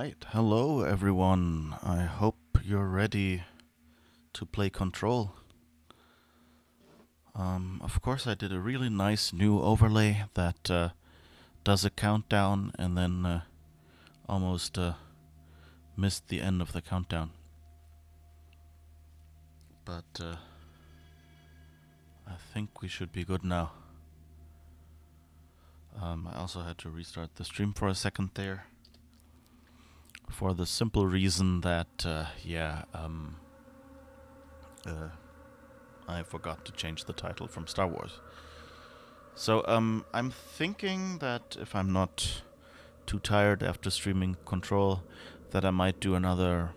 Right, hello everyone. I hope you're ready to play Control. Of course, I did a really nice new overlay that does a countdown and then almost missed the end of the countdown. But I think we should be good now. I also had to restart the stream for a second there. For the simple reason that, I forgot to change the title from Star Wars. So, I'm thinking that if I'm not too tired after streaming Control, that I might do another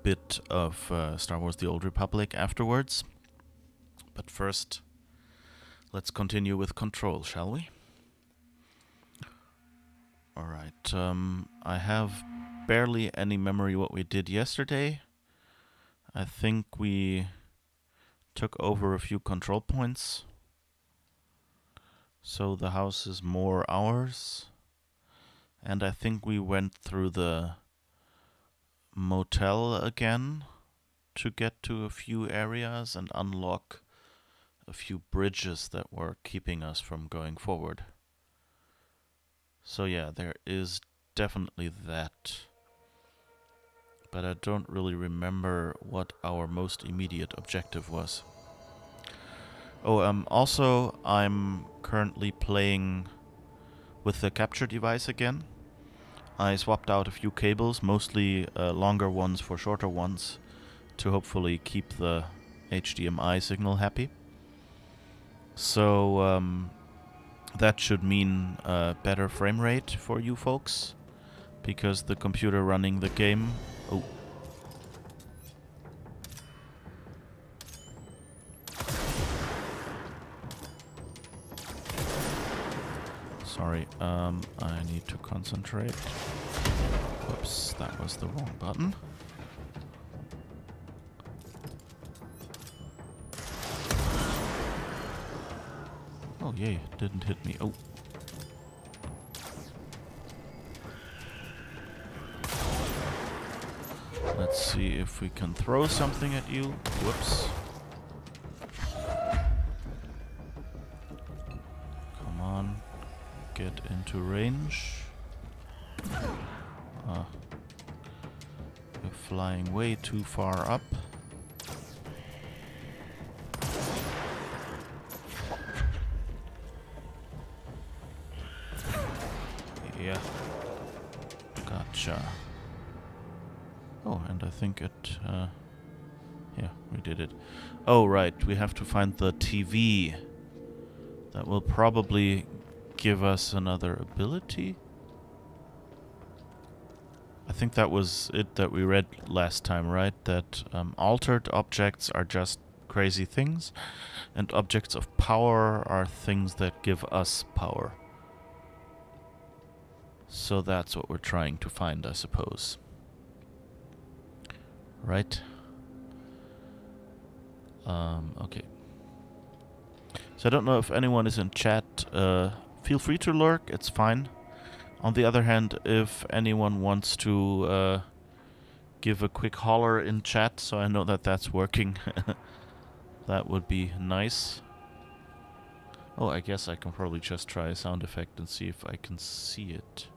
bit of Star Wars The Old Republic afterwards. But first, let's continue with Control, shall we? Alright, I have barely any memory what we did yesterday. I think we took over a few control points. So the house is more ours. And I think we went through the motel again to get to a few areas and unlock a few bridges that were keeping us from going forward. So yeah, there is definitely that. But I don't really remember what our most immediate objective was. Oh, also, I'm currently playing with the capture device again. I swapped out a few cables, mostly longer ones for shorter ones, to hopefully keep the HDMI signal happy. So, that should mean better frame rate for you folks, because the computer running the game... Oh. Sorry, I need to concentrate. Whoops, that was the wrong button. Oh yay, didn't hit me. Oh. Let's see if we can throw something at you. Whoops. Come on. Get into range. You're flying way too far up. Yeah. Gotcha. Oh, and I think it... yeah, we did it. Oh, right. We have to find the TV. That will probably give us another ability. I think that was it that we read last time, right? That altered objects are just crazy things, and objects of power are things that give us power. So that's what we're trying to find, I suppose. Right? Okay. So I don't know if anyone is in chat. Feel free to lurk, it's fine. On the other hand, if anyone wants to give a quick holler in chat so I know that that's working, that would be nice. Oh, I guess I can probably just try a sound effect and see if I can see it.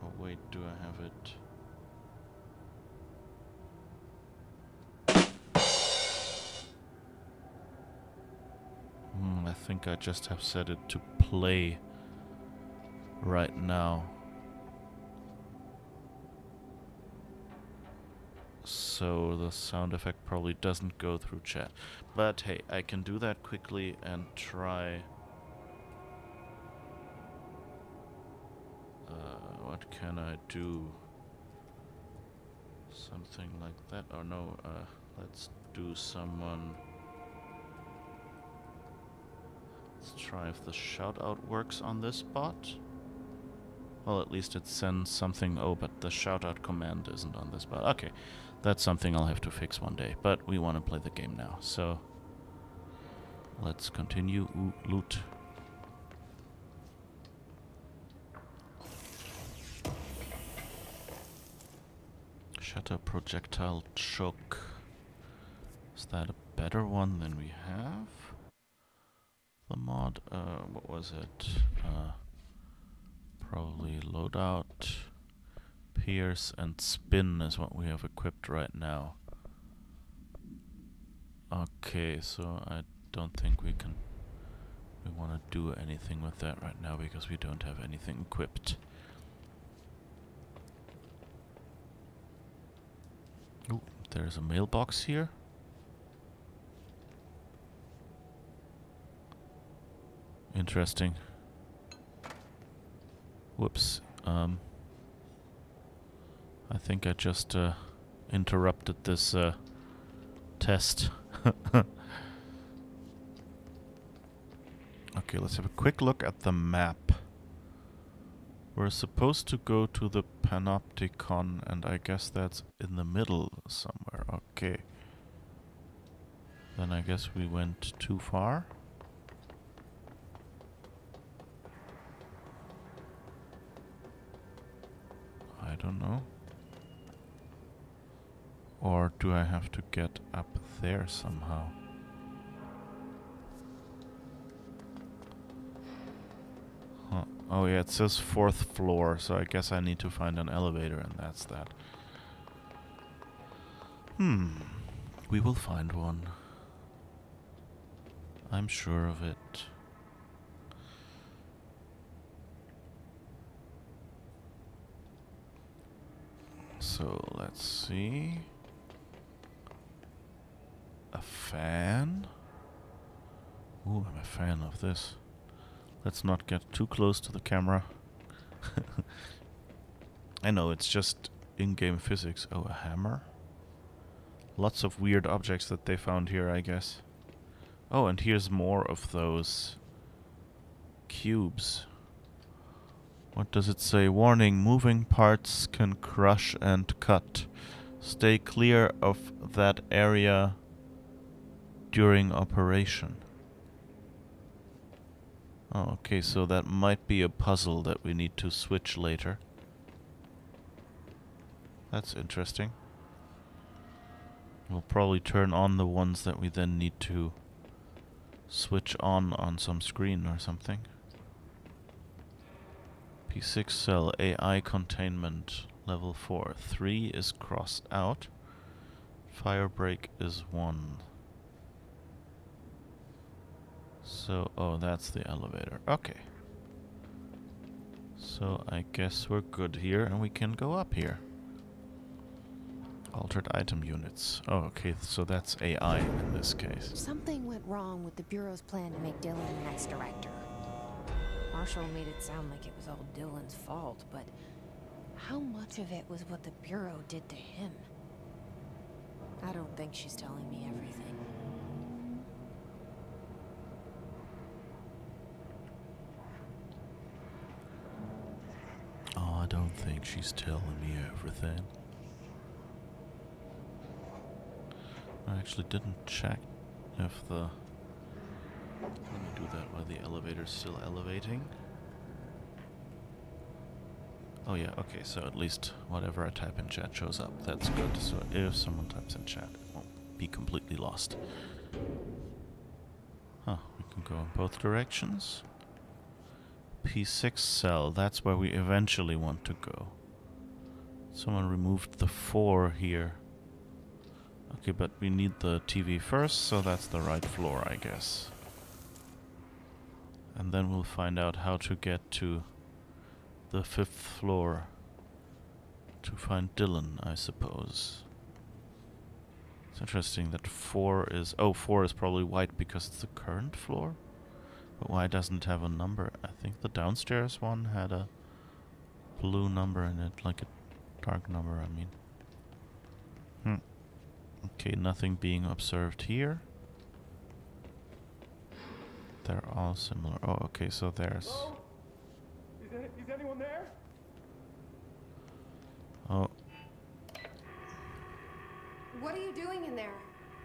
Oh wait, do I have it? I think I just have set it to play right now. So the sound effect probably doesn't go through chat. But hey, I can do that quickly and try... what can I do? Something like that? Oh no, let's do someone... Let's try if the shoutout works on this bot. Well, at least it sends something. Oh, but the shoutout command isn't on this bot. Okay, that's something I'll have to fix one day. But we want to play the game now, so let's continue. Ooh, loot. Counter projectile choke. Is that a better one than we have? The mod, what was it? Probably loadout, pierce, and spin is what we have equipped right now. Okay, so I don't think we want to do anything with that right now because we don't have anything equipped. Ooh, there's a mailbox here. Interesting. Whoops. I think I just interrupted this test. Okay, let's have a quick look at the map. We're supposed to go to the Panopticon, and I guess that's in the middle somewhere. Okay. Then I guess we went too far. I don't know. Or do I have to get up there somehow? Huh. Oh yeah, it says 4th floor, so I guess I need to find an elevator, and that's that. We will find one. I'm sure of it. So, let's see. A fan? Ooh, I'm a fan of this. Let's not get too close to the camera. I know, it's just in-game physics. Oh, a hammer? Lots of weird objects that they found here, I guess. Oh, and here's more of those cubes. What does it say? Warning, moving parts can crush and cut. Stay clear of that area during operation. Oh, okay, so that might be a puzzle that we need to switch later. That's interesting. We'll probably turn on the ones that we then need to switch on some screen or something. P6 cell, AI containment, level 4. 3 is crossed out. Fire break is 1. So, oh, that's the elevator. Okay. So, I guess we're good here, and we can go up here. Altered item units. Oh, okay, so that's AI in this case. Something went wrong with the Bureau's plan to make Dylan the next director. Marshall made it sound like it was all Dylan's fault, but how much of it was what the Bureau did to him? I don't think she's telling me everything. Oh, I don't think she's telling me everything. I actually didn't check if the... Let me do that while the elevator's still elevating. Oh yeah, okay, so at least whatever I type in chat shows up. That's good. So if someone types in chat, it won't be completely lost. Huh, we can go in both directions. P6 cell, that's where we eventually want to go. Someone removed the 4 here. Okay, but we need the TV first, so that's the right floor, I guess. And then we'll find out how to get to the 5th floor to find Dylan, I suppose. It's interesting that 4 is... Oh, 4 is probably white because it's the current floor? But why doesn't it have a number? I think the downstairs one had a blue number in it, like a dark number, I mean. Okay, nothing being observed here. They're all similar. Oh, okay, so there's... Hello? Is anyone there? Oh. What are you doing in there?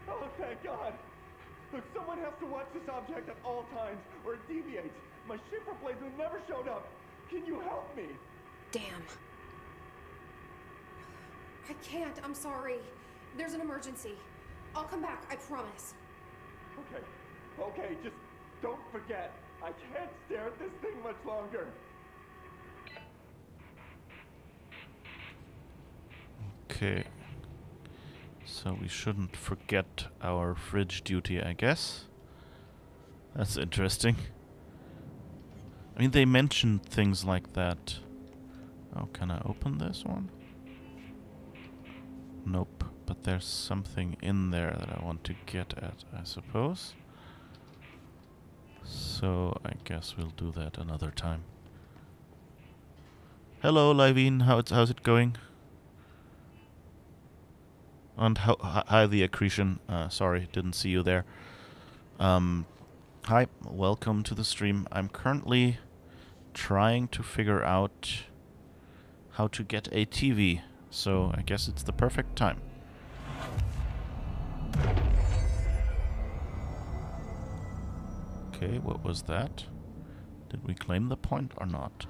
Oh, thank God. Look, someone has to watch this object at all times, or it deviates. My ship replacement never showed up. Can you help me? Damn. I can't, I'm sorry. There's an emergency. I'll come back, I promise. Okay, just don't forget. I can't stare at this thing much longer. Okay. So we shouldn't forget our fridge duty, I guess. That's interesting. I mean, they mentioned things like that. Oh, can I open this one? Nope. But there's something in there that I want to get at, I suppose. So I guess we'll do that another time. Hello, Livine. How's it going? And hi, the accretion. Sorry, didn't see you there. Hi, welcome to the stream. I'm currently trying to figure out how to get a TV, so I guess it's the perfect time. Okay, what was that? Did we claim the point or not?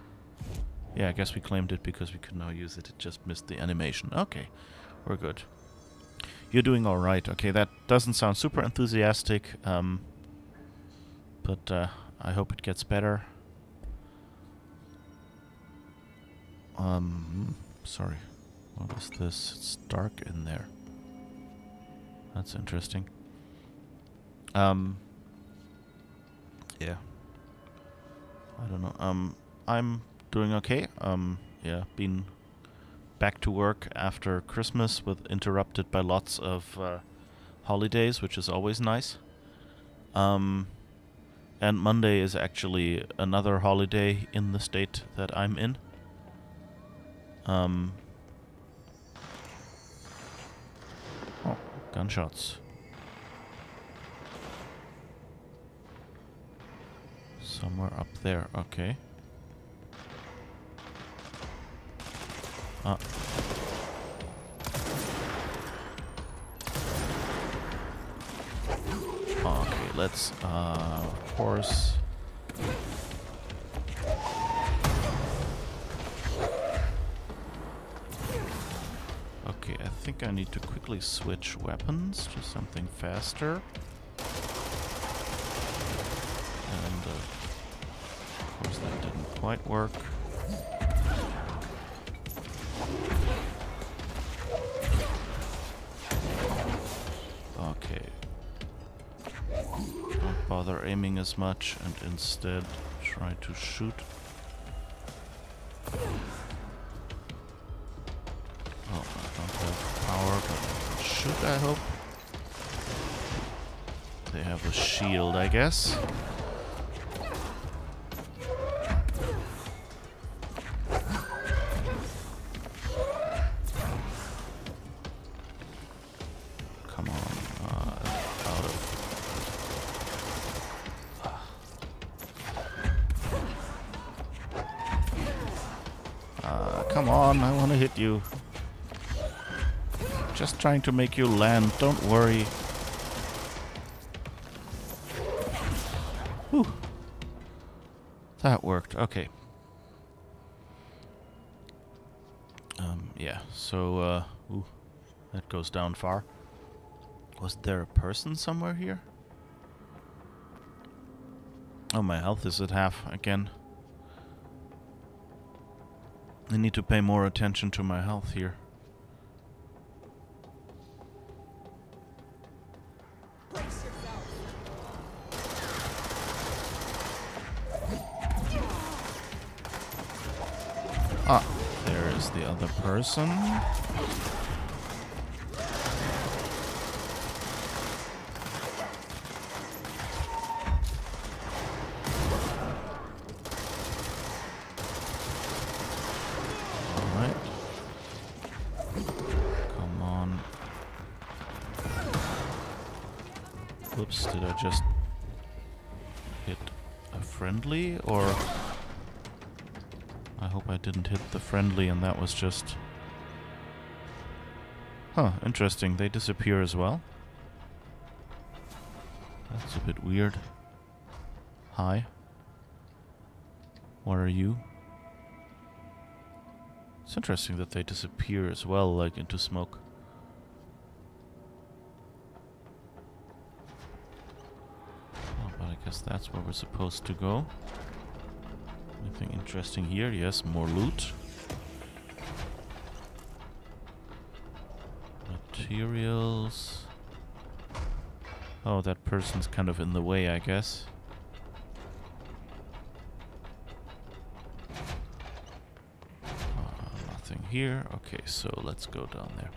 Yeah, I guess we claimed it because we could now use it. It just missed the animation. Okay, we're good. You're doing alright. Okay, that doesn't sound super enthusiastic, but I hope it gets better. Sorry. What is this? It's dark in there. That's interesting. Yeah. I don't know. I'm doing okay. Yeah, been back to work after Christmas, with interrupted by lots of holidays, which is always nice. And Monday is actually another holiday in the state that I'm in. Oh, gunshots. Somewhere up there, okay. Okay, let's, of course. Okay, I think I need to quickly switch weapons to something faster. And, of course, that didn't quite work. Okay. Don't bother aiming as much and instead try to shoot. Oh, I don't have power, but I can shoot, I hope. They have a shield, I guess. Come on, out of... come on, I want to hit you. Just trying to make you land, don't worry. Whew. That worked, okay. Yeah, so, ooh, that goes down far. Was there a person somewhere here? Oh, my health is at half again. I need to pay more attention to my health here. Ah, there is the other person. Alright. Come on. Whoops, did I just hit a friendly, or... I hope I didn't hit the friendly and that was just... Huh, interesting. They disappear as well. That's a bit weird. Hi. What are you? It's interesting that they disappear as well, like into smoke. Oh, but I guess that's where we're supposed to go. Anything interesting here? Yes, more loot. Materials. Oh, that person's kind of in the way, I guess. Nothing here. Okay, so let's go down there.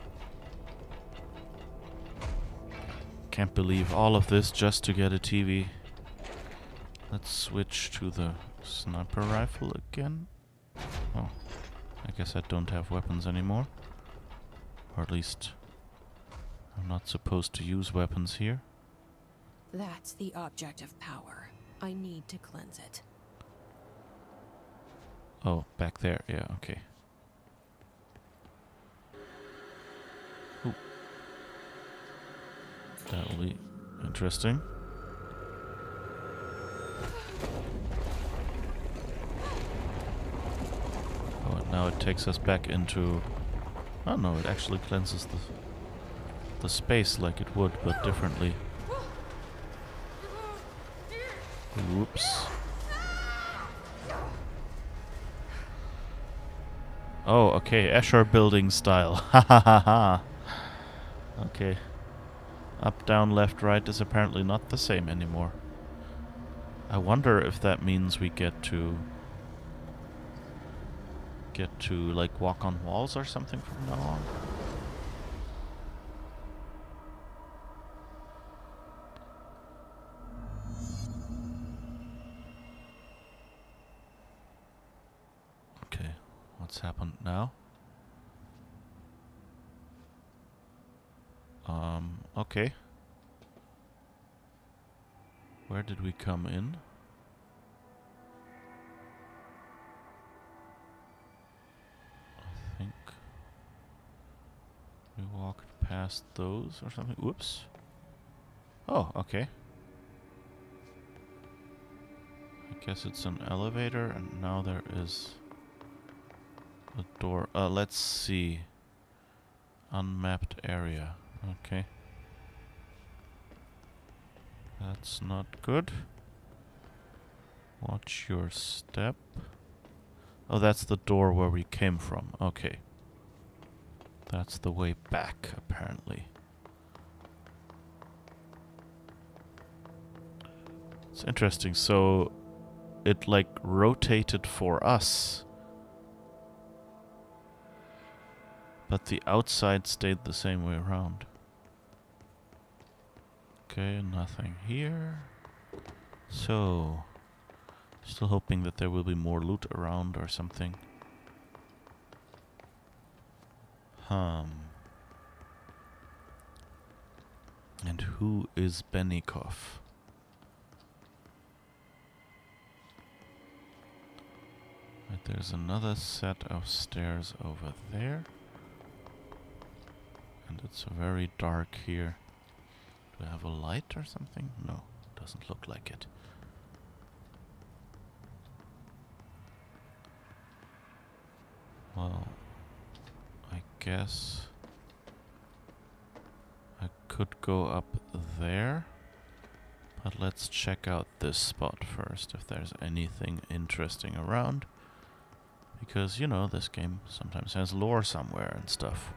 Can't believe all of this just to get a TV. Let's switch to the sniper rifle again. Oh, I guess I don't have weapons anymore. Or at least I'm not supposed to use weapons here. That's the object of power. I need to cleanse it. Oh, back there. Yeah, okay. Ooh. That'll be interesting. Oh, and now it takes us back into... Oh no, it actually cleanses the space like it would, but differently. Whoops. Oh, okay, Escher building style. Ha ha ha ha. Okay. Up, down, left, right is apparently not the same anymore. I wonder if that means we get to like walk on walls or something from now on. Okay, what's happened now? Okay. Where did we come in? I think we walked past those or something. Whoops. Oh, okay. I guess it's an elevator, and now there is a door. Let's see. Unmapped area. Okay. That's not good. Watch your step. Oh, that's the door where we came from. Okay. That's the way back, apparently. It's interesting. So, it like rotated for us. But the outside stayed the same way around. Okay, nothing here. So, still hoping that there will be more loot around or something. And who is Benikoff? Right, there's another set of stairs over there. And it's very dark here. Do I have a light or something? No, doesn't look like it. Well, I guess I could go up there. But let's check out this spot first, if there's anything interesting around. Because, you know, this game sometimes has lore somewhere and stuff.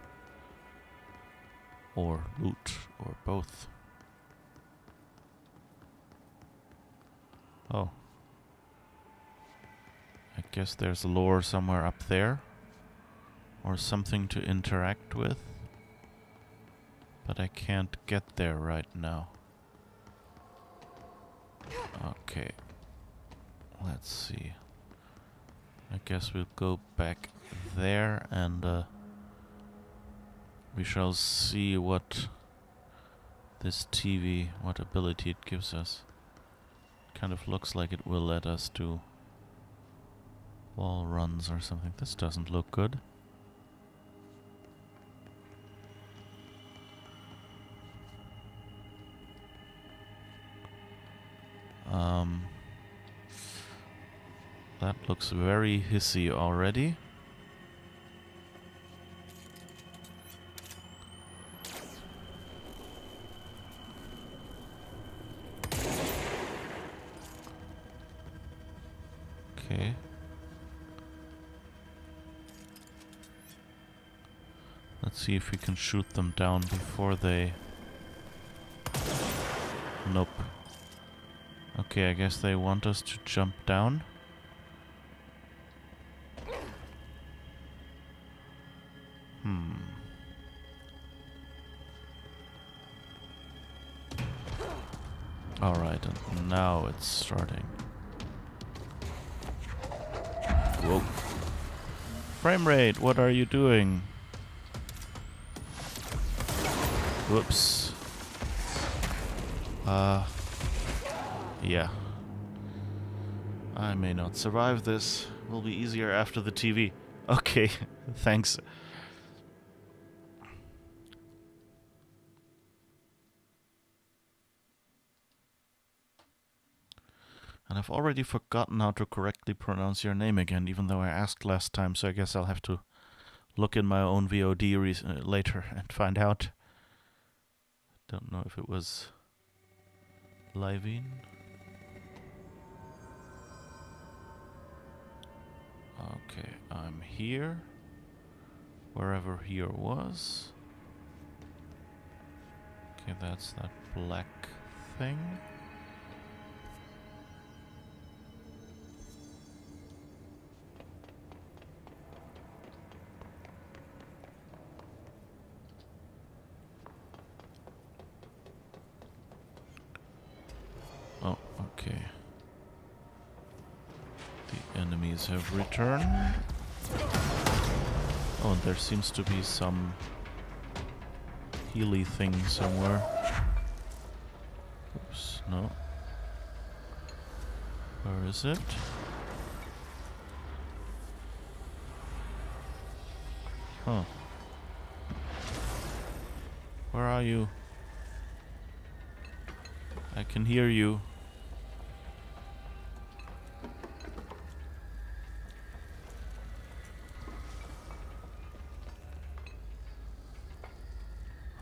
Or loot, or both. Oh. I guess there's lore somewhere up there. Or something to interact with. But I can't get there right now. Okay. Let's see. I guess we'll go back there and we shall see what this TV, what ability it gives us. Kind of looks like it will let us do wall runs or something. This doesn't look good. That looks very hissy already. Okay. Let's see if we can shoot them down before they... Nope. Okay, I guess they want us to jump down. Alright, and now it's starting. Whoa. Frame rate, what are you doing? Whoops. Yeah. I may not survive this. Will be easier after the TV. Okay, thanks. And I've already forgotten how to correctly pronounce your name again, even though I asked last time, so I guess I'll have to look in my own VOD later and find out. Don't know if it was Livine. Okay, I'm here. Wherever here was. Okay, that's that black thing. Oh, okay. The enemies have returned. Oh, and there seems to be some healy thing somewhere. Oops, no. Where is it? Huh. Where are you? I can hear you.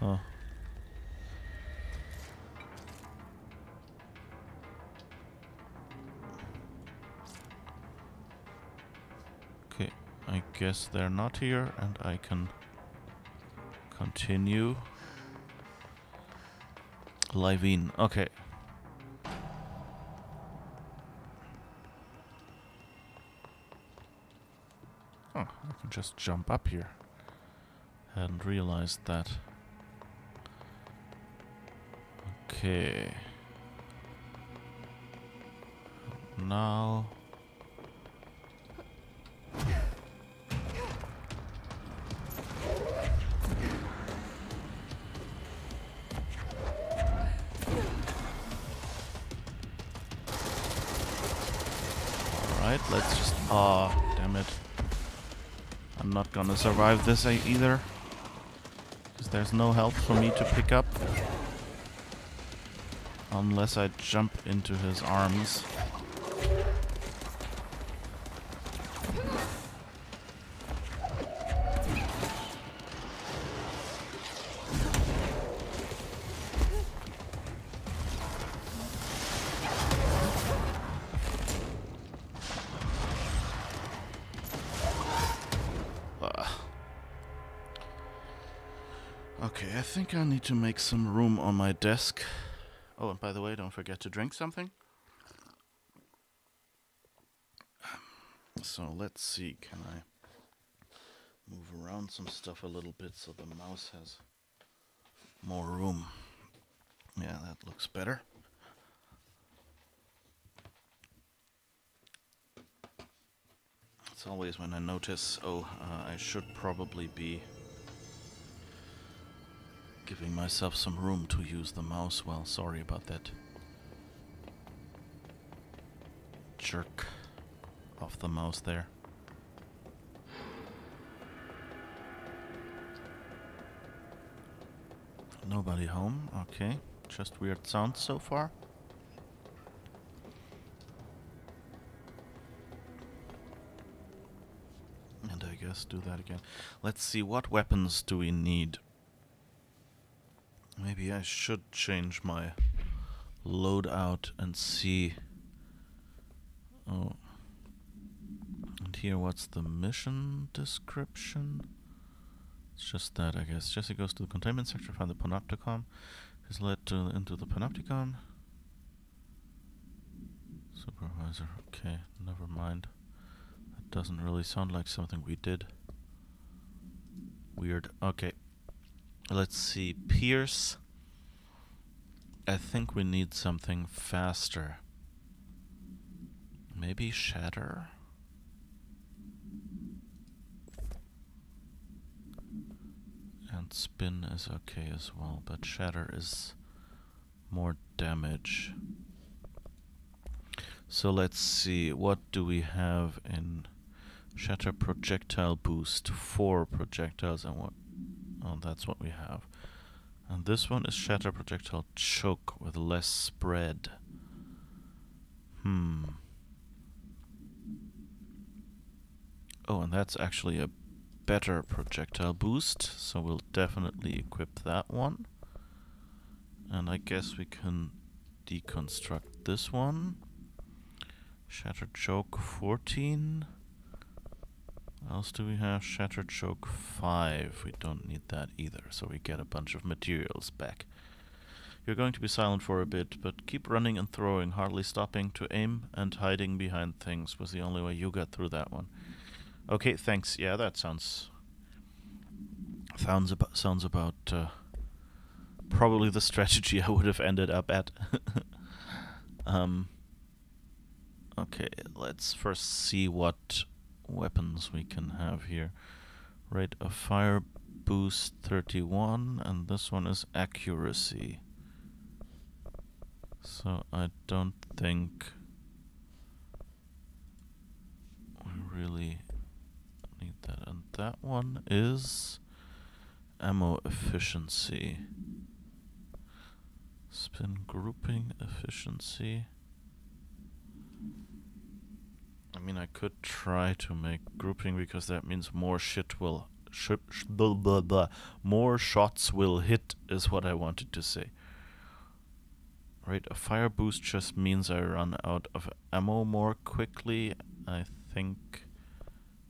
Huh. Okay, I guess they're not here, and I can continue. Livine, okay. Oh, I can just jump up here. Hadn't realized that. Okay. Now... Alright, let's just... Aw, damn it. I'm not gonna survive this either. Because there's no health for me to pick up. Unless I jump into his arms. Okay, I think I need to make some room on my desk. Oh, and by the way, don't forget to drink something. So let's see, can I move around some stuff a little bit so the mouse has more room? Yeah, that looks better. It's always when I notice, I should probably be giving myself some room to use the mouse. Well, sorry about that. Jerk off the mouse there. Nobody home, okay. Just weird sounds so far. And I guess do that again. Let's see, what weapons do we need? Maybe I should change my loadout and see. Oh. here. What's the mission description? It's just that, I guess. Jesse goes to the containment sector, find the panopticon. He's led into the panopticon. Supervisor, okay, never mind. That doesn't really sound like something we did. Weird. Okay. Let's see. Pierce. I think we need something faster. Maybe Shatter? And Spin is okay as well, but Shatter is more damage. So let's see, what do we have in Shatter projectile boost? 4 projectiles and what? Oh, that's what we have. And this one is Shatter projectile choke with less spread. Oh, and that's actually a better projectile boost, so we'll definitely equip that one. And I guess we can deconstruct this one. Shatter choke 14. What else do we have? Shatter choke 5. We don't need that either, so we get a bunch of materials back. You're going to be silent for a bit, but keep running and throwing, hardly stopping to aim, and hiding behind things was the only way you got through that one. Okay, thanks. Yeah, that sounds about probably the strategy I would have ended up at. Okay, let's first see what weapons we can have here. Rate of fire boost 31, and this one is accuracy. So I don't think we really need that. And that one is ammo efficiency. Spin grouping efficiency. I mean, I could try to make grouping because that means more shit will more shots will hit is what I wanted to say. Right, a fire boost just means I run out of ammo more quickly, I think.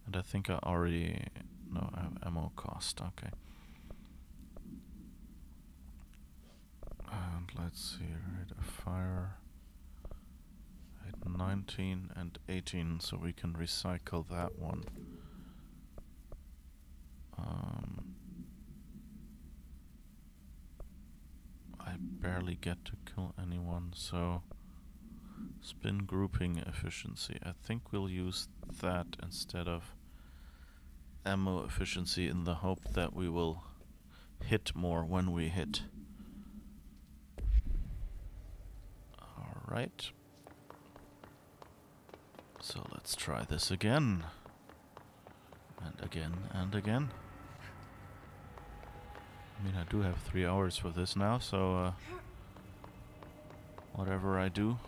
And I think I already know I have ammo cost, okay. And let's see, rate of fire. 19 and 18, so we can recycle that one. I barely get to kill anyone, so spin grouping efficiency. I think we'll use that instead of ammo efficiency in the hope that we will hit more when we hit. Alright. So let's try this again. And again and again. I mean, I do have 3 hours for this now, so whatever I do.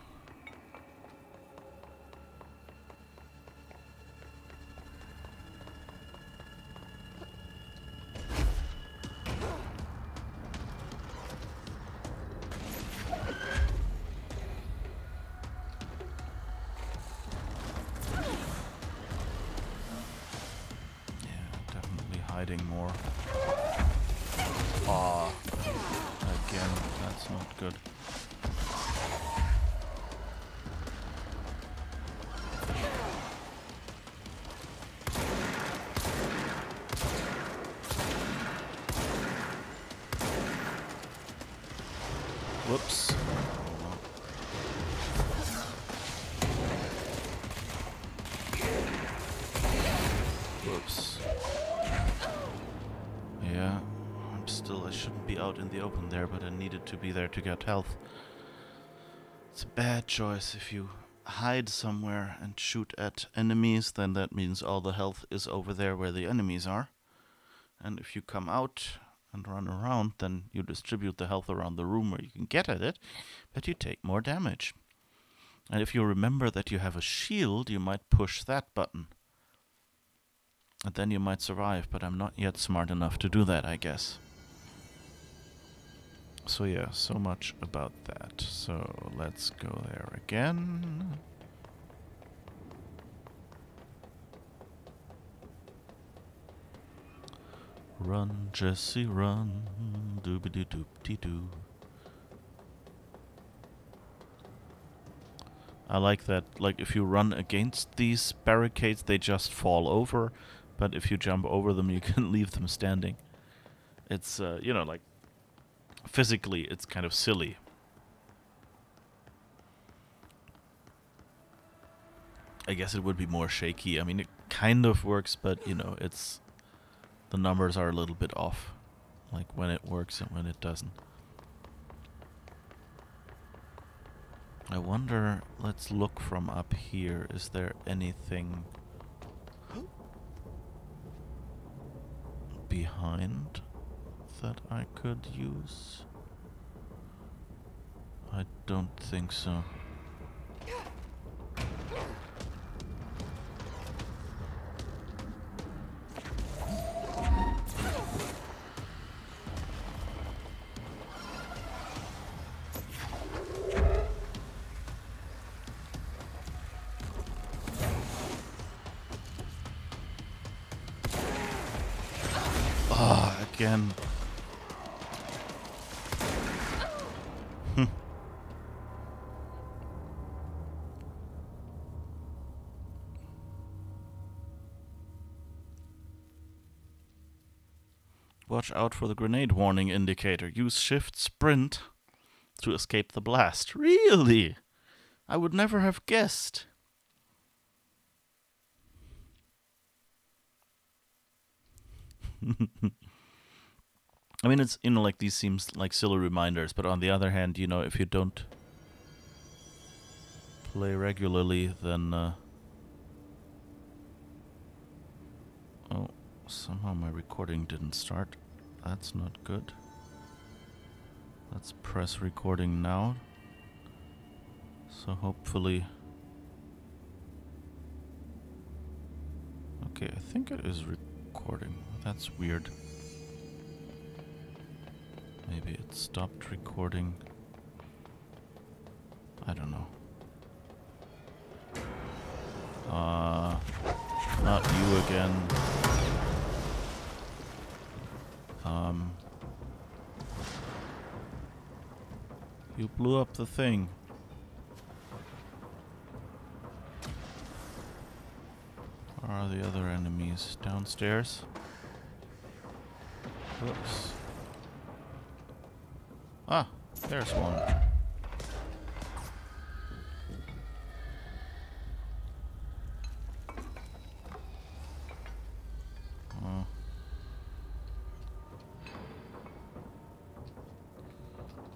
Hiding more. Ah, again, that's not good. Whoops. Whoops. Yeah, I shouldn't be out in the open there, but I needed to be there to get health. It's a bad choice. If you hide somewhere and shoot at enemies, then that means all the health is over there where the enemies are. And if you come out and run around, then you distribute the health around the room where you can get at it, but you take more damage. And if you remember that you have a shield, you might push that button. And then you might survive, but I'm not yet smart enough to do that, I guess. So yeah, so much about that. So let's go there again. Run, Jesse, run. Doobity-doop-dee-doo. I like that, like, if you run against these barricades, they just fall over. But if you jump over them, you can leave them standing. It's, you know, like, physically, it's kind of silly. I guess it would be more shaky. I mean, it kind of works, but, you know, it's... the numbers are a little bit off. Like, when it works and when it doesn't. I wonder... let's look from up here. Is there anything... behind that I could use? I don't think so. Again. Watch out for the grenade warning indicator. Use shift sprint to escape the blast. Really? I would never have guessed. I mean, it's, you know, like, these seems like silly reminders, but on the other hand, you know, if you don't play regularly, then, oh, somehow my recording didn't start. That's not good. Let's press recording now. So hopefully... okay, I think it is recording. That's weird. Maybe it stopped recording. I don't know. Not you again. You blew up the thing. Where are the other enemies? Downstairs? Whoops. Ah, there's one.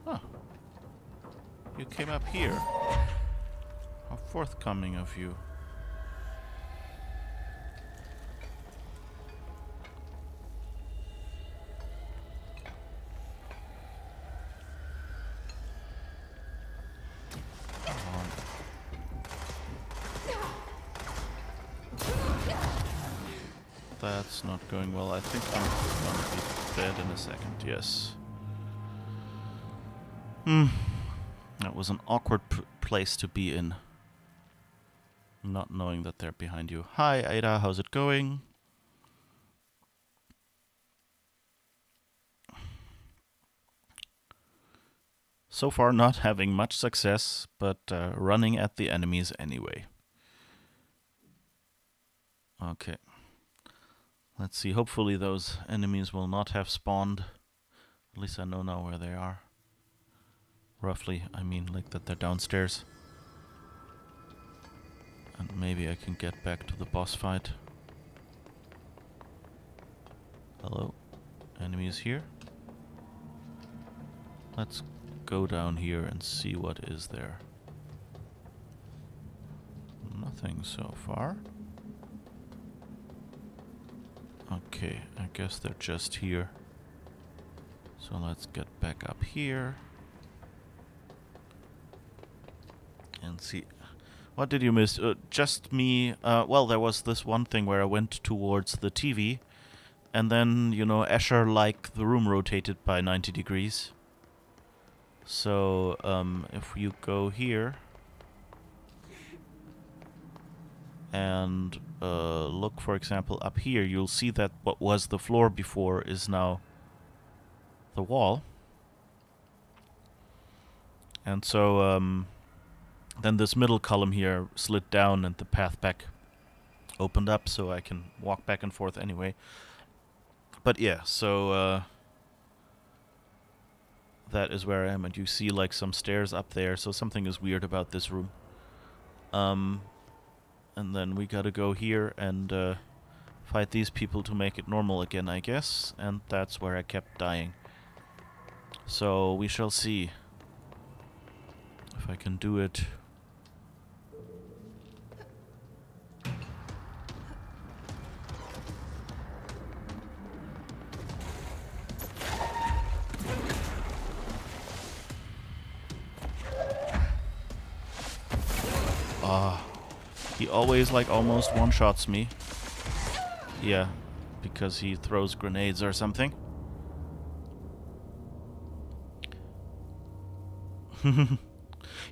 Huh. You came up here. How forthcoming of you. That's not going well. I think I'm gonna be dead in a second, yes. That was an awkward place to be in. Not knowing that they're behind you. Hi, Ada, how's it going? So far not having much success, but running at the enemies anyway. Okay. Let's see, hopefully those enemies will not have spawned. At least I know now where they are. Roughly, I mean, like that they're downstairs. And maybe I can get back to the boss fight. Hello? Enemies here? Let's go down here and see what is there. Nothing so far. Okay, I guess they're just here. So let's get back up here. And see. What did you miss? Just me. Well, there was this one thing where I went towards the TV. And then, you know, Escher, like, the room rotated by 90 degrees. So, if you go here... and look, for example, up here, you'll see that what was the floor before is now the wall. And so then this middle column here slid down and the path back opened up, so I can walk back and forth anyway. But yeah, so that is where I am, and you see like some stairs up there, so something is weird about this room. And then we gotta go here and fight these people to make it normal again, I guess. And that's where I kept dying. So we shall see if I can do it. He always like almost one-shots me. Yeah, because he throws grenades or something.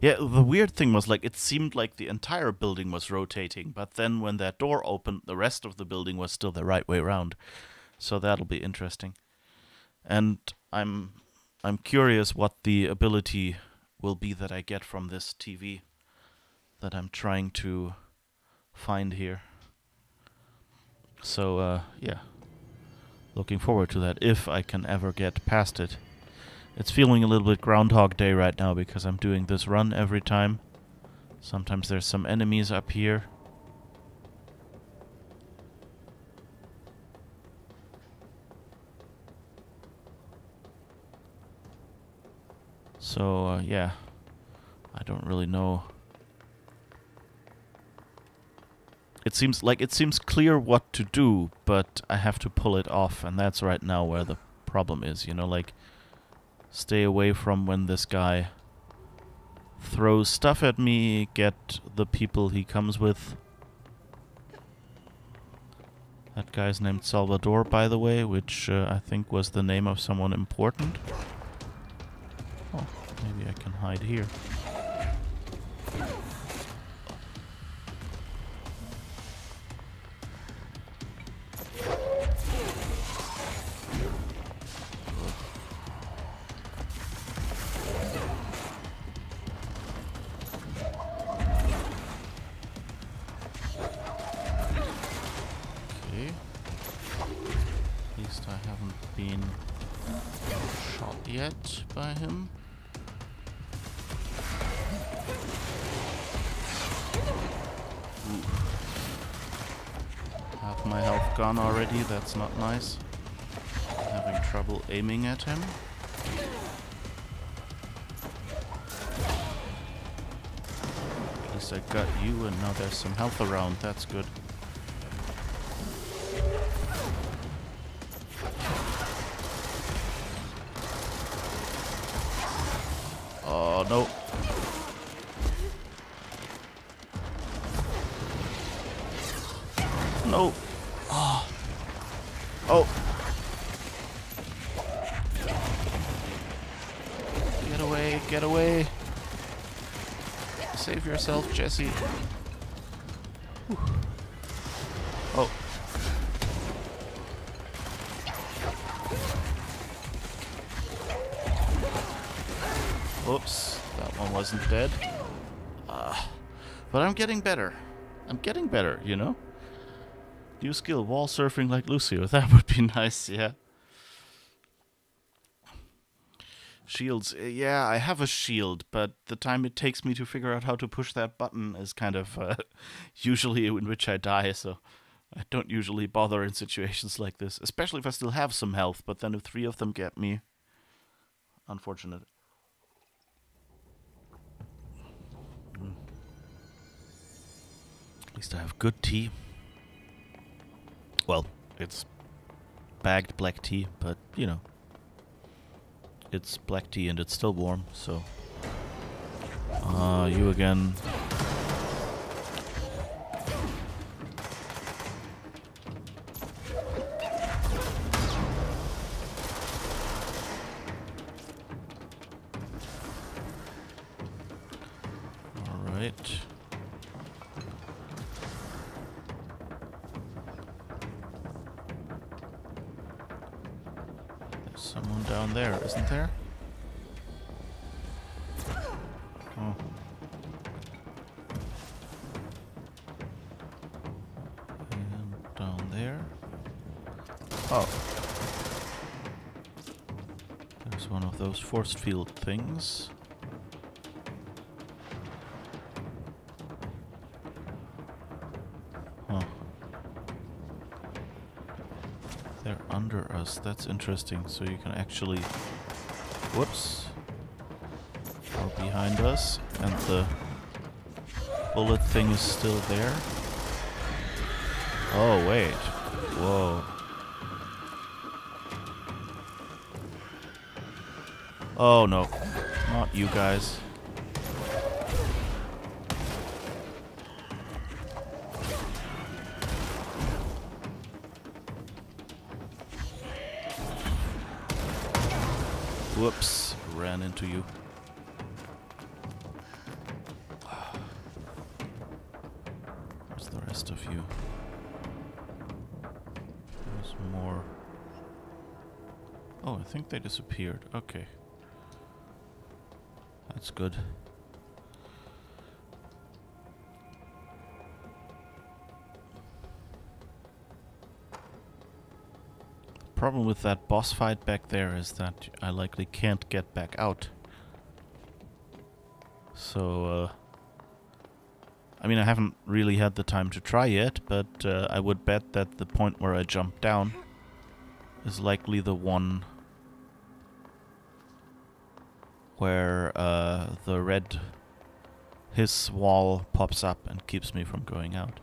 Yeah, the weird thing was like it seemed like the entire building was rotating, but then when that door opened, the rest of the building was still the right way around. So that'll be interesting. And I'm curious what the ability will be that I get from this TV that I'm trying to find here. So yeah, looking forward to that if I can ever get past it. It's feeling a little bit Groundhog Day right now because I'm doing this run every time. Sometimes there's some enemies up here. So yeah, I don't really know. It seems clear what to do, but I have to pull it off, and that's right now where the problem is, you know, like stay away from when this guy throws stuff at me, get the people he comes with. That guy's named Salvador, by the way, which I think was the name of someone important. Oh, maybe I can hide here. Yet by him. Ooh. Half my health gone already, that's not nice. Having trouble aiming at him. At least I got you, and now there's some health around, that's good. Oh, no. No. Oh. Oh. Get away, get away. Save yourself, Jesse. Whew. Oh. Oops, that one wasn't dead. But I'm getting better. I'm getting better, you know? New skill, wall surfing like Lucio. That would be nice, yeah. Shields. Yeah, I have a shield, but the time it takes me to figure out how to push that button is kind of usually in which I die, so I don't usually bother in situations like this. Especially if I still have some health, but then if 3 of them get me... Unfortunate. At least I have good tea. Well, it's bagged black tea, but, you know, it's black tea and it's still warm, so... you again. Alright. someone down there, isn't there? Oh. And down there. Oh. There's one of those force field things. Huh. They're under us. That's interesting. So you can actually... Whoops. Go behind us. And the bullet thing is still there. Oh, wait. Whoa. Oh, no. Not you guys. Whoops. Ran into you. Where's the rest of you? There's more. Oh, I think they disappeared. Okay. That's good. Problem with that boss fight back there is that I likely can't get back out. So, I mean, I haven't really had the time to try yet, but I would bet that the point where I jump down is likely the one where the red hiss wall pops up and keeps me from going out.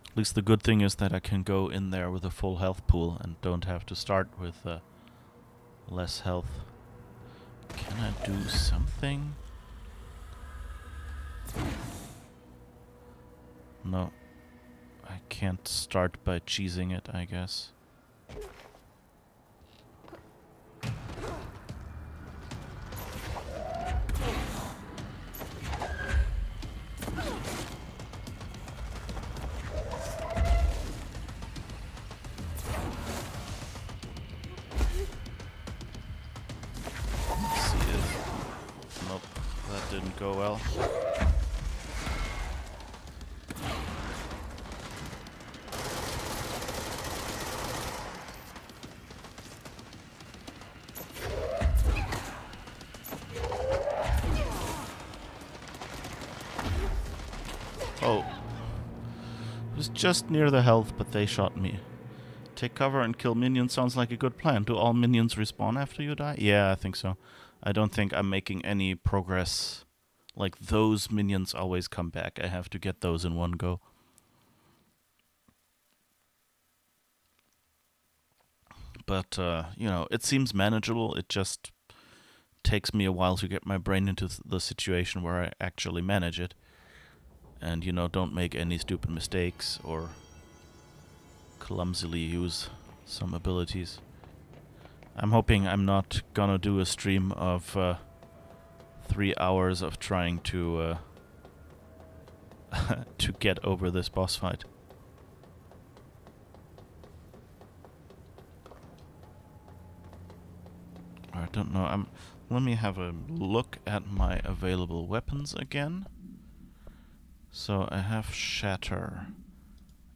At least the good thing is that I can go in there with a full health pool and don't have to start with less health. Can I do something? No. I can't start by cheesing it, I guess. Didn't go well. Oh. It was just near the health, but they shot me. Take cover and kill minions sounds like a good plan. Do all minions respawn after you die? Yeah, I think so. I don't think I'm making any progress. Like, those minions always come back. I have to get those in one go. But, you know, it seems manageable. It just takes me a while to get my brain into the situation where I actually manage it. And, you know, don't make any stupid mistakes or clumsily use some abilities. I'm hoping I'm not gonna do a stream of 3 hours of trying to to get over this boss fight. I don't know. Let me have a look at my available weapons again. So I have Shatter,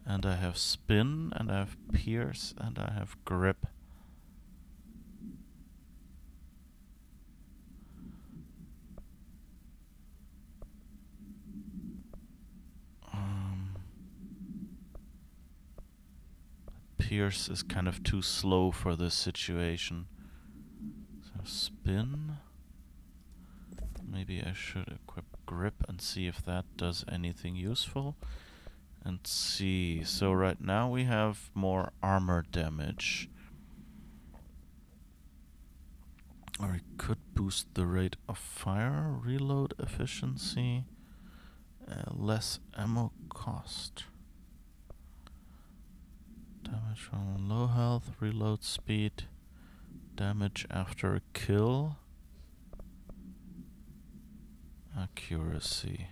and I have Spin, and I have Pierce, and I have Grip. Pierce is kind of too slow for this situation. So Spin. Maybe I should equip Grip and see if that does anything useful. And see. So right now we have more armor damage. Or it could boost the rate of fire, reload efficiency, less ammo cost. Damage from low health, reload speed, damage after a kill, accuracy.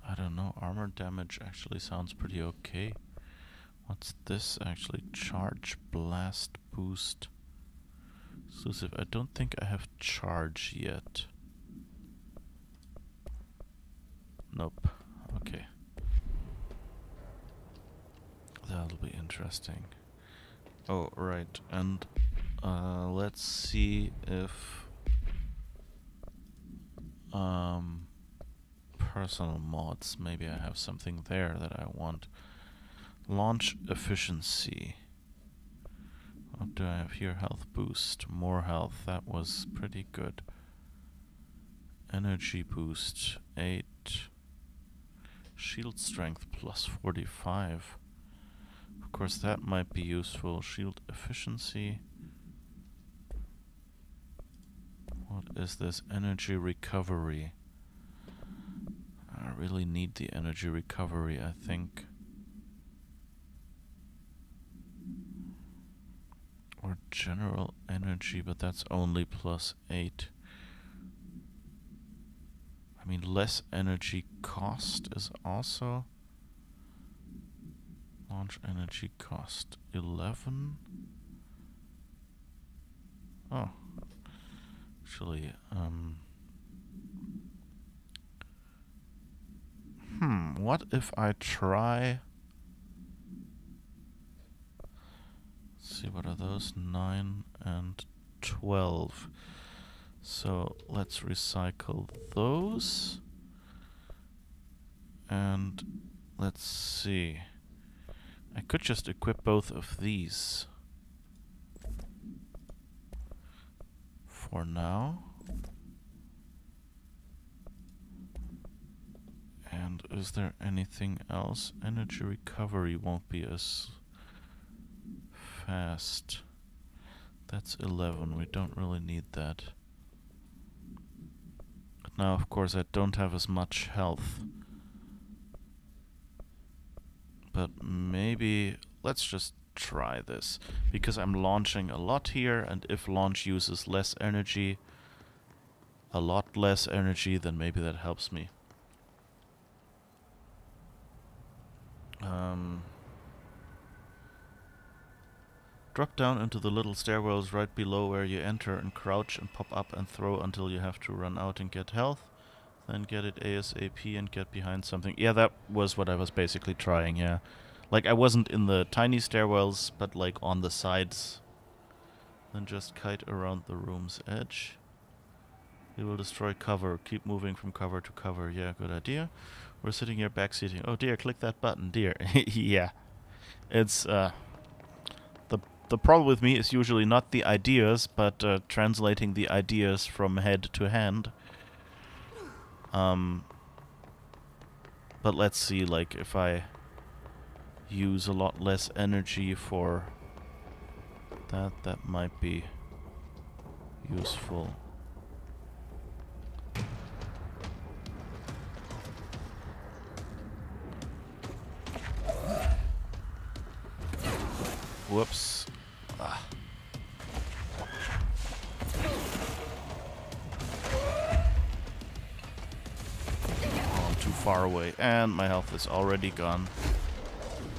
I don't know, armor damage actually sounds pretty okay. What's this actually? Charge, blast, boost. Exclusive. I don't think I have charge yet. Nope. Okay. That'll be interesting. Oh, right. And let's see if personal mods. Maybe I have something there that I want. Launch efficiency. What do I have here? Health boost. More health. That was pretty good. Energy boost. 8. Shield strength plus 45. Of course, that might be useful. Shield efficiency. What is this? Energy recovery. I really need the energy recovery, I think. Or general energy, but that's only plus 8. I mean, less energy cost is also... Launch energy cost 11. Oh. Actually, what if I try... Let's see, what are those? 9 and 12. So let's recycle those. And let's see. I could just equip both of these. For now. And is there anything else? Energy recovery won't be as fast. That's 11. We don't really need that. But now, of course, I don't have as much health. But maybe let's just try this. Because I'm launching a lot here, and if launch uses less energy, a lot less energy, then maybe that helps me. Drop down into the little stairwells right below where you enter and crouch and pop up and throw until you have to run out and get health. Then get it ASAP and get behind something. Yeah, that was what I was basically trying, yeah. Like, I wasn't in the tiny stairwells, but like on the sides. Then just kite around the room's edge. You will destroy cover. Keep moving from cover to cover. Yeah, good idea. We're sitting here backseating. Oh dear, click that button, dear. Yeah. It's, the problem with me is usually not the ideas, but translating the ideas from head to hand. But let's see, like, if I use a lot less energy for that, that might be useful. Whoops. Ah. Oh, I'm too far away, and my health is already gone.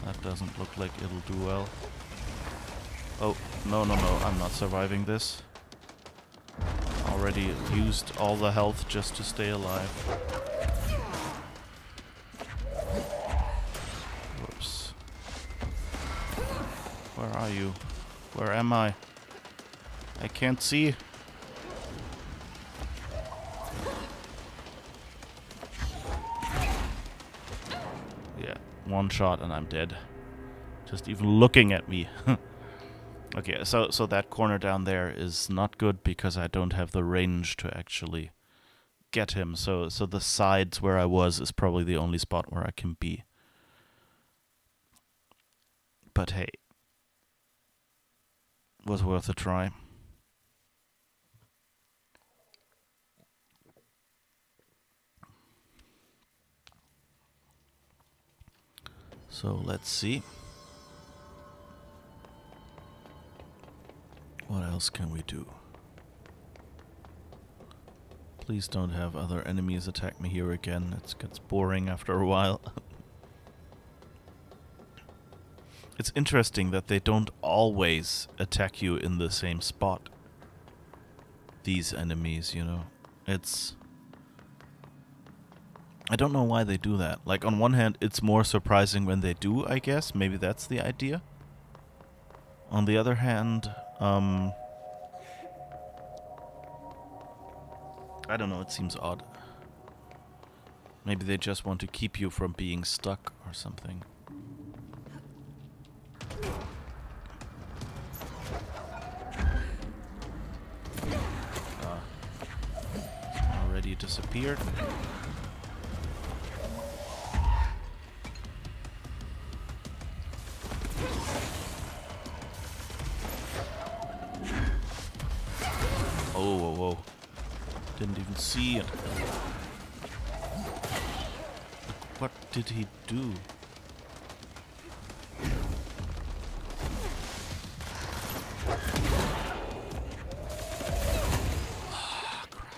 That doesn't look like it'll do well. Oh, no, no, no, I'm not surviving this. Already used all the health just to stay alive. Whoops. Where are you? Where am I? I can't see. Yeah, one shot and I'm dead. Just even looking at me. Okay, so that corner down there is not good because I don't have the range to actually get him. So the sides where I was is probably the only spot where I can be. But hey, was worth a try. So let's see. What else can we do? Please don't have other enemies attack me here again. It gets boring after a while. It's interesting that they don't always attack you in the same spot. These enemies, you know. It's... I don't know why they do that. Like, on one hand, it's more surprising when they do, I guess. Maybe that's the idea. On the other hand, I don't know, it seems odd. Maybe they just want to keep you from being stuck or something. Already disappeared. Oh, whoa, whoa. Didn't even see it. What did he do? Ah, crap.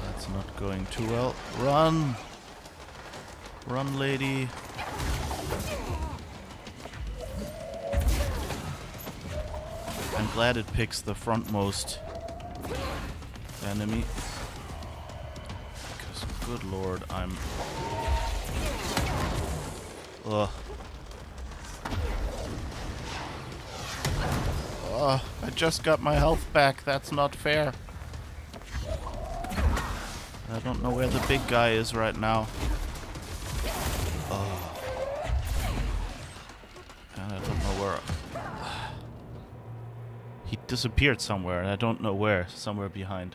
That's not going too well. Run! Run, lady. I'm glad it picks the frontmost enemy. Because, good lord, I'm... Ugh. Ugh, I just got my health back. That's not fair. I don't know where the big guy is right now. Ugh. And I don't know where... He disappeared somewhere, and I don't know where. Somewhere behind.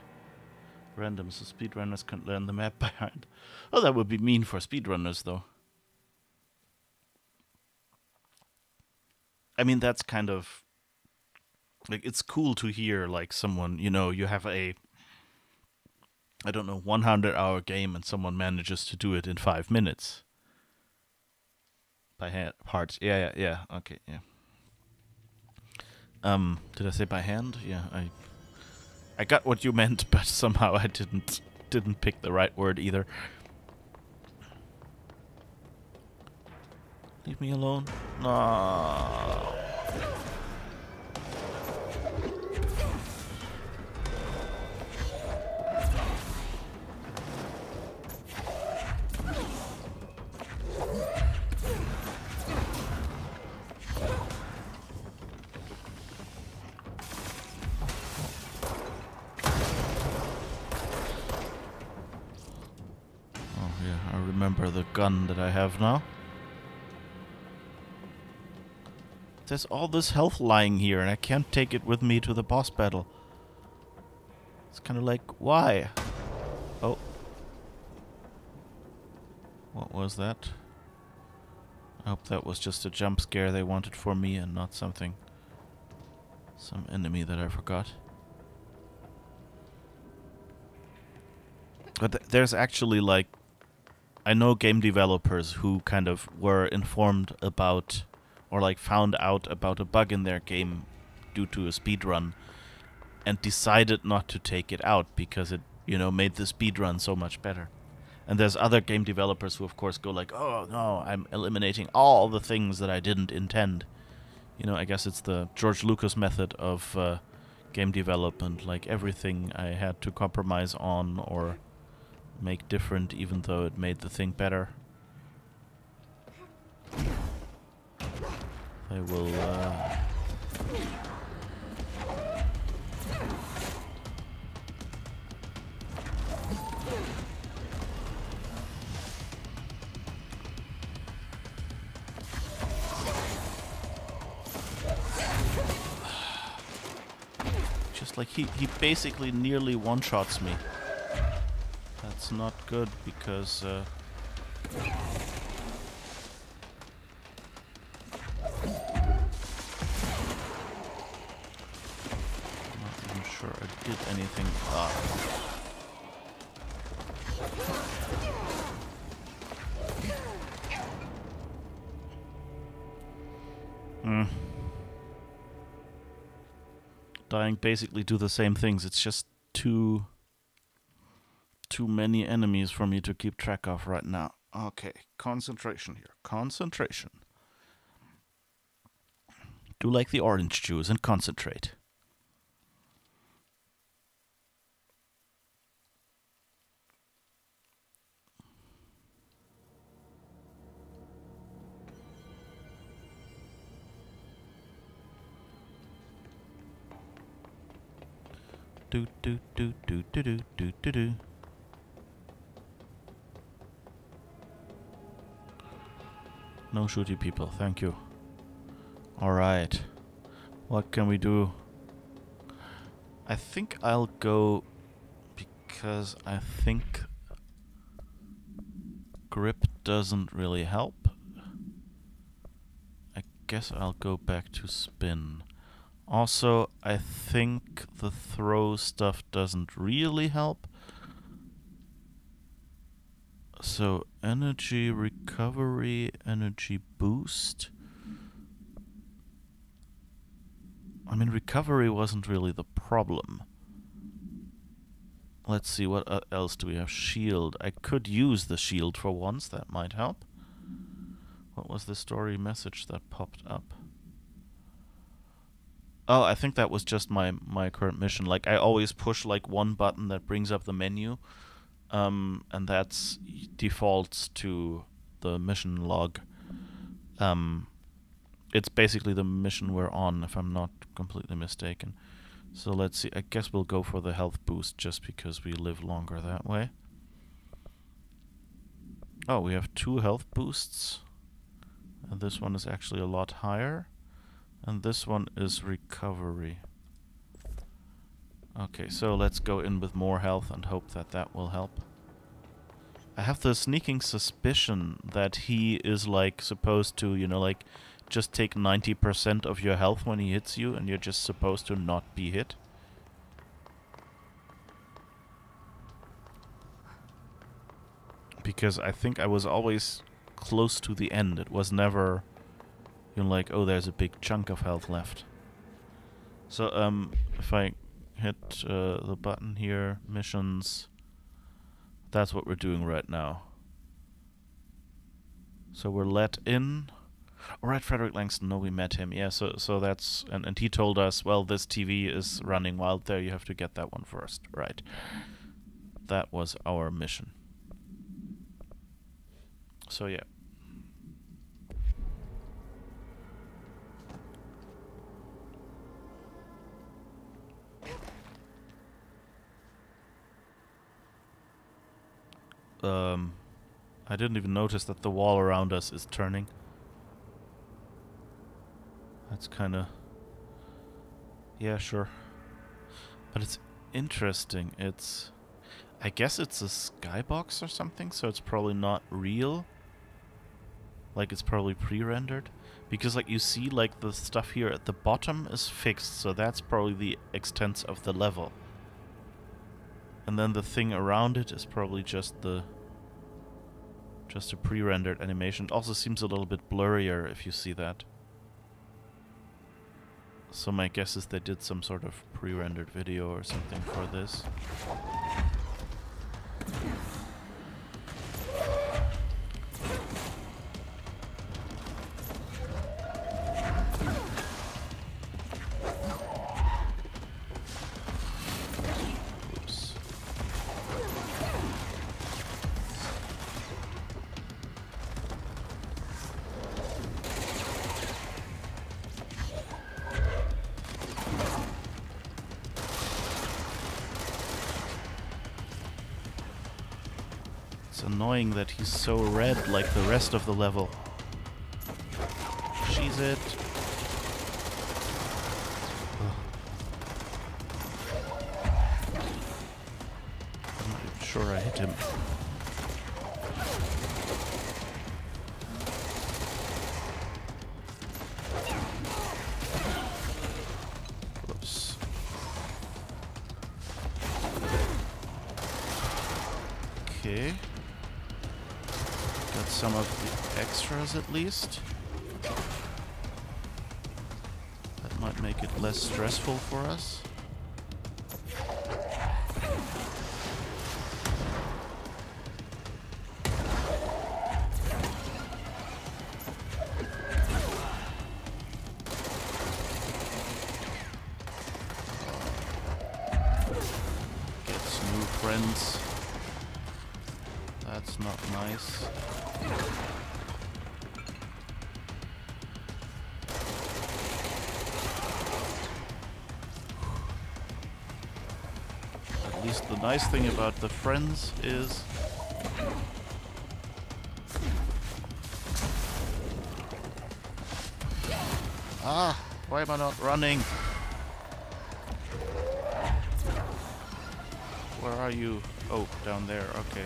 Random, so speedrunners can learn the map behind. Oh, that would be mean for speedrunners, though. I mean, that's kind of... Like, it's cool to hear, like, someone, you know, you have a... I don't know, 100-hour game, and someone manages to do it in 5 minutes. By hand, parts. Yeah. Okay, yeah. Did I say by hand? Yeah, I got what you meant, but somehow I didn't pick the right word either. Leave me alone. No. I remember the gun that I have now. There's all this health lying here, and I can't take it with me to the boss battle. It's kind of like, why? Oh. What was that? I hope that was just a jump scare they wanted for me and not something... some enemy that I forgot. But there's actually, like... I know game developers who kind of were informed about, or like found out about a bug in their game due to a speedrun, and decided not to take it out because it, you know, made the speedrun so much better. And there's other game developers who, of course, go like, oh, no, I'm eliminating all the things that I didn't intend. You know, I guess it's the George Lucas method of game development, like everything I had to compromise on or make different, even though it made the thing better. I will, just like he basically nearly one-shots me. That's not good because not even sure I did anything. Dying basically do the same things. It's just too many enemies for me to keep track of right now. Okay, concentration here. Concentration. Do like the orange juice and concentrate. Do do do do do do do do do. No shooty people, thank you. Alright. What can we do? I think I'll go because I think grip doesn't really help. I guess I'll go back to spin. Also, I think the throw stuff doesn't really help. So, energy recovery, energy boost. I mean, recovery wasn't really the problem. Let's see, what else do we have? Shield. I could use the shield for once, that might help. What was the story message that popped up? Oh, I think that was just my current mission. Like, I always push like one button that brings up the menu, and that's defaults to the mission log. It's basically the mission we're on, if I'm not completely mistaken. So let's see. I guess we'll go for the health boost just because we live longer that way. Oh, we have 2 health boosts. And this one is actually a lot higher. And this one is recovery. Okay, so let's go in with more health and hope that that will help. I have the sneaking suspicion that he is like supposed to, you know, like just take 90% of your health when he hits you and you're just supposed to not be hit. Because I think I was always close to the end. It was never, you know, like, oh, there's a big chunk of health left. So, if I hit the button here, missions, that's what we're doing right now. So we're let in. Alright, Frederick Langston, no, we met him. Yeah, so that's, and he told us, well, this TV is running wild there, you have to get that one first. Right. That was our mission. So, yeah. I didn't even notice that the wall around us is turning. That's kinda... yeah, sure. But it's interesting. It's... I guess it's a skybox or something, so it's probably not real. Like, it's probably pre-rendered. Because, like, you see, like, the stuff here at the bottom is fixed, so that's probably the extent of the level. And then the thing around it is probably just the... just a pre-rendered animation. It also seems a little bit blurrier if you see that. So my guess is they did some sort of pre-rendered video or something for this. Oops. It's annoying that he's so red like the rest of the level. She's it. Ugh. I'm not even sure I hit him. Whoops. Okay. Got some of the extras at least. That might make it less stressful for us. That's not nice. At least the nice thing about the friends is why am I not running? Where are you? Oh, down there, okay.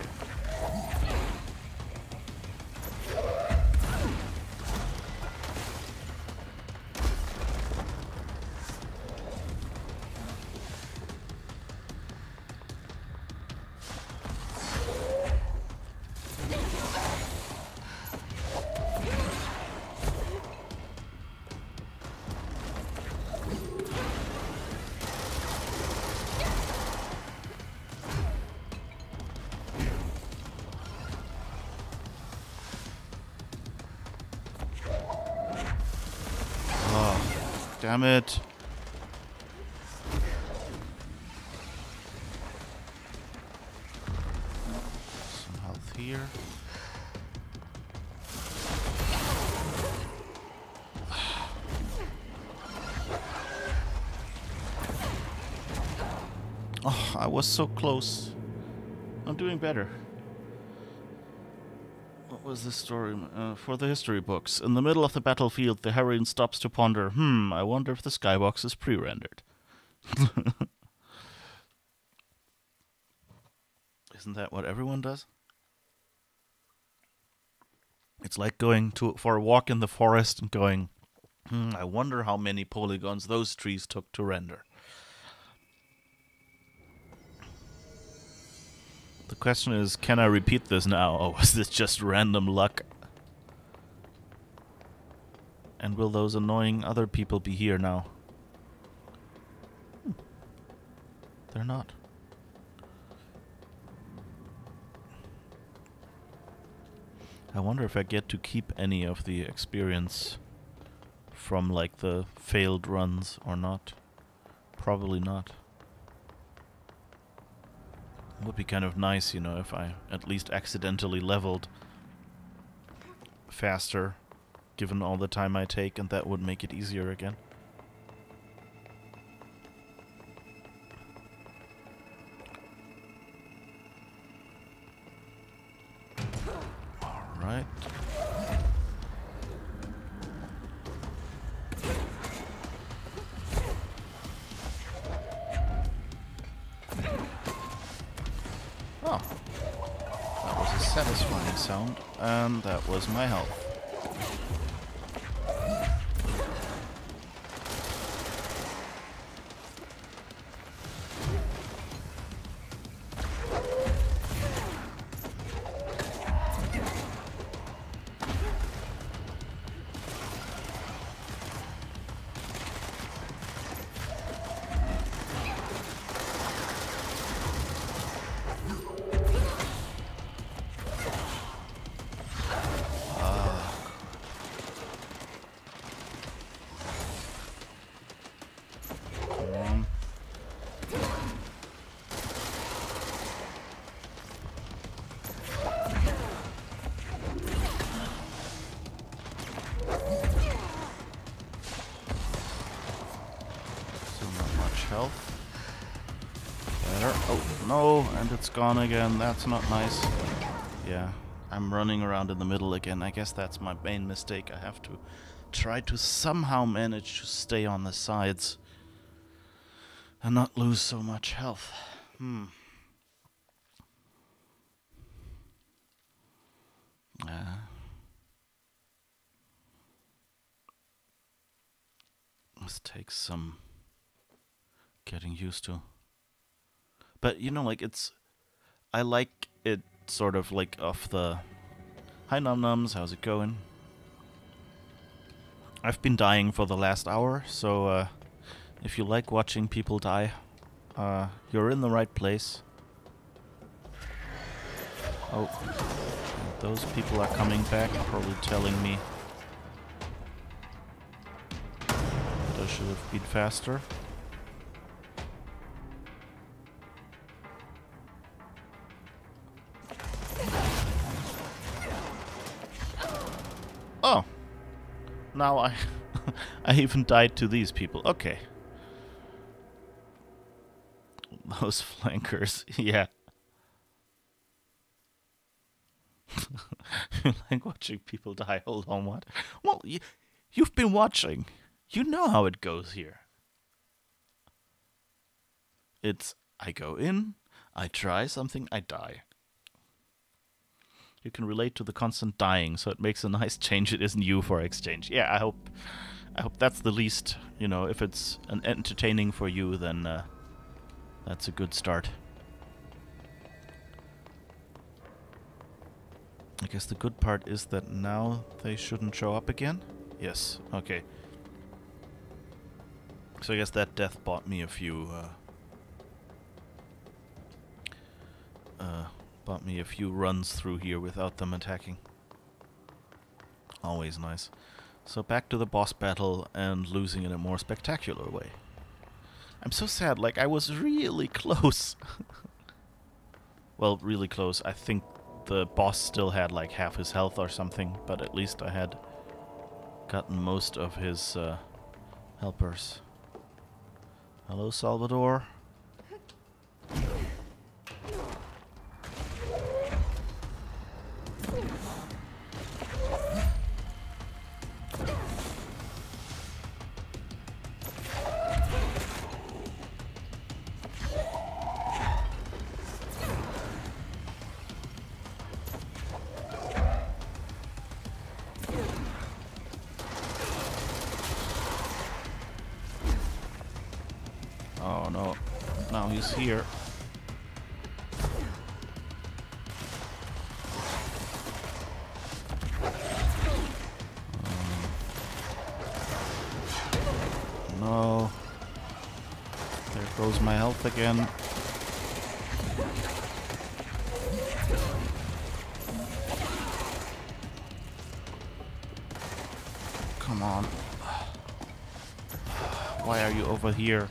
Damn it. Some health here. Oh, I was so close. I'm doing better. What was the story? For the history books. In the middle of the battlefield, the heroine stops to ponder, I wonder if the skybox is pre-rendered. Isn't that what everyone does? It's like going for a walk in the forest and going, I wonder how many polygons those trees took to render. The question is, can I repeat this now, or was this just random luck? And will those annoying other people be here now? They're not. I wonder if I get to keep any of the experience from, like, the failed runs or not. Probably not. It would be kind of nice, you know, if I at least accidentally leveled faster, given all the time I take, and that would make it easier again. Alright. Oh. That was a satisfying sound, and that was my health. Health. Better. Oh, no, and it's gone again. That's not nice. Yeah, I'm running around in the middle again. I guess that's my main mistake. I have to try to somehow manage to stay on the sides and not lose so much health. This takes some getting used to. But, you know, like, I like it sort of like off the... Hi, Num-Nums, how's it going? I've been dying for the last hour, so if you like watching people die, you're in the right place. Oh, those people are coming back, probably telling me that I should have been faster. now I I even died to these people. Okay. Those flankers, yeah. You like watching people die. Hold on, what? Well, you've been watching. You know how it goes here. It's, I go in, I try something, I die. You can relate to the constant dying, so it makes a nice change. It isn't you for exchange. Yeah, I hope that's the least, you know, if it's an entertaining for you, then that's a good start. I guess the good part is that now they shouldn't show up again? Yes, okay. So I guess that death bought me a few, runs through here without them attacking. Always nice. So back to the boss battle and losing in a more spectacular way. I'm so sad, like I was really close. Well, really close. I think the boss still had like half his health or something, but at least I had gotten most of his helpers. Hello, Salvador. Oh no, now he's here. No. There goes my health again. Come on. Why are you over here?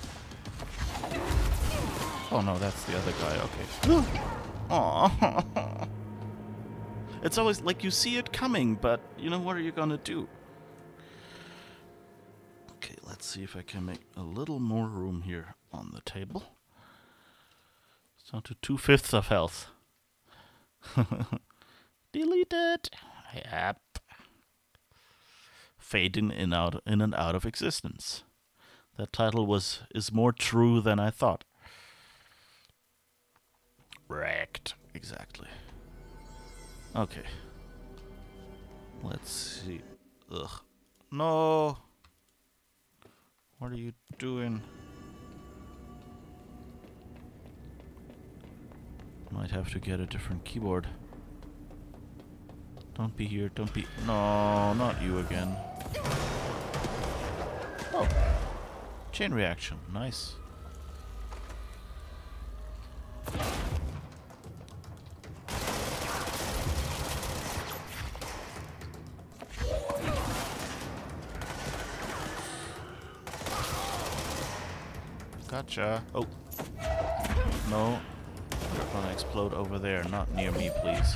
Oh no, that's the other guy, okay. Aww. It's always like you see it coming, but you know, what are you gonna do? Okay, let's see if I can make a little more room here on the table. It's down to 2/5 of health. Delete it. Yep. Fading in and out of existence. That title is more true than I thought. Wrecked. Exactly. Okay. Let's see. Ugh. No. What are you doing? Might have to get a different keyboard. Don't be here. Don't be. No, not you again. Oh. Chain reaction. Nice. Gotcha. Oh. No. They're gonna explode over there, not near me, please.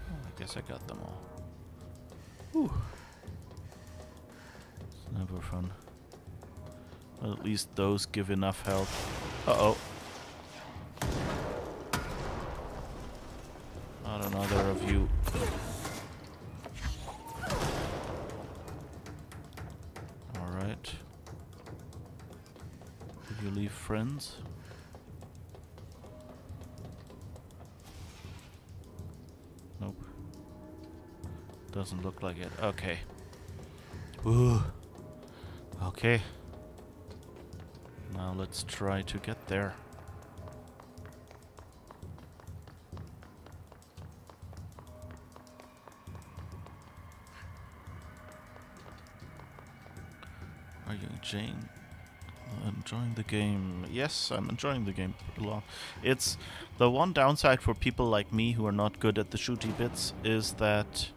Oh, I guess I got them all. Whew. It's never fun. Well, at least those give enough health. Uh-oh. Not another of you. Alright. Did you leave friends? Nope. Doesn't look like it. Okay. Ooh. Okay. Now let's try to get there. Are you Jane? Enjoying the game? Yes, I'm enjoying the game a lot. It's the one downside for people like me who are not good at the shooty bits is that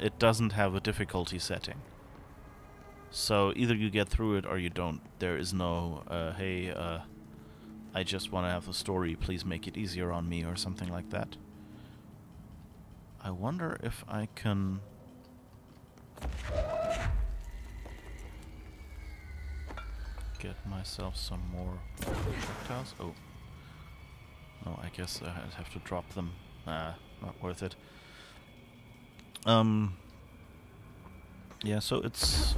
it doesn't have a difficulty setting. So either you get through it or you don't. There is no hey I just want to have the story, please make it easier on me, or something like that. I wonder if I can... get myself some more projectiles. Oh. No, I guess I'd have to drop them. Nah, not worth it. Yeah, so it's...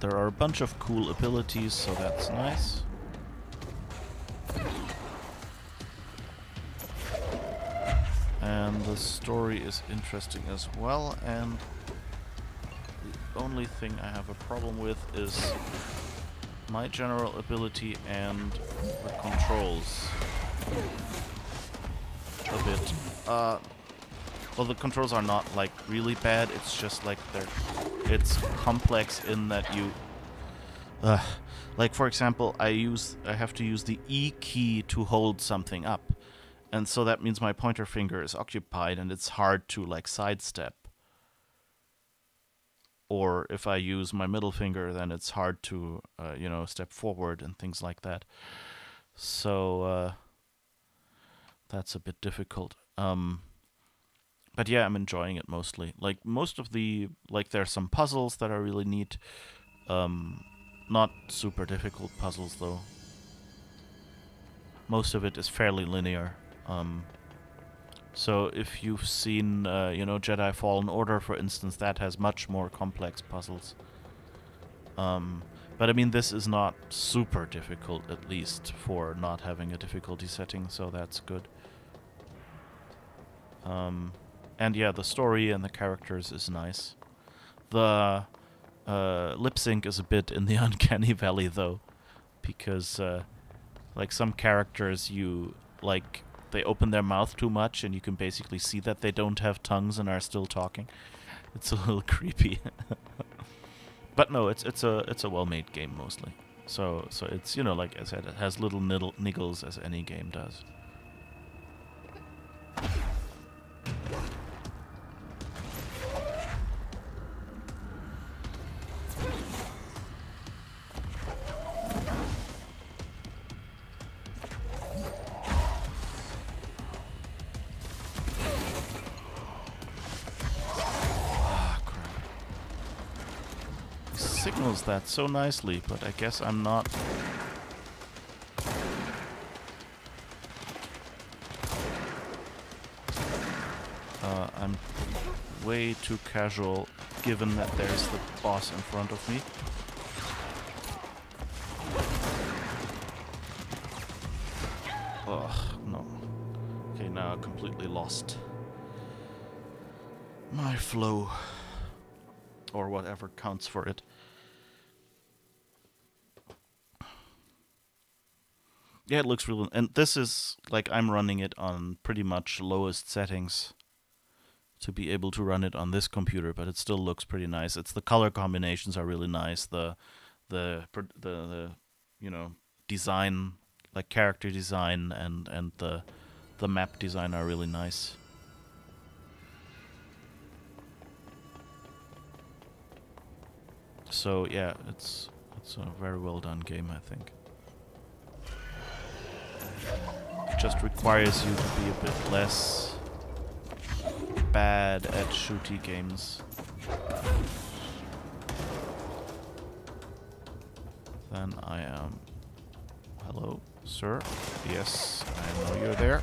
there are a bunch of cool abilities, so that's nice. And the story is interesting as well, and the only thing I have a problem with is my general ability and the controls. A bit. Well, the controls are not, like, really bad, it's just, like, it's complex in that you... like, for example, I have to use the E key to hold something up. And so that means my pointer finger is occupied and it's hard to, like, sidestep. Or if I use my middle finger, then it's hard to, you know, step forward and things like that. So, that's a bit difficult. But yeah, I'm enjoying it mostly. Like, most of the... like, there are some puzzles that are really neat. Not super difficult puzzles, though. Most of it is fairly linear. So if you've seen, you know, Jedi Fallen Order, for instance, that has much more complex puzzles. But I mean, this is not super difficult, at least, for not having a difficulty setting, so that's good. And yeah, the story and the characters is nice. The lip sync is a bit in the uncanny valley, though, because like, some characters, you, like, they open their mouth too much and you can basically see that they don't have tongues and are still talking. It's a little creepy. But no, it's a well-made game mostly. So it's, you know, like I said, it has little niggles as any game does. Signals that so nicely, but I guess I'm not... I'm way too casual, given that there's the boss in front of me. Ugh, no. Okay, now I completely lost my flow. Or whatever counts for it. Yeah, it looks really... and this is, like, I'm running it on pretty much lowest settings to be able to run it on this computer, but it still looks pretty nice. It's the color combinations are really nice. The you know, design, like character design and the map design are really nice. So yeah, it's a very well done game, I think. It just requires you to be a bit less bad at shooty games than I am. Hello, sir? Yes, I know you're there.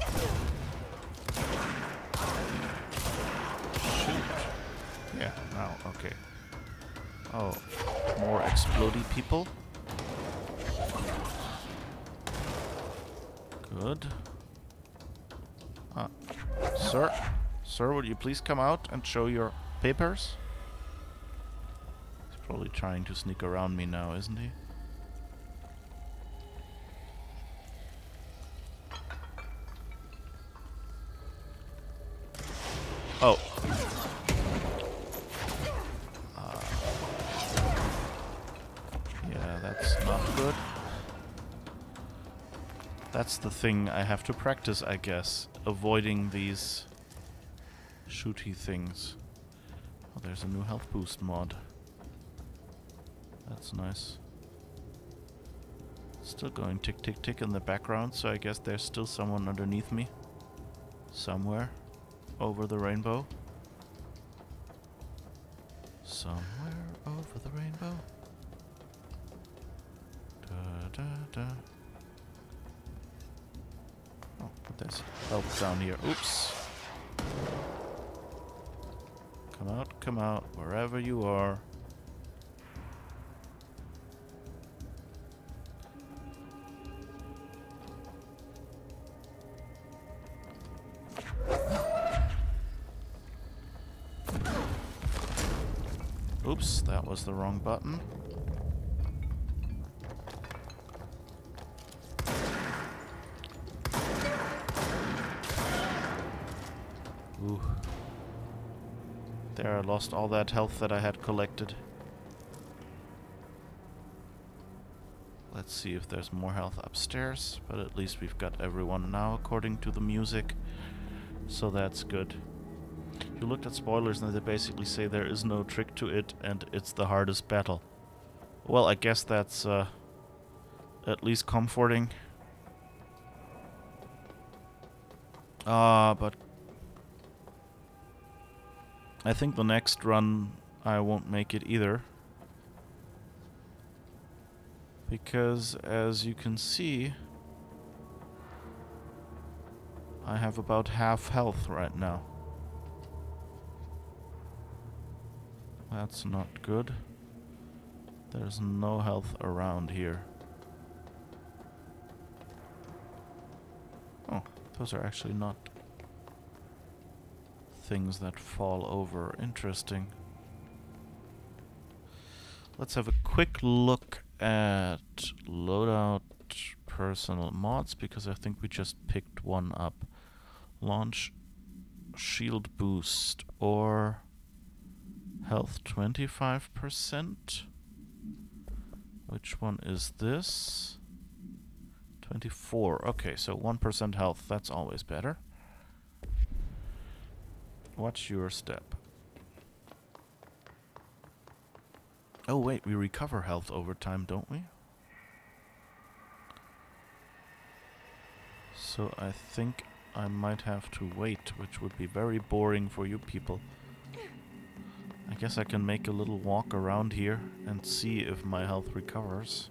Shoot. Yeah, now, okay. Oh, more explodey people. Good. Sir? Sir, would you please come out and show your papers? He's probably trying to sneak around me now, isn't he? Oh. Yeah, that's not good. That's the thing I have to practice, I guess. Avoiding these shooty things. Oh, there's a new health boost mod. That's nice. Still going tick tick tick in the background, so I guess there's still someone underneath me. Somewhere over the rainbow. Somewhere over the rainbow. Da da da. Oh, but there's help down here. Oops. Come out, wherever you are. Oops, that was the wrong button. Ooh. There, I lost all that health that I had collected. Let's see if there's more health upstairs, but at least we've got everyone now according to the music. So that's good. You looked at spoilers and they basically say there is no trick to it and it's the hardest battle. Well, I guess that's at least comforting. But I think the next run I won't make it either. Because as you can see, I have about half health right now. That's not good. There's no health around here. Oh, those are actually not things that fall over. Interesting. Let's have a quick look at loadout personal mods, because I think we just picked one up. Launch shield boost or health 25%. Which one is this? 24. Okay, so 1% health. That's always better. What's your step? Oh wait, we recover health over time, don't we? So I think I might have to wait, which would be very boring for you people. I guess I can make a little walk around here and see if my health recovers.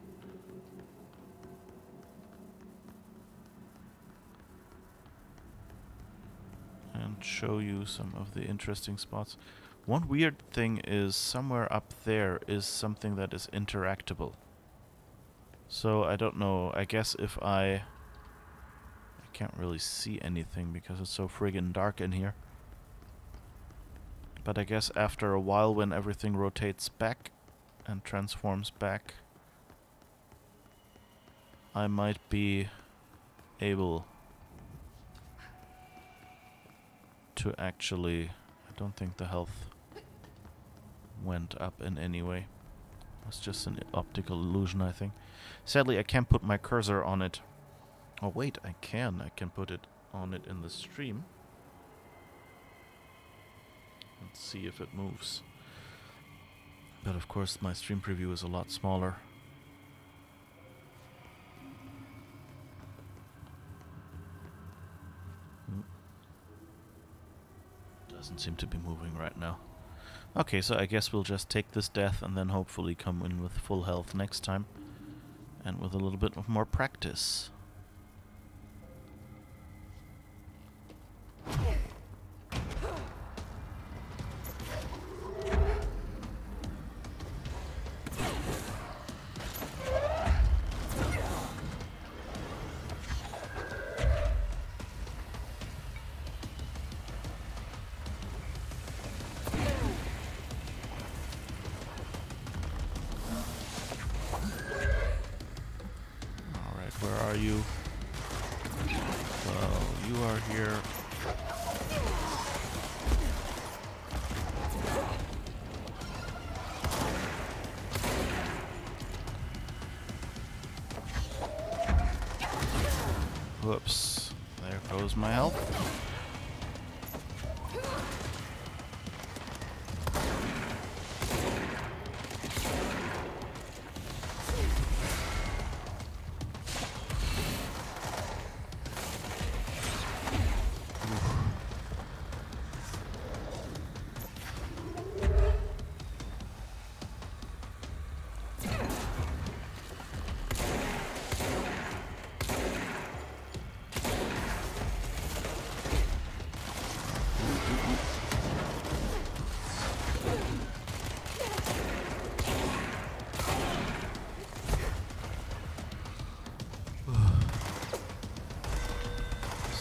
And show you some of the interesting spots. One weird thing is somewhere up there is something that is interactable. So I don't know, I guess if I can't really see anything because it's so friggin' dark in here. But I guess after a while when everything rotates back and transforms back, I might be able to actually... I don't think the health went up in any way. It's just an optical illusion, I think. Sadly, I can't put my cursor on it. Oh wait, I can. I can put it on it in the stream. Let's see if it moves. But of course, my stream preview is a lot smaller. Doesn't seem to be moving right now. Okay, so I guess we'll just take this death and then hopefully come in with full health next time. And with a little bit of more practice. Where are you? Well, you are here. Whoops. There goes my health.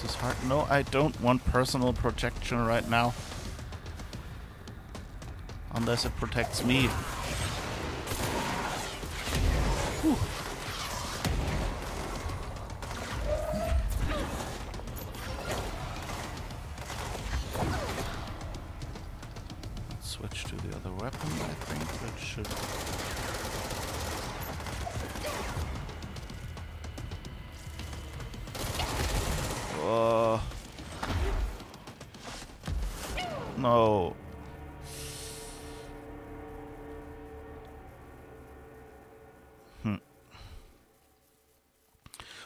This is hard. No, I don't want personal protection right now. Unless it protects me. Whew. Let's switch to the other weapon. I think that should... No.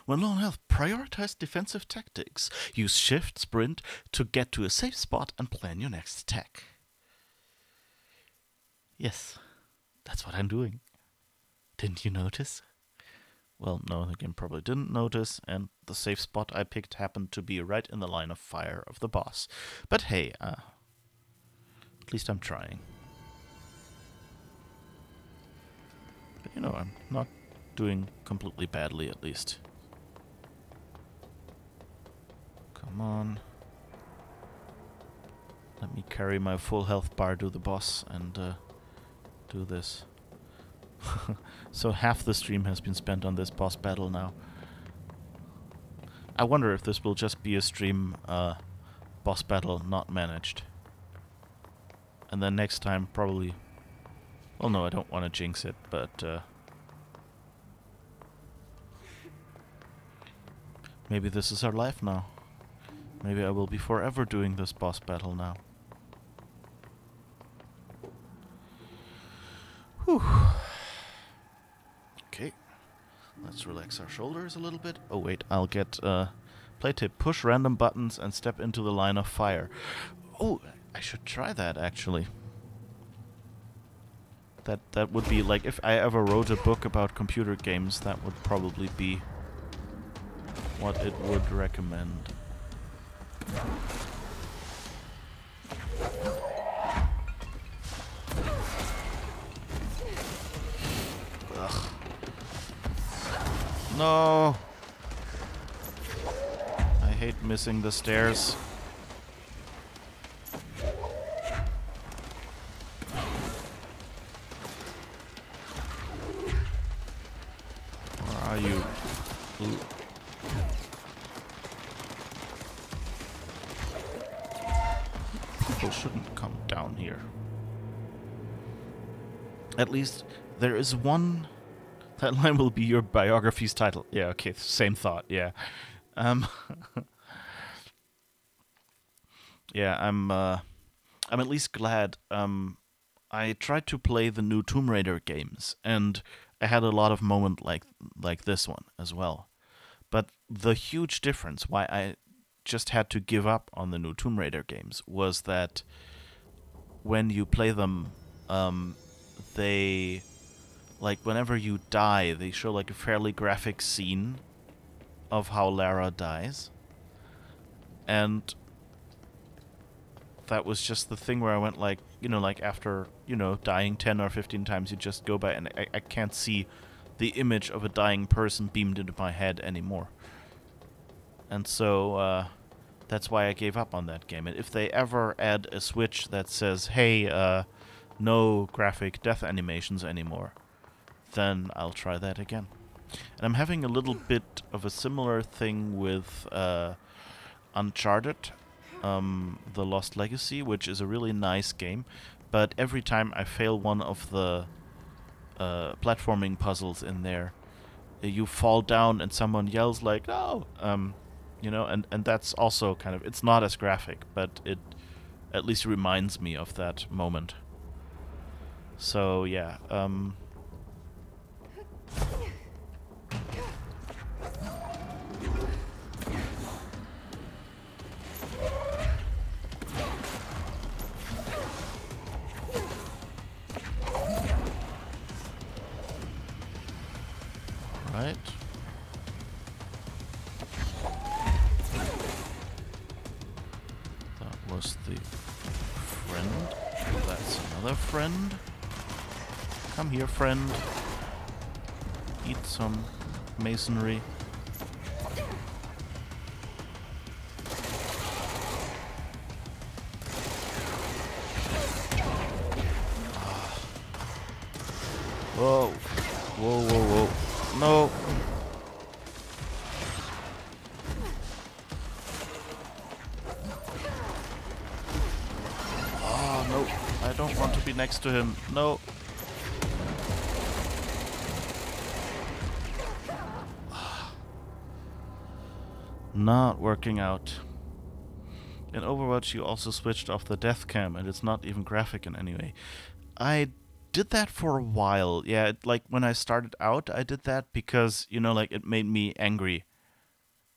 When low on health, prioritize defensive tactics. Use shift, sprint to get to a safe spot and plan your next attack. Yes, that's what I'm doing. Didn't you notice? Well, no, the game probably didn't notice, and the safe spot I picked happened to be right in the line of fire of the boss. But hey, at least I'm trying. But you know, I'm not doing completely badly, at least. Come on. Let me carry my full health bar to the boss and do this. So half the stream has been spent on this boss battle now. I wonder if this will just be a stream boss battle not managed. And then next time probably... Well, no, I don't want to jinx it, but... maybe this is our life now. Maybe I will be forever doing this boss battle now. Whew. Okay. Let's relax our shoulders a little bit. Oh wait, I'll get play tip. Push random buttons and step into the line of fire. Oh, I should try that actually. That would be like, if I ever wrote a book about computer games, that would probably be what it would recommend. Ugh. No! I hate missing the stairs. Where are you? Ooh. People shouldn't come down here. At least there is one... That line will be your biography's title. Yeah, okay, same thought, yeah. Yeah, I'm at least glad. I tried to play the new Tomb Raider games, and I had a lot of moments like this one as well. But the huge difference why I just had to give up on the new Tomb Raider games was that when you play them, they, like, whenever you die, they show like a fairly graphic scene of how Lara dies. And that was just the thing where I went like, you know, like after, you know, dying 10 or 15 times, you just go by and I can't see the image of a dying person beamed into my head anymore. And so, that's why I gave up on that game. And if they ever add a switch that says, hey, no graphic death animations anymore, then I'll try that again. And I'm having a little bit of a similar thing with Uncharted, The Lost Legacy, which is a really nice game, but every time I fail one of the platforming puzzles in there, you fall down and someone yells like, "No!" You know, and that's also kind of, it's not as graphic, but it at least reminds me of that moment. So yeah, right. That was the friend. That's another friend. Come here, friend. Eat some masonry. Whoa, whoa, whoa. No. Oh, no. I don't want to be next to him. No. Not working out. In Overwatch, you also switched off the death cam, and it's not even graphic in any way. I did that for a while. Yeah, like when I started out, I did that because, you know, like it made me angry.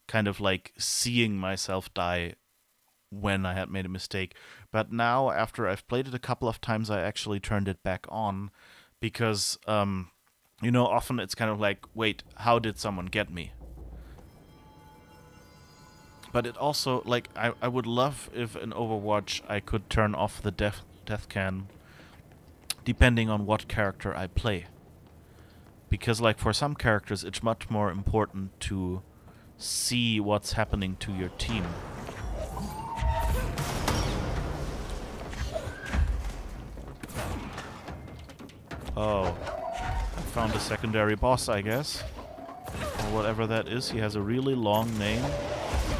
Kind of like seeing myself die when I had made a mistake. But now, after I've played it a couple of times, I actually turned it back on because, you know, often it's kind of like, wait, how did someone get me? But it also, like, I would love if in Overwatch I could turn off the death cam depending on what character I play. Because, like, for some characters it's much more important to see what's happening to your team. Oh, I found a secondary boss, I guess. Or whatever that is. He has a really long name.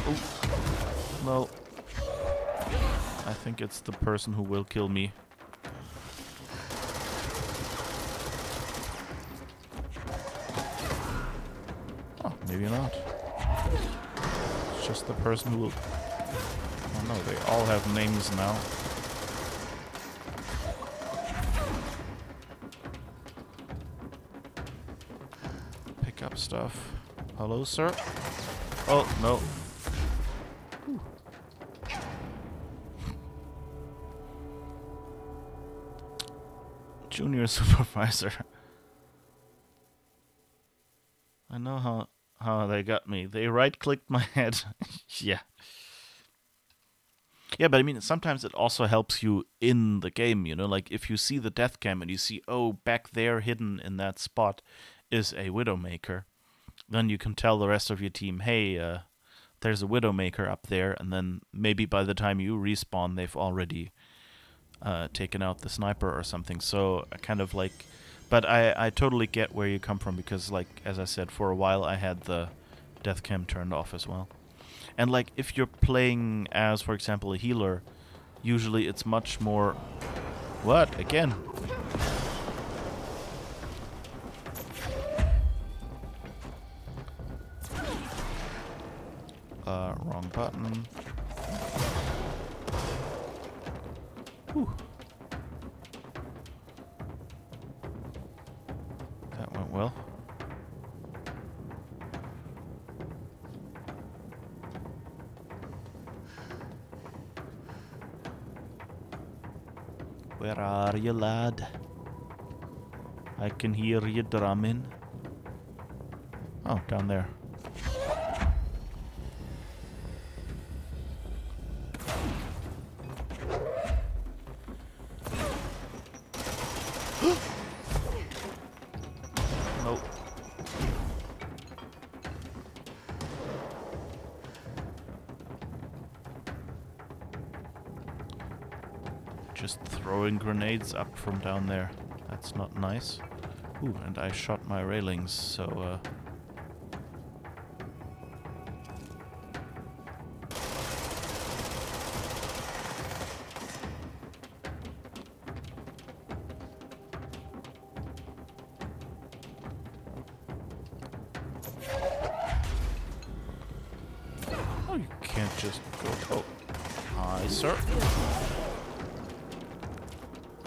Oh, no. I think it's the person who will kill me. Oh, maybe not. It's just the person who will... Oh no, they all have names now. Pick up stuff. Hello, sir? Oh, no. Junior supervisor. I know how they got me. They right-clicked my head. Yeah. Yeah, but I mean, sometimes it also helps you in the game, you know? Like, if you see the death cam and you see, oh, back there hidden in that spot is a Widowmaker, then you can tell the rest of your team, hey, there's a Widowmaker up there, and then maybe by the time you respawn, they've already taken out the sniper or something. So I kind of like... But I totally get where you come from, because, like, as I said, for a while I had the death cam turned off as well. And, like, if you're playing as, for example, a healer, usually it's much more... What? Again? Wrong button. Whew. That went well. Where are you, lad? I can hear you drumming. Oh, down there. Nope. Just throwing grenades up from down there. That's not nice. Ooh, and I shot my railings, so oh, you can't just go... Oh. Hi, sir.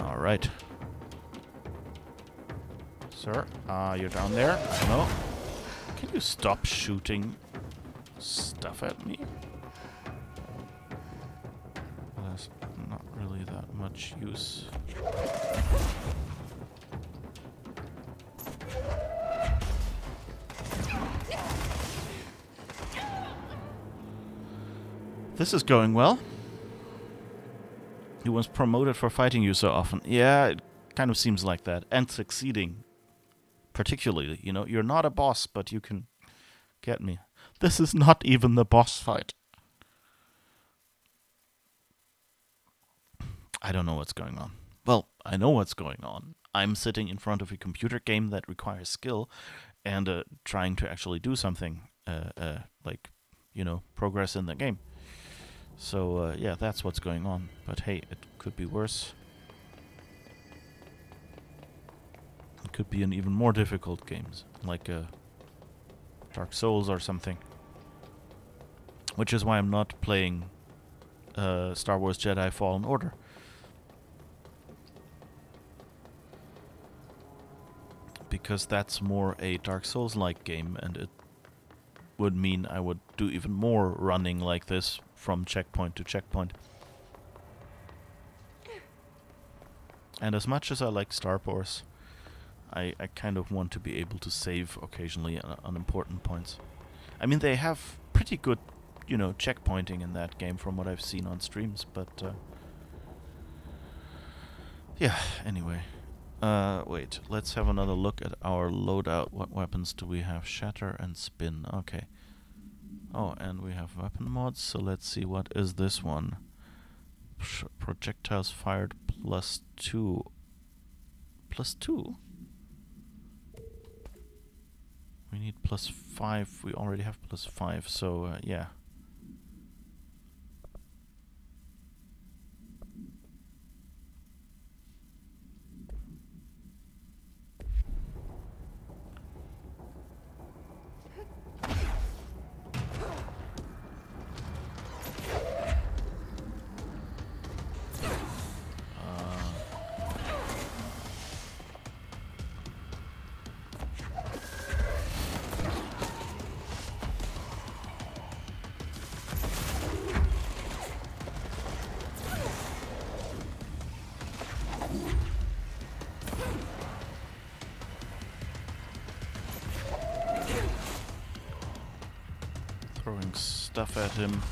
Alright. Sir, you're down there? No? Can you stop shooting stuff at me? There's not really that much use. This is going well. He was promoted for fighting you so often. Yeah, it kind of seems like that. And succeeding. Particularly, you know, you're not a boss, but you can get me. This is not even the boss fight. I don't know what's going on. Well, I know what's going on. I'm sitting in front of a computer game that requires skill and trying to actually do something, like, progress in the game. So, yeah, that's what's going on. But hey, it could be worse. It could be an even more difficult game, like Dark Souls or something. Which is why I'm not playing Star Wars Jedi Fallen Order. Because that's more a Dark Souls-like game, and it would mean I would do even more running like this from checkpoint to checkpoint. And as much as I like Star Wars, I kind of want to be able to save occasionally on important points. I mean, they have pretty good, checkpointing in that game from what I've seen on streams, but yeah, anyway. Wait, let's have another look at our loadout. What weapons do we have? Shatter and Spin. Okay. Oh, and we have weapon mods, so let's see, what is this one? Projectiles fired +2. +2? We need +5. We already have +5, so yeah. Throwing stuff at him.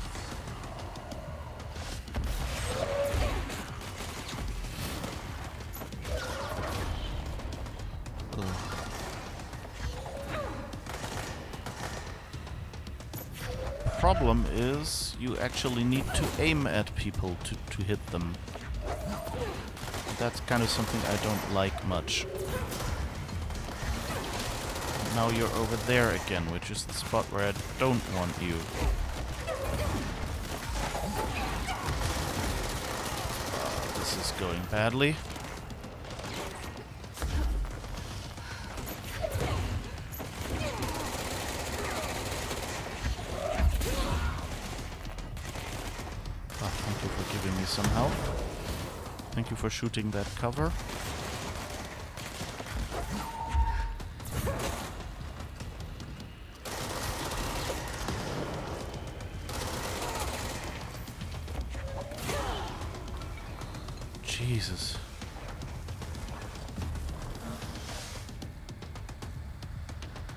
Problem is, you actually need to aim at people to hit them. That's kind of something I don't like much. Now you're over there again, which is the spot where I don't want you. This is going badly. Thank you for giving me some help. Thank you for shooting that cover. Jesus.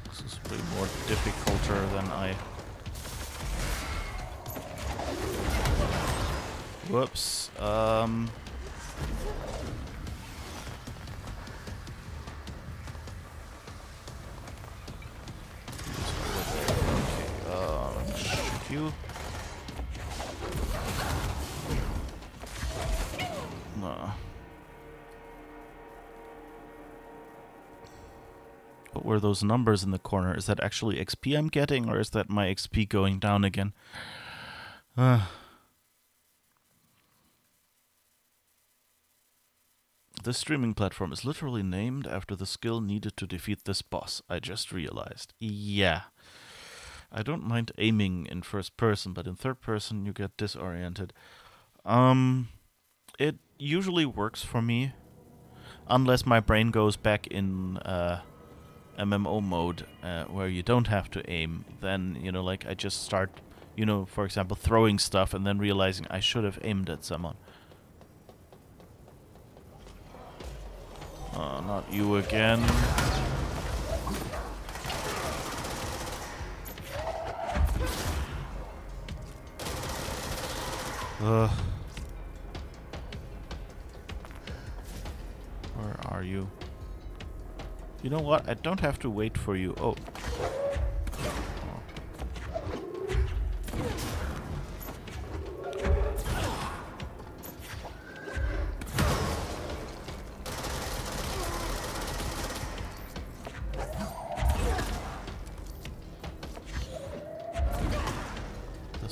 This is way more difficult than I... Whoops. Shoot you. No. What were those numbers in the corner? Is that actually XP I'm getting, or is that my XP going down again? This streaming platform is literally named after the skill needed to defeat this boss, I just realized. Yeah. I don't mind aiming in first person, but in third person you get disoriented. It usually works for me, unless my brain goes back in MMO mode, where you don't have to aim. Then, like I just start, for example, throwing stuff and then realizing I should have aimed at someone. Oh, not you again. Where are you? You know what? I don't have to wait for you. Oh.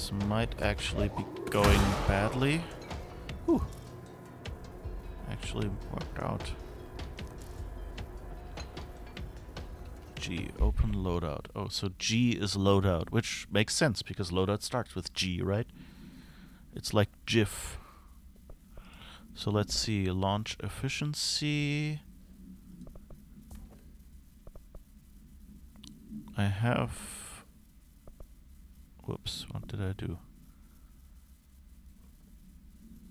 This might actually be going badly. Whew. Actually worked out. G, open loadout. Oh, so G is loadout, which makes sense because loadout starts with G, right? It's like GIF. So let's see, launch efficiency. I have... Whoops, what did I do?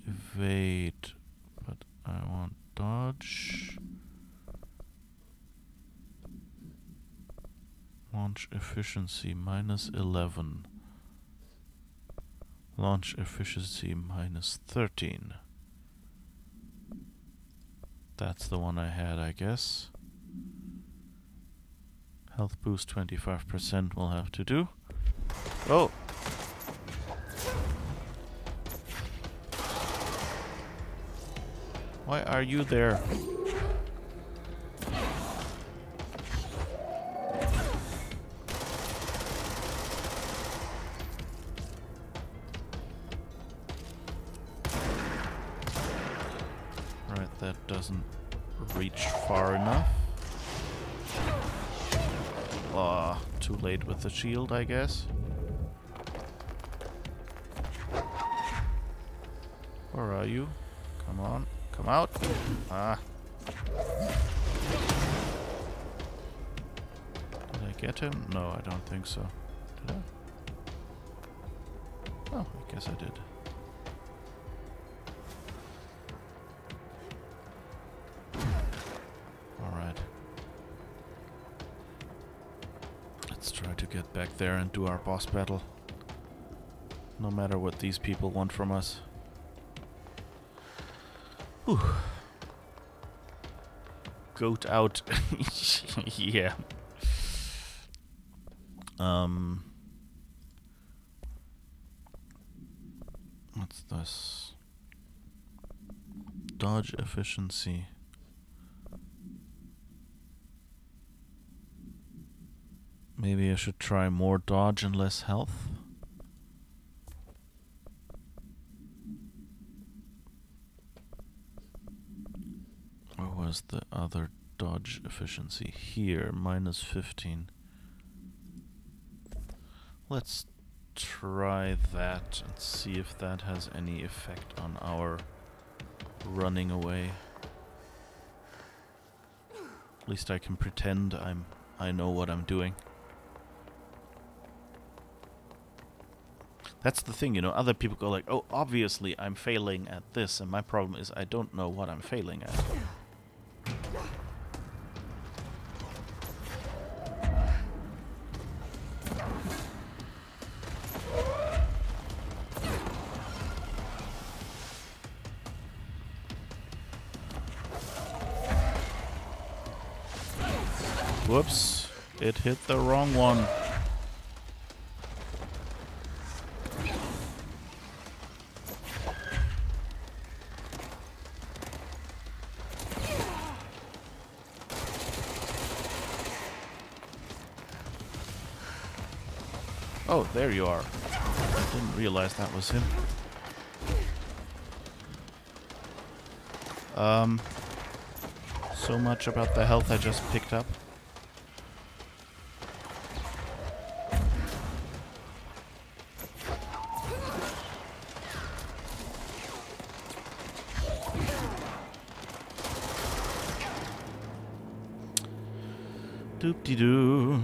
Evade, but I want dodge. Launch efficiency minus 11. Launch efficiency minus 13. That's the one I had, I guess. Health boost 25% will have to do. Oh! Why are you there? Right, that doesn't reach far enough. Too late with the shield, I guess. Where are you? Come on, come out. Ah. Did I get him? No, I don't think so. Did I? Oh, I guess I did. Alright. Let's try to get back there and do our boss battle. No matter what these people want from us. Whew. Goat out. Yeah. What's this? Dodge efficiency. Maybe I should try more dodge and less health. Where was the other dodge efficiency? Here, minus 15. Let's try that and see if that has any effect on our running away. At least I can pretend I know what I'm doing. That's the thing, you know, other people go like, oh, obviously I'm failing at this, and my problem is I don't know what I'm failing at. Whoops, it hit the wrong one. Oh, there you are. I didn't realize that was him. So much about the health I just picked up. Doop-de-doo.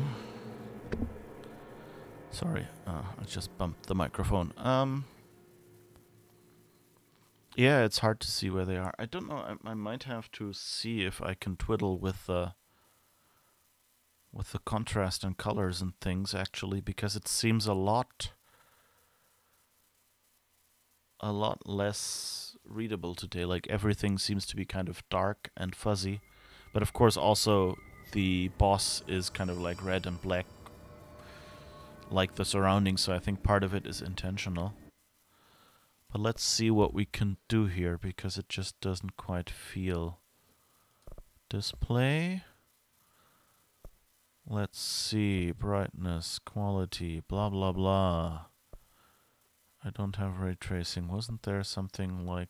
Sorry, I just bumped the microphone. Yeah, it's hard to see where they are. I don't know, I might have to see if I can twiddle with the contrast and colors and things, actually, because it seems a lot less readable today. Like, everything seems to be kind of dark and fuzzy. But of course, also, the boss is kind of like red and black, like the surroundings, so I think part of it is intentional. But let's see what we can do here, because it just doesn't quite feel. Display. Let's see, brightness, quality, blah blah blah. I don't have ray tracing. Wasn't there something like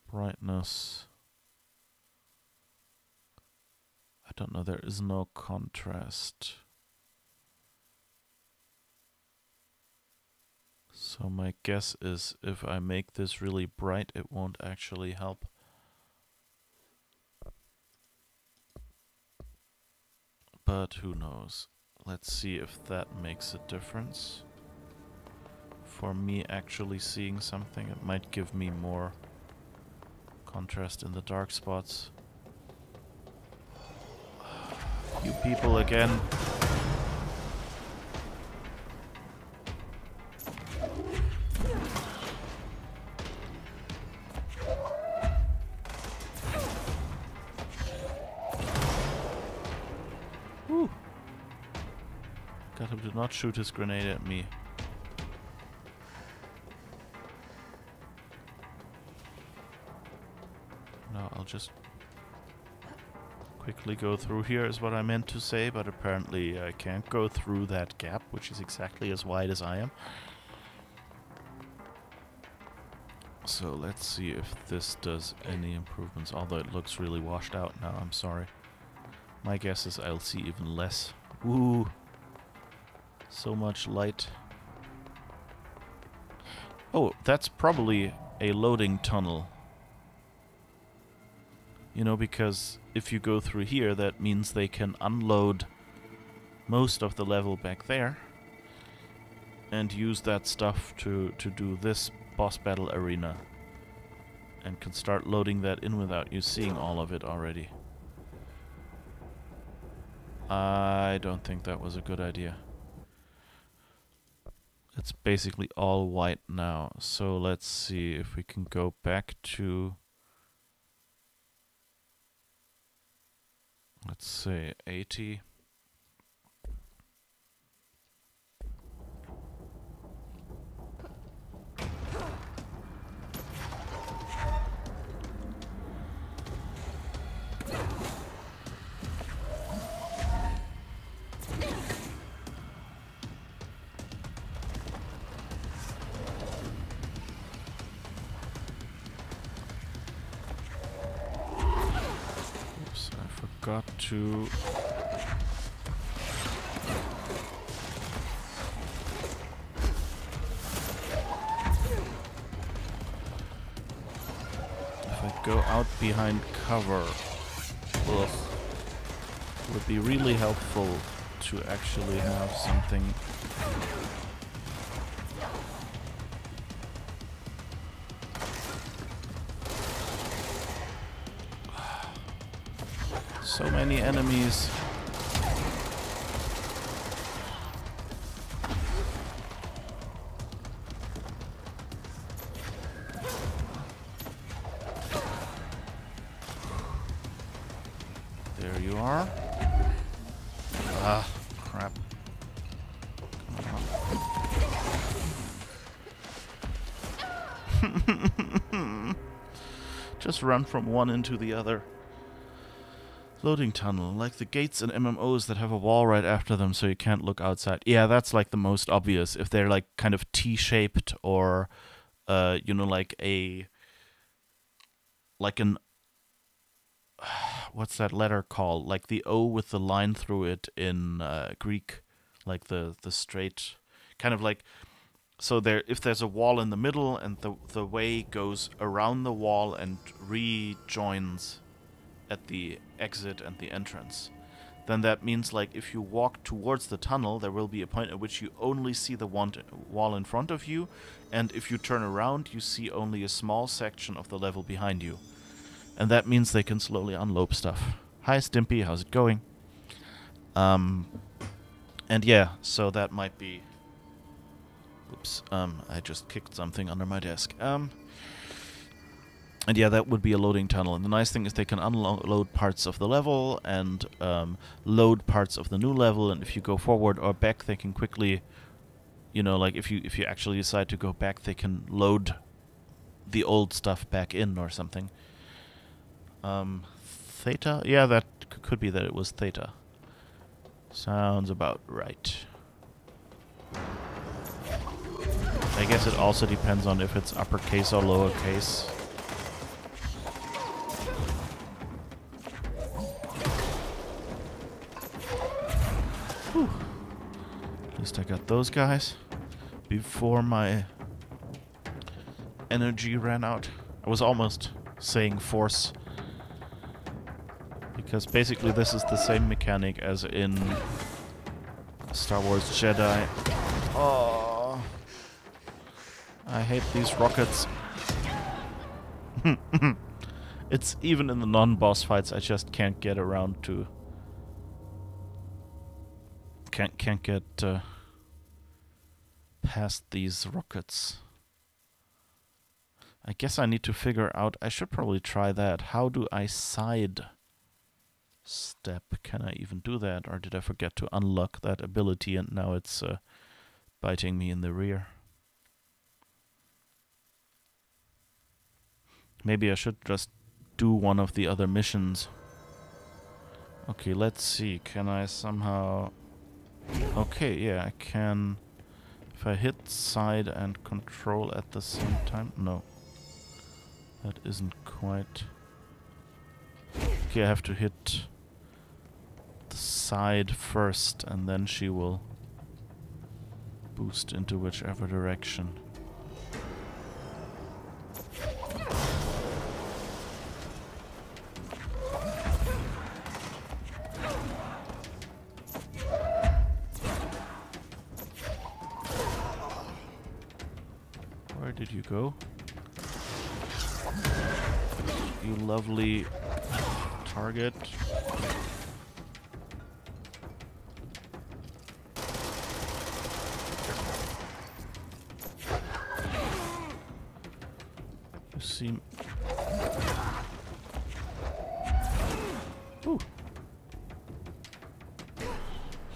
brightness? I don't know, there is no contrast. So my guess is if I make this really bright, it won't actually help. But who knows? Let's see if that makes a difference. For me actually seeing something, it might give me more contrast in the dark spots. You people again. Woo. Got him to not shoot his grenade at me. No, I'll just quickly go through here is what I meant to say, but apparently I can't go through that gap, which is exactly as wide as I am. So let's see if this does any improvements, although it looks really washed out now, I'm sorry. My guess is I'll see even less. Ooh, so much light. Oh, that's probably a loading tunnel. You know, because if you go through here, that means they can unload most of the level back there and use that stuff to do this boss battle arena, and can start loading that in without you seeing all of it already. I don't think that was a good idea. It's basically all white now, so let's see if we can go back to, let's say 80. Got to if I go out behind cover, ugh, would be really helpful to actually have something. So many enemies. There you are. Ah, crap. Come on. Just run from one into the other. Loading tunnel, like the gates in MMOs that have a wall right after them so you can't look outside. Yeah, that's like the most obvious. If they're like kind of T-shaped or, you know, like an, what's that letter called? Like the O with the line through it in Greek, like the straight, kind of like, so there, if there's a wall in the middle and the way goes around the wall and rejoins at the exit and the entrance, then that means like if you walk towards the tunnel, there will be a point at which you only see the wall in front of you, and if you turn around, you see only a small section of the level behind you. And that means they can slowly unload stuff. Hi Stimpy, how's it going? And yeah, so that might be... Oops, I just kicked something under my desk. And yeah, that would be a loading tunnel. And the nice thing is they can unload parts of the level and load parts of the new level. And if you go forward or back, they can quickly, you know, like if you actually decide to go back, they can load the old stuff back in or something. Theta? Yeah, that could be that it was Theta. Sounds about right. I guess it also depends on if it's uppercase or lowercase. Whew. At least I got those guys before my energy ran out. I was almost saying force, because basically this is the same mechanic as in Star Wars Jedi. Oh, I hate these rockets. It's even in the non-boss fights, I just can't get around to... Can't get past these rockets. I guess I need to figure out... I should probably try that. How do I side step? Can I even do that? Or did I forget to unlock that ability and now it's biting me in the rear? Maybe I should just do one of the other missions. Okay, let's see. Can I somehow... Okay, yeah, I can... If I hit side and control at the same time... No. That isn't quite... Okay, I have to hit the side first and then she will boost into whichever direction. Where did you go? You lovely target. You seem... Ooh.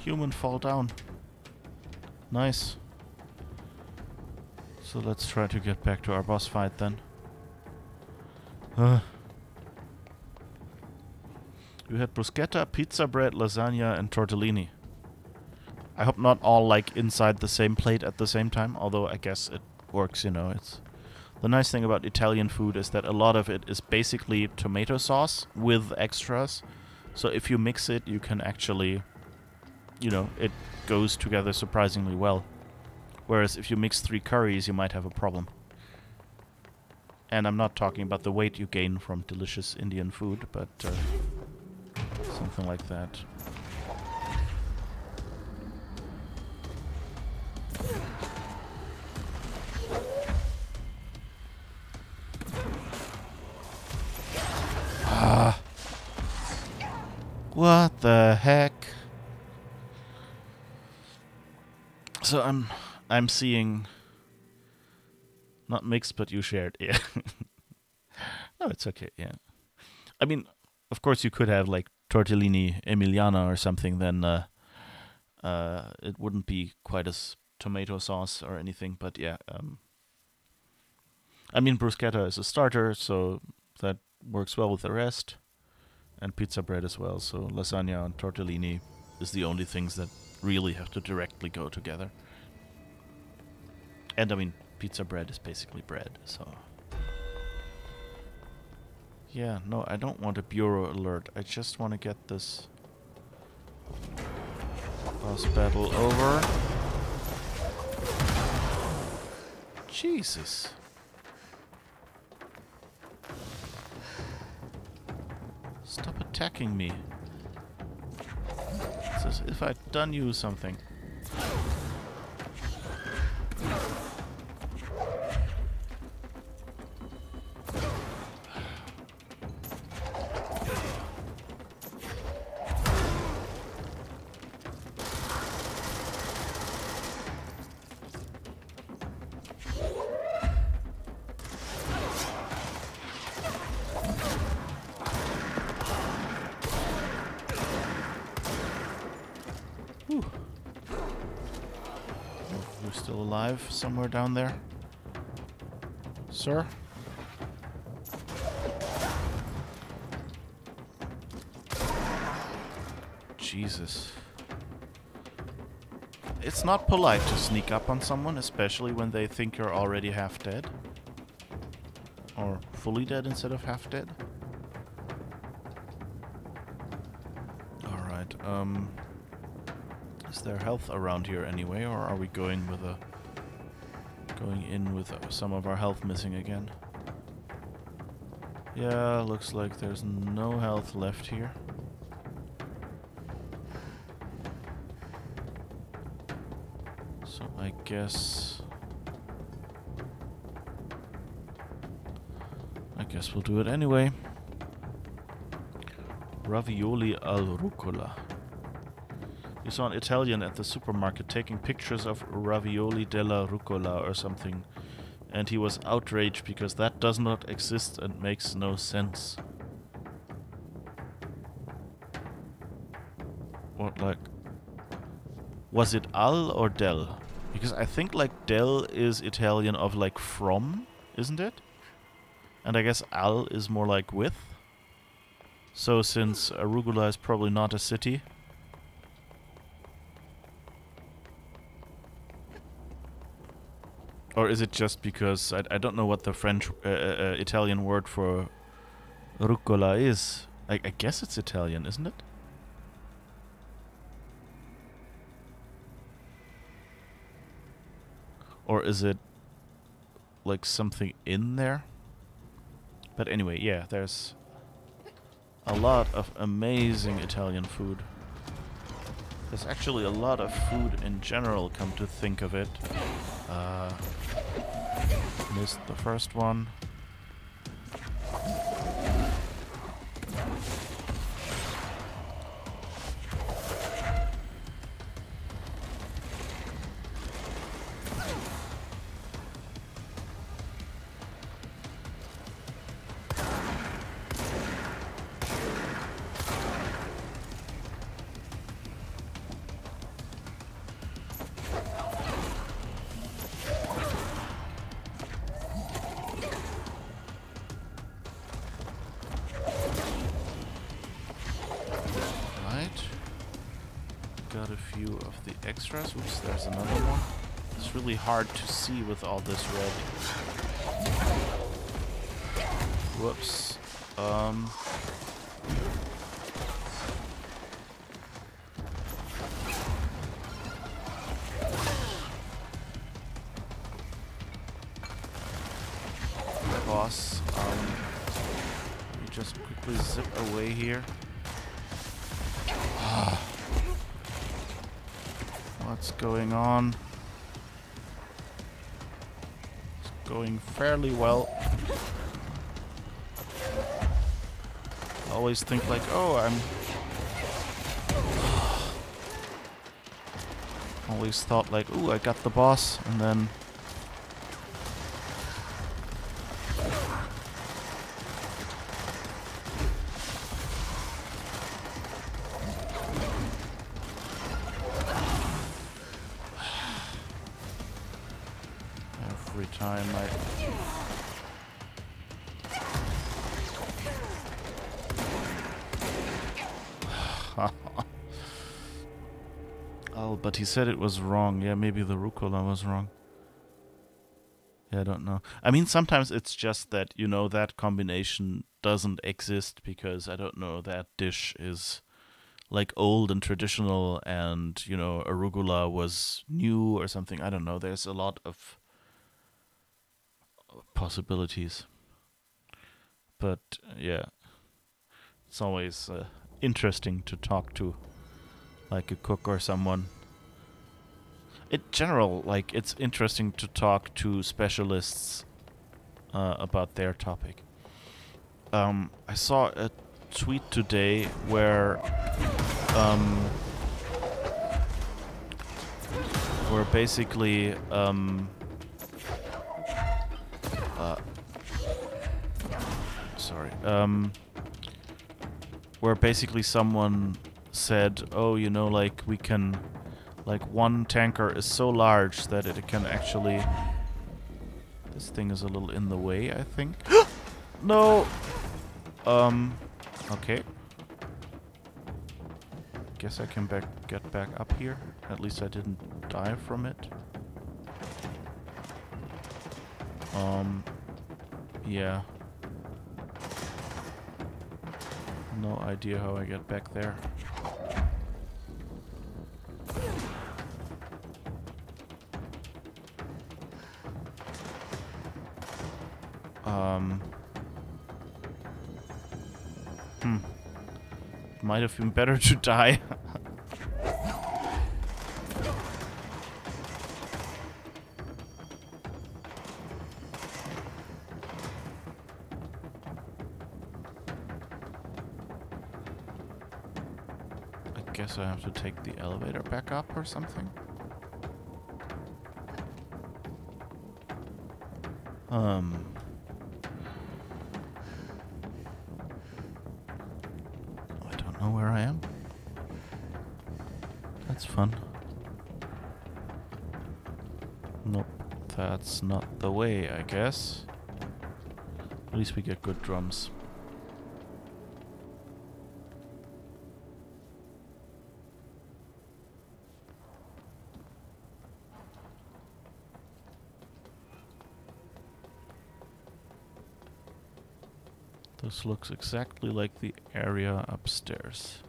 Human fall down. Nice. So let's try to get back to our boss fight then. We had bruschetta, pizza bread, lasagna, and tortellini. I hope not all like inside the same plate at the same time, although I guess it works, you know. It's the nice thing about Italian food is that a lot of it is basically tomato sauce with extras. So if you mix it, you can actually, you know, it goes together surprisingly well. Whereas if you mix 3 curries, you might have a problem. And I'm not talking about the weight you gain from delicious Indian food, but something like that. Ah. What the heck? So I'm seeing not mixed, but you shared. Yeah. No, it's okay. Yeah. I mean, of course, you could have like tortellini Emiliana or something. Then it wouldn't be quite as tomato sauce or anything. But yeah. I mean, bruschetta is a starter, so that works well with the rest, and pizza bread as well. So lasagna and tortellini is the only things that really have to directly go together. And I mean, pizza bread is basically bread, so... Yeah, no, I don't want a bureau alert. I just want to get this boss battle over. Jesus. Stop attacking me. It's as if I'd done you something. You're still alive somewhere down there, sir? Jesus. it's not polite to sneak up on someone, especially when they think you're already half dead. Or fully dead instead of half dead. Alright, is there health around here anyway, or are we going in with some of our health missing again? Yeah, looks like there's no health left here. So I guess we'll do it anyway. Ravioli al rucola. You saw an Italian at the supermarket taking pictures of ravioli della rucola or something, and he was outraged because that does not exist and makes no sense. What, like, was it al or del? Because I think like del is Italian of like from, isn't it? And I guess al is more like with. So since arugula is probably not a city. Or is it just because I don't know what the French Italian word for rucola is. I guess it's Italian, isn't it? Or is it like something in there? But anyway, yeah, there's a lot of amazing Italian food. There's actually a lot of food in general, come to think of it. Missed the first one. Got a few of the extras. Oops, there's another one. It's really hard to see with all this red. Whoops. Boss, let me just quickly zip away here. What's going on? It's going fairly well. I always think like, oh, always thought like, ooh, I got the boss, and then every time Oh, but he said it was wrong. Yeah, maybe the rucola was wrong. Yeah, I don't know. I mean, sometimes it's just that, you know, that combination doesn't exist because, I don't know, that dish is like old and traditional and, you know, arugula was new or something. I don't know. There's a lot of possibilities. But, yeah. It's always interesting to talk to like a cook or someone. In general, like, it's interesting to talk to specialists about their topic. I saw a tweet today where basically where basically someone said, oh, you know, like, we can, like, one tanker is so large that it can actually... This thing is a little in the way, I think. No! Okay. Guess I can get back up here. At least I didn't die from it. Yeah. No idea how I get back there. Might have been better to die. I guess I have to take the elevator back up or something. I don't know where I am. That's fun. Nope, that's not the way, I guess. At least we get good drums. This looks exactly like the area upstairs.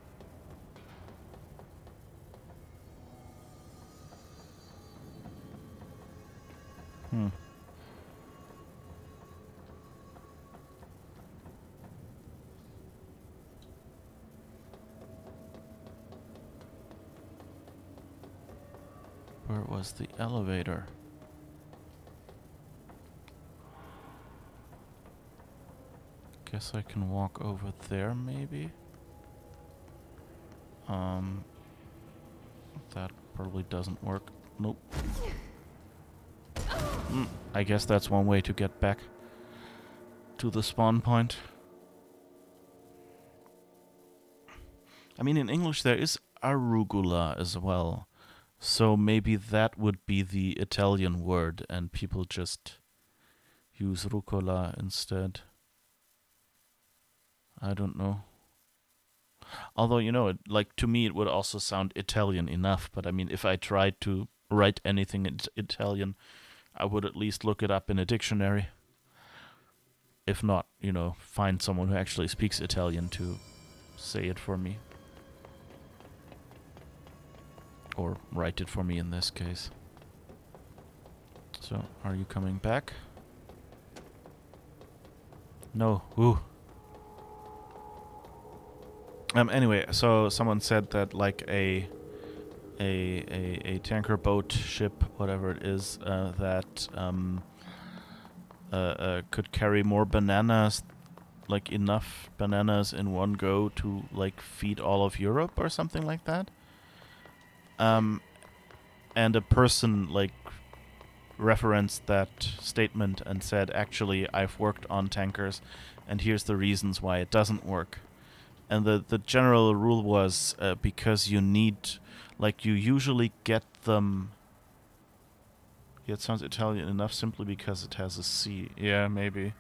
Where was the elevator? Guess I can walk over there, maybe? That probably doesn't work. Nope. I guess that's one way to get back to the spawn point. I mean, in English there is arugula as well. So maybe that would be the Italian word and people just use rucola instead. I don't know. Although, you know, like to me it would also sound Italian enough, but I mean, if I tried to write anything in Italian, I would at least look it up in a dictionary. If not, you know, find someone who actually speaks Italian to say it for me. Or write it for me in this case. So, are you coming back? No. Ooh. Anyway, so someone said that like a tanker boat ship, whatever it is, that could carry more bananas, like enough bananas in one go to like feed all of Europe or something like that. And a person like referenced that statement and said, actually, I've worked on tankers, and here's the reasons why it doesn't work. And the general rule was because you need, like, you usually get them. Yeah, it sounds Italian enough simply because it has a C. Yeah, maybe.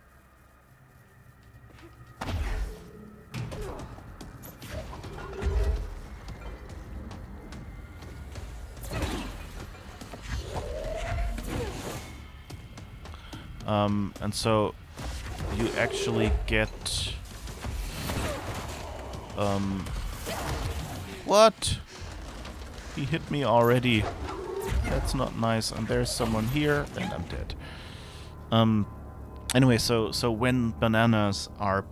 And so you actually get what? He hit me already. That's not nice. And there's someone here, and I'm dead. Anyway, so when bananas are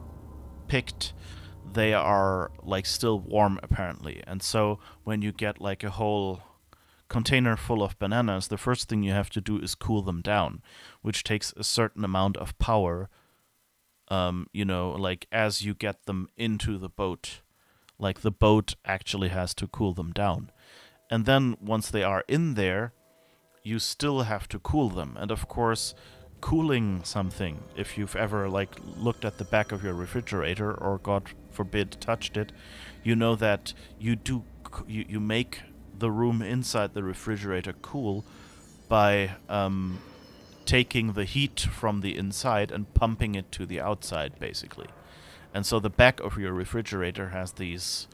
picked, they are like still warm apparently. And so when you get like a whole container full of bananas, the first thing you have to do is cool them down, which takes a certain amount of power. You know, like as you get them into the boat, like the boat actually has to cool them down. And then once they are in there, you still have to cool them. And of course, cooling something, if you've ever like looked at the back of your refrigerator or God forbid touched it, you know that you make the room inside the refrigerator cool by taking the heat from the inside and pumping it to the outside, basically. And so the back of your refrigerator has these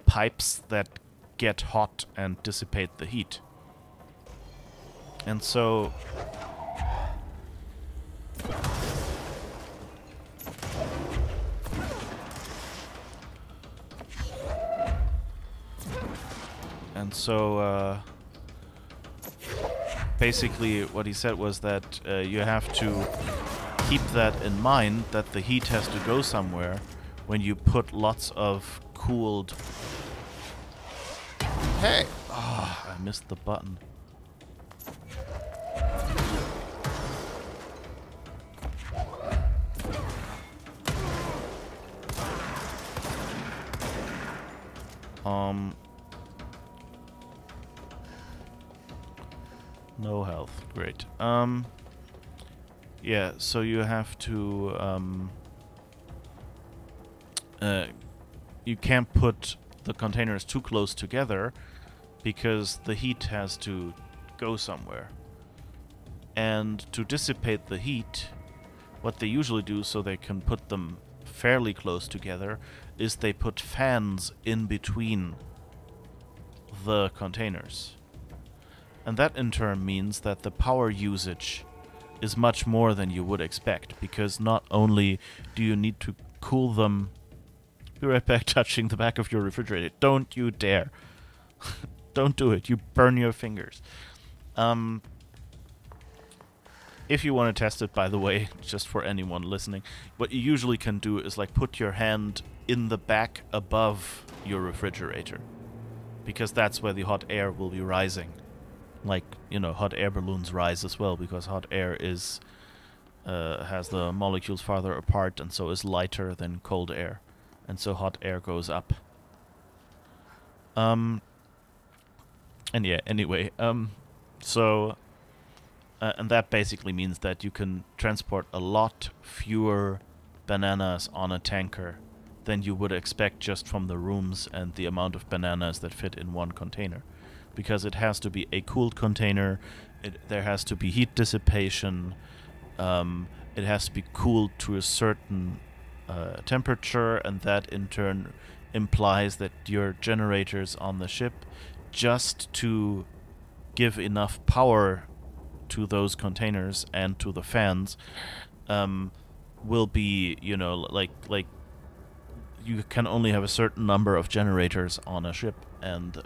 pipes that get hot and dissipate the heat. And so basically what he said was that you have to keep that in mind, that the heat has to go somewhere when you put lots of cooled... Hey! Oh, I missed the button. No health. Great. Yeah, so you have to, you can't put the containers too close together because the heat has to go somewhere. And to dissipate the heat, what they usually do so they can put them fairly close together is they put fans in between the containers. And that in turn means that the power usage is much more than you would expect, because not only do you need to cool them... Be right back, touching the back of your refrigerator. Don't you dare. Don't do it. You burn your fingers. If you want to test it, by the way, just for anyone listening, what you usually can do is like put your hand in the back above your refrigerator, because that's where the hot air will be rising. Like, you know, hot air balloons rise as well, because hot air is has the molecules farther apart and so is lighter than cold air, and so hot air goes up. And yeah, anyway, so and that basically means that you can transport a lot fewer bananas on a tanker than you would expect just from the rooms and the amount of bananas that fit in one container. Because it has to be a cooled container, there has to be heat dissipation, it has to be cooled to a certain temperature, and that in turn implies that your generators on the ship, just to give enough power to those containers and to the fans, will be, you know, like you can only have a certain number of generators on a ship, and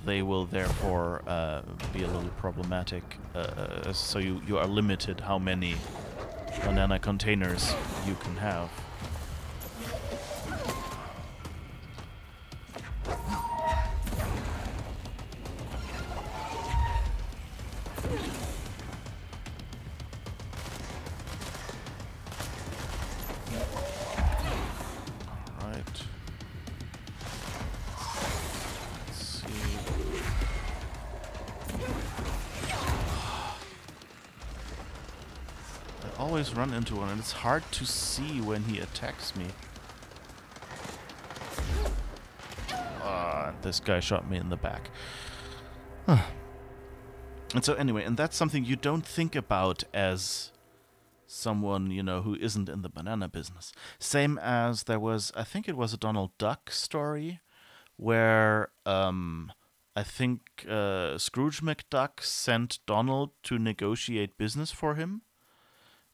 they will therefore be a little problematic. So you are limited how many banana containers you can have. Always run into one, and it's hard to see when he attacks me. This guy shot me in the back. And so anyway, and that's something you don't think about as someone, you know, who isn't in the banana business. Same as there was, I think it was a Donald Duck story, where I think Scrooge McDuck sent Donald to negotiate business for him.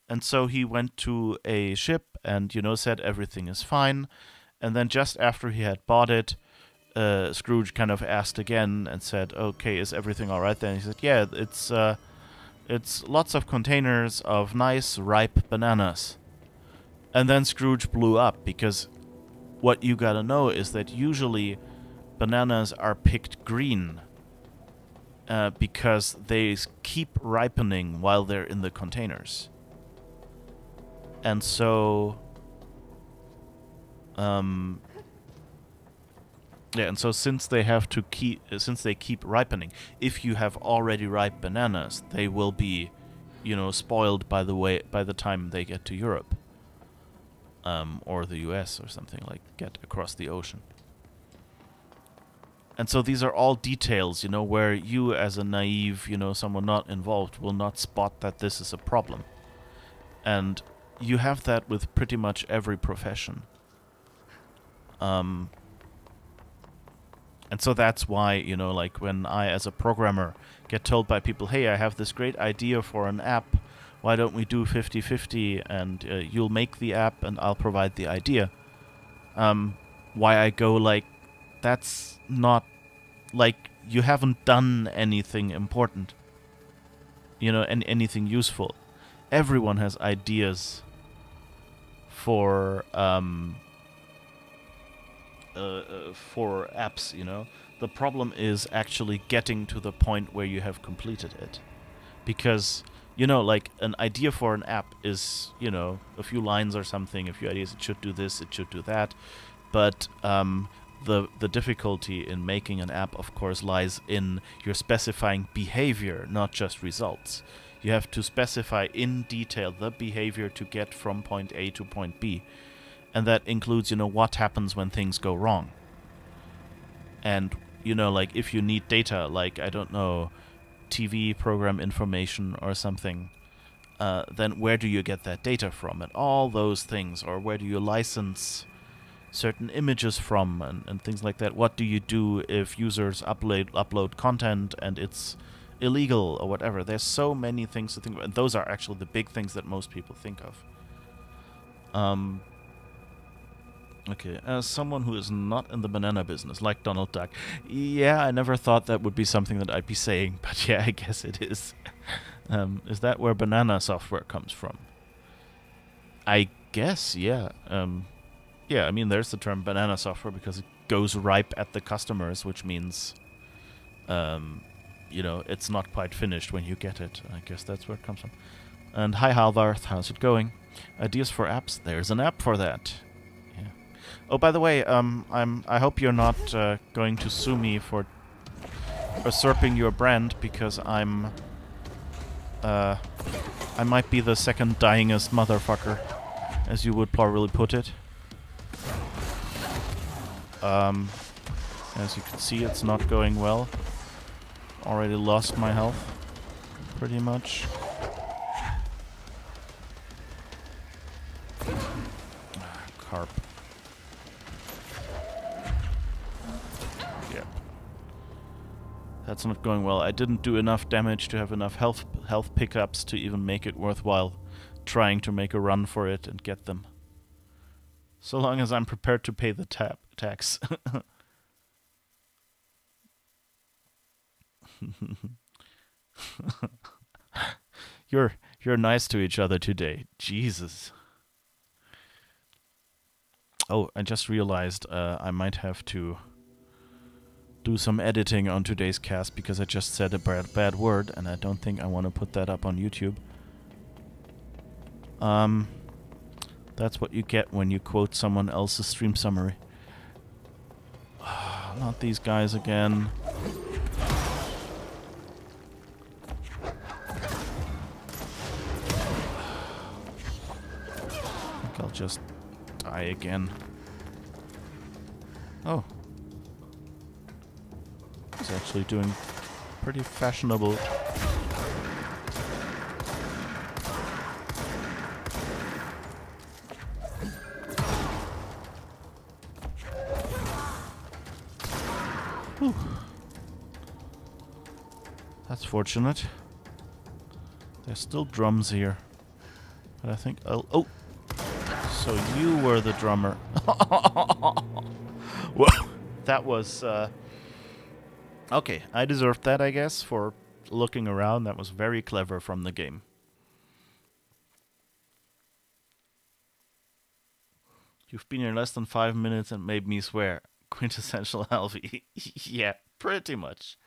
And so he went to a ship and, you know, said everything is fine. And then just after he had bought it, Scrooge kind of asked again and said, okay, is everything all right then? He said, yeah, it's lots of containers of nice, ripe bananas. And then Scrooge blew up, because what you gotta know is that usually bananas are picked green because they keep ripening while they're in the containers. And so, yeah, and so since they keep ripening, if you have already ripe bananas, they will be, you know, spoiled by the time they get to Europe, or the US or something, like get across the ocean. And so these are all details, you know, where you as a naive, you know, someone not involved will not spot that this is a problem. And you have that with pretty much every profession. And so that's why, you know, like when I, as a programmer, get told by people, hey, I have this great idea for an app, why don't we do 50-50 and you'll make the app and I'll provide the idea. Why I go like, that's not, like, you haven't done anything important. You know, anything useful. Everyone has ideas for apps, you know. The problem is actually getting to the point where you have completed it. Because, you know, like, an idea for an app is, you know, a few lines or something, a few ideas, it should do this, it should do that. But the difficulty in making an app, of course, lies in you're specifying behavior, not just results. You have to specify in detail the behavior to get from point A to point B. And that includes, you know, what happens when things go wrong. And, you know, like, if you need data, like, I don't know, TV program information or something, then where do you get that data from? And all those things. Or where do you license certain images from and things like that? What do you do if users upload content and it's illegal or whatever? There's so many things to think about. And those are actually the big things that most people think of. Okay, as someone who is not in the banana business, like Donald Duck, yeah, I never thought that would be something that I'd be saying, but yeah, I guess it is. Is that where banana software comes from? I guess, yeah. Yeah, I mean, there's the term banana software because it goes ripe at the customers, which means, you know, it's not quite finished when you get it. I guess that's where it comes from. And hi, Halvarth, how's it going? Ideas for apps? There's an app for that. Yeah. Oh, by the way, I hope you're not going to sue me for usurping your brand, because I might be the second dyingest motherfucker, as you would probably put it. As you can see, it's not going well. Already lost my health, pretty much. Carp. Yep. That's not going well. I didn't do enough damage to have enough health pickups to even make it worthwhile trying to make a run for it and get them. So long as I'm prepared to pay the tax. You're nice to each other today. Jesus. Oh, I just realized I might have to do some editing on today's cast because I just said a bad word, and I don't think I want to put that up on YouTube. That's what you get when you quote someone else's stream summary. Not these guys again. I think I'll just die again. Oh. He's actually doing pretty fashionable. Whew. That's fortunate. There's still drums here. But I think I'll... Oh! So you were the drummer. Whoa! That was... Okay, I deserved that, I guess, for looking around. That was very clever from the game. You've been here less than 5 minutes and made me swear. Quintessential Alfie. Yeah, pretty much.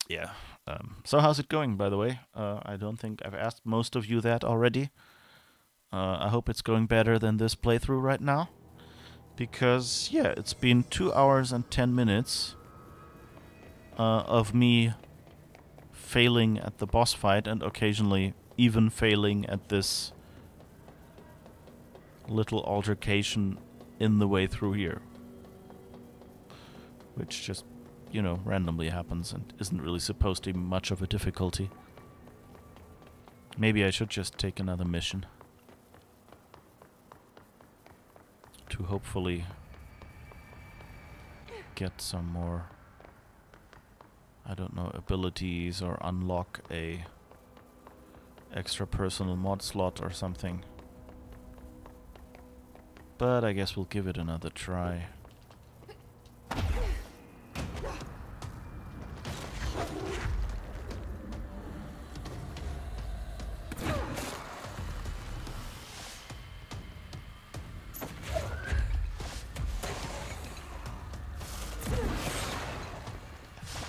Yeah. So how's it going, by the way? I don't think I've asked most of you that already. I hope it's going better than this playthrough right now. Because, yeah, it's been 2 hours and 10 minutes of me failing at the boss fight and occasionally even failing at this little altercation in the way through here. Which just, you know, randomly happens and isn't really supposed to be much of a difficulty. Maybe I should just take another mission to hopefully get some more, I don't know, abilities or unlock a extra personal mod slot or something. But I guess we'll give it another try.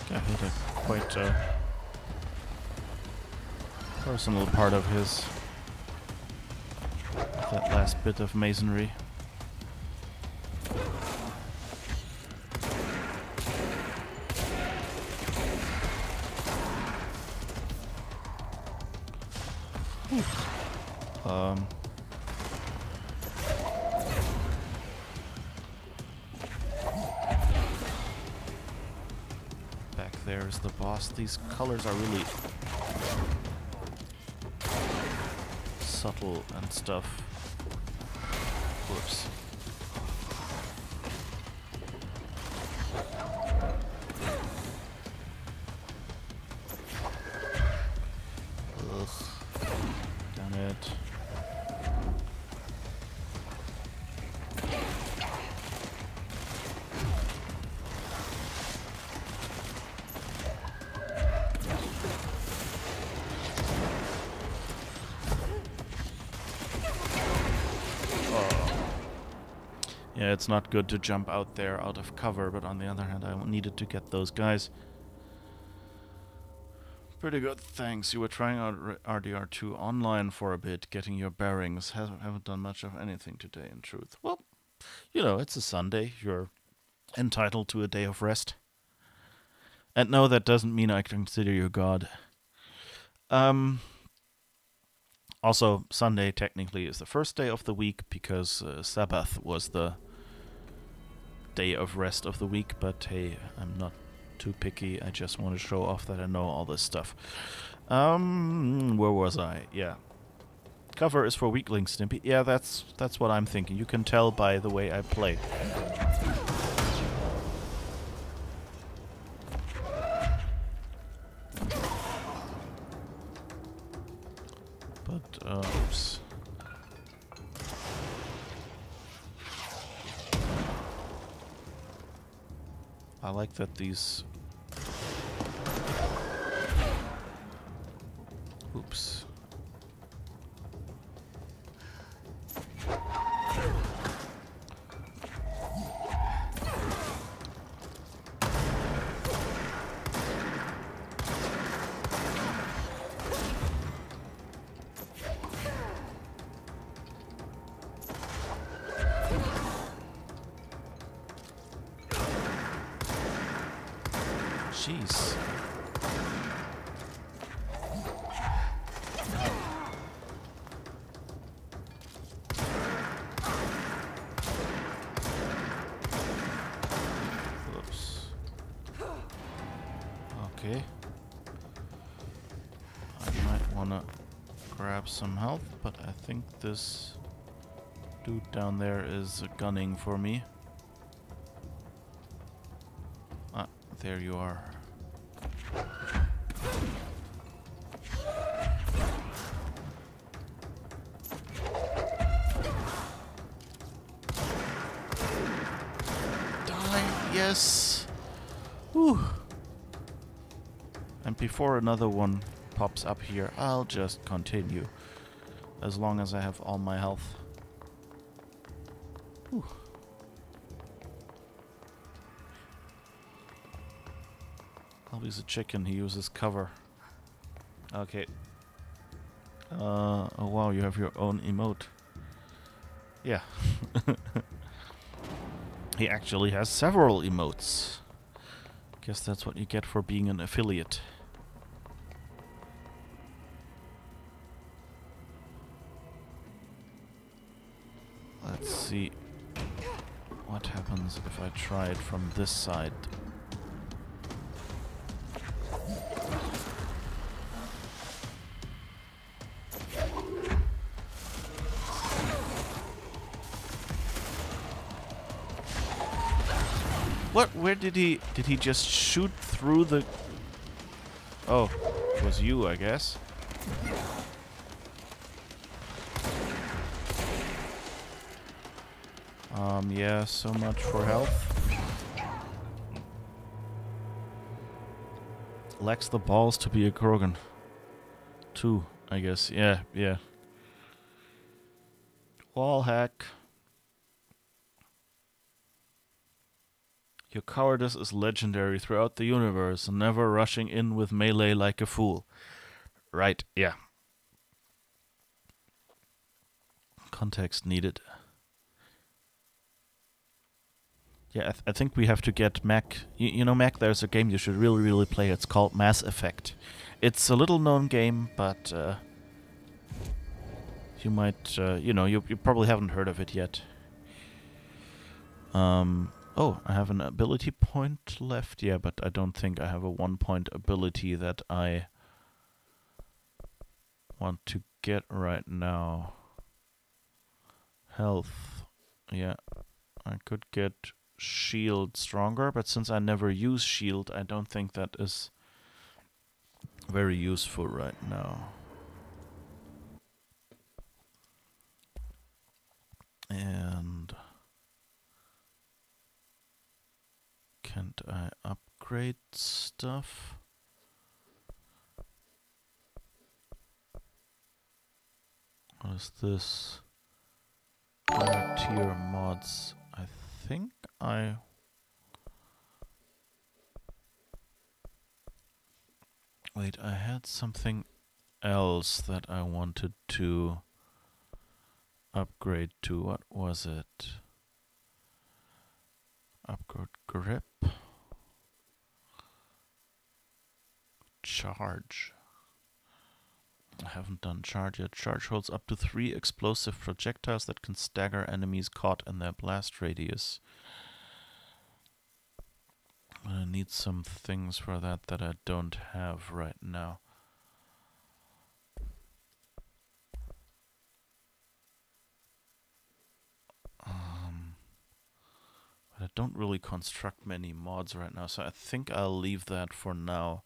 I hit a quite personal part of his, that last bit of masonry. Back there is the boss. These colors are really subtle and stuff. Whoops. Ugh. Damn it. Yeah, it's not good to jump out there out of cover, but on the other hand, I needed to get those guys. Pretty good, thanks. You were trying out RDR2 online for a bit, getting your bearings. Haven't done much of anything today, in truth. Well, you know, it's a Sunday. You're entitled to a day of rest. And no, that doesn't mean I consider you God. Also, Sunday technically is the first day of the week because Sabbath was the day of rest of the week, but hey, I'm not too picky. I just want to show off that I know all this stuff. Where was I? Yeah. Cover is for weaklings, Stimpy. Yeah, that's what I'm thinking. You can tell by the way I play. But, oops. I like that these... Oops. Jeez. Oops. Okay. I might wanna grab some health, but I think this dude down there is gunning for me. Ah, there you are. Yes. Whew. And before another one pops up here, I'll just continue. As long as I have all my health. Whew. Always a chicken, he uses cover. Okay. Oh wow, you have your own emote. Yeah. He actually has several emotes. Guess that's what you get for being an affiliate. Let's see what happens if I try it from this side. What? Where did he just shoot through the... Oh, it was you, I guess. Yeah, so much for health. Lacks the balls to be a Krogan. 2, I guess. Yeah, yeah. Wall hack. Your cowardice is legendary throughout the universe, never rushing in with melee like a fool. Right, yeah. Context needed. Yeah, I think we have to get Mac. You know, Mac, there's a game you should really, really play. It's called Mass Effect. It's a little known game, but you might, you know, you probably haven't heard of it yet. Oh, I have an ability point left. Yeah, but I don't think I have a 1-point ability that I want to get right now. Health. Yeah, I could get shield stronger, but since I never use shield, I don't think that is very useful right now. And can't I upgrade stuff? What is this? Higher tier mods. I think I... Wait, I had something else that I wanted to upgrade to. What was it? Upgrade grip. Charge. I haven't done charge yet. Charge holds up to 3 explosive projectiles that can stagger enemies caught in their blast radius. I need some things for that I don't have right now. But I don't really construct many mods right now, so I think I'll leave that for now.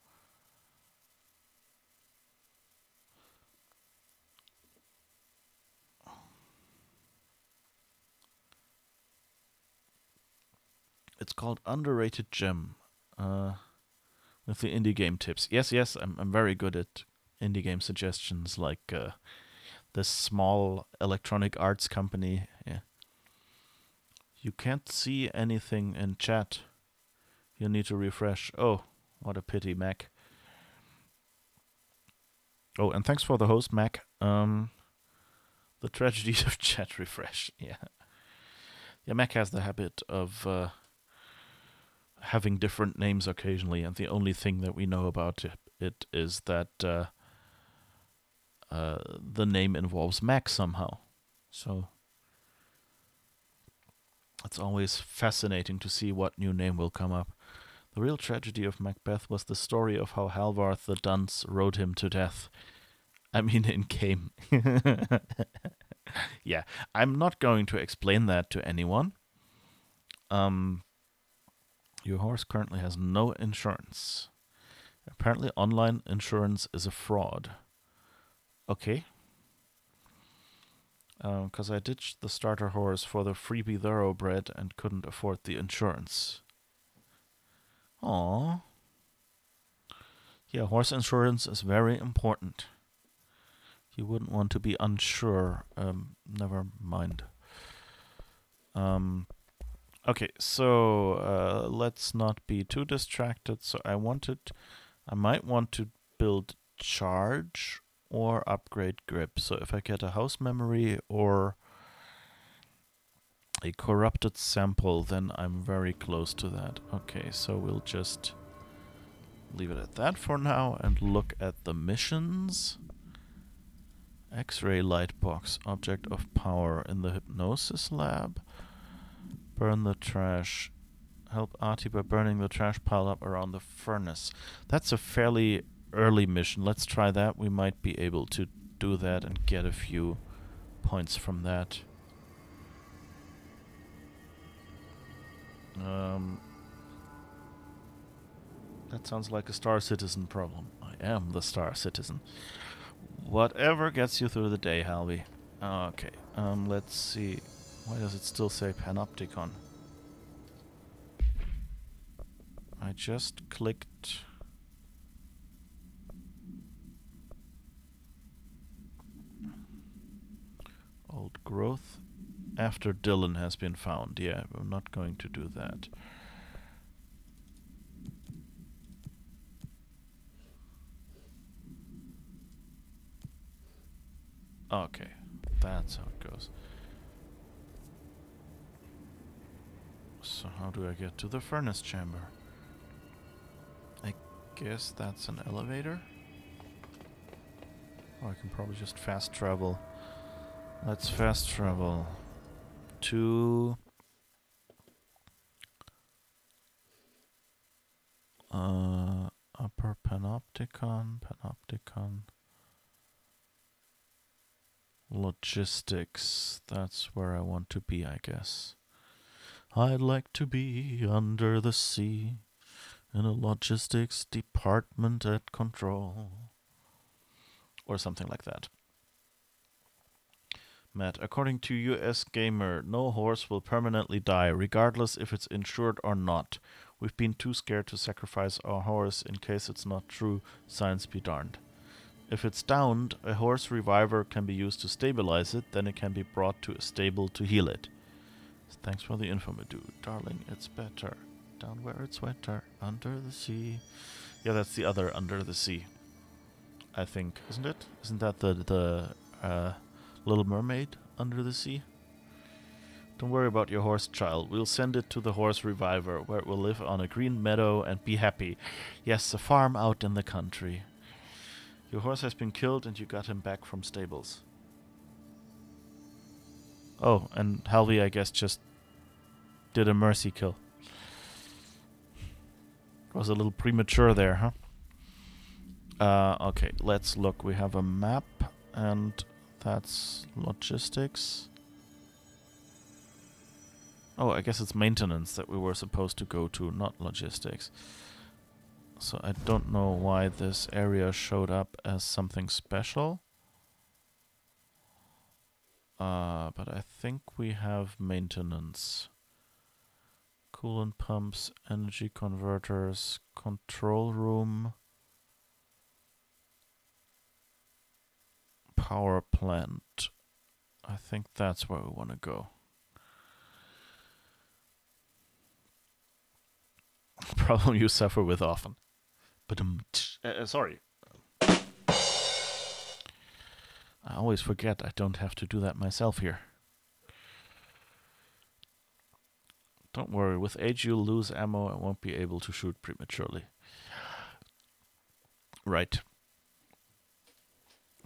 It's called Underrated Gem. With the indie game tips. Yes, I'm very good at indie game suggestions, like this small electronic arts company. Yeah. You can't see anything in chat. You need to refresh. Oh, what a pity, Mac. Oh, and thanks for the host, Mac. The tragedies of chat refresh. Yeah. Yeah, Mac has the habit of having different names occasionally, and the only thing that we know about it is that the name involves Mac somehow. So it's always fascinating to see what new name will come up. The real tragedy of Macbeth was the story of how Halvarth the Dunce rode him to death. I mean, in game. Yeah, I'm not going to explain that to anyone. Your horse currently has no insurance. Apparently online insurance is a fraud. Okay. Because I ditched the starter horse for the freebie thoroughbred and couldn't afford the insurance. Aww. Yeah, horse insurance is very important. You wouldn't want to be unsure. Never mind. Okay, so let's not be too distracted. So I might want to build charge or upgrade grip. So if I get a house memory or a corrupted sample, then I'm very close to that. Okay, so we'll just leave it at that for now and look at the missions. X-ray light box, object of power in the hypnosis lab. Burn the trash. Help Artie by burning the trash pile up around the furnace. That's a fairly early mission. Let's try that. We might be able to do that and get a few points from that. That sounds like a Star Citizen problem. I am the Star Citizen. Whatever gets you through the day, Halby. Okay, let's see. Why does it still say Panopticon? I just clicked... Old growth. After Dylan has been found. Yeah, we're not going to do that. Okay, that's how it goes. So how do I get to the furnace chamber? I guess that's an elevator? Or I can probably just fast travel. Let's fast travel to... Upper Panopticon, Logistics. That's where I want to be, I guess. I'd like to be under the sea in a logistics department at control. Or something like that. Matt, according to US Gamer, no horse will permanently die, regardless if it's insured or not. We've been too scared to sacrifice our horse in case it's not true, science be darned. If it's downed, a horse reviver can be used to stabilize it, then it can be brought to a stable to heal it. Thanks for the info, my dude. Darling, it's better. Down where it's wetter, under the sea. Yeah, that's the other Under the Sea. I think, isn't it? Isn't that the Little Mermaid Under the Sea? Don't worry about your horse, child. We'll send it to the horse reviver, where it will live on a green meadow and be happy. Yes, a farm out in the country. Your horse has been killed and you got him back from stables. Oh, and Halvey, I guess, just did a mercy kill. Was a little premature there, huh? Okay, let's look. We have a map, and that's logistics. Oh, I guess it's maintenance that we were supposed to go to, not logistics. So I don't know why this area showed up as something special. But I think we have maintenance. Coolant pumps, energy converters, control room, power plant. I think that's where we want to go. Problem you suffer with often. But sorry. I always forget I don't have to do that myself here. Don't worry, with age you'll lose ammo and won't be able to shoot prematurely. Right.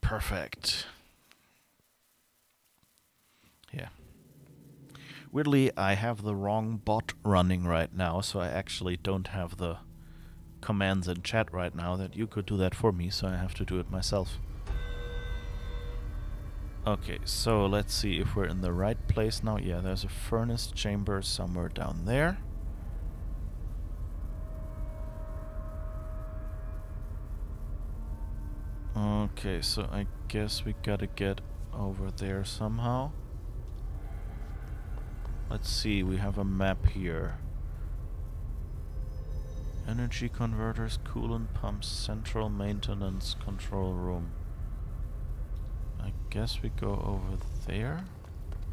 Perfect. Yeah. Weirdly, I have the wrong bot running right now, so I actually don't have the commands in chat right now that you could do that for me, so I have to do it myself. Okay, so let's see if we're in the right place now. Yeah, there's a furnace chamber somewhere down there. Okay, so I guess we gotta get over there somehow. Let's see, we have a map here. Energy converters, coolant pumps, central maintenance, control room. I guess we go over there,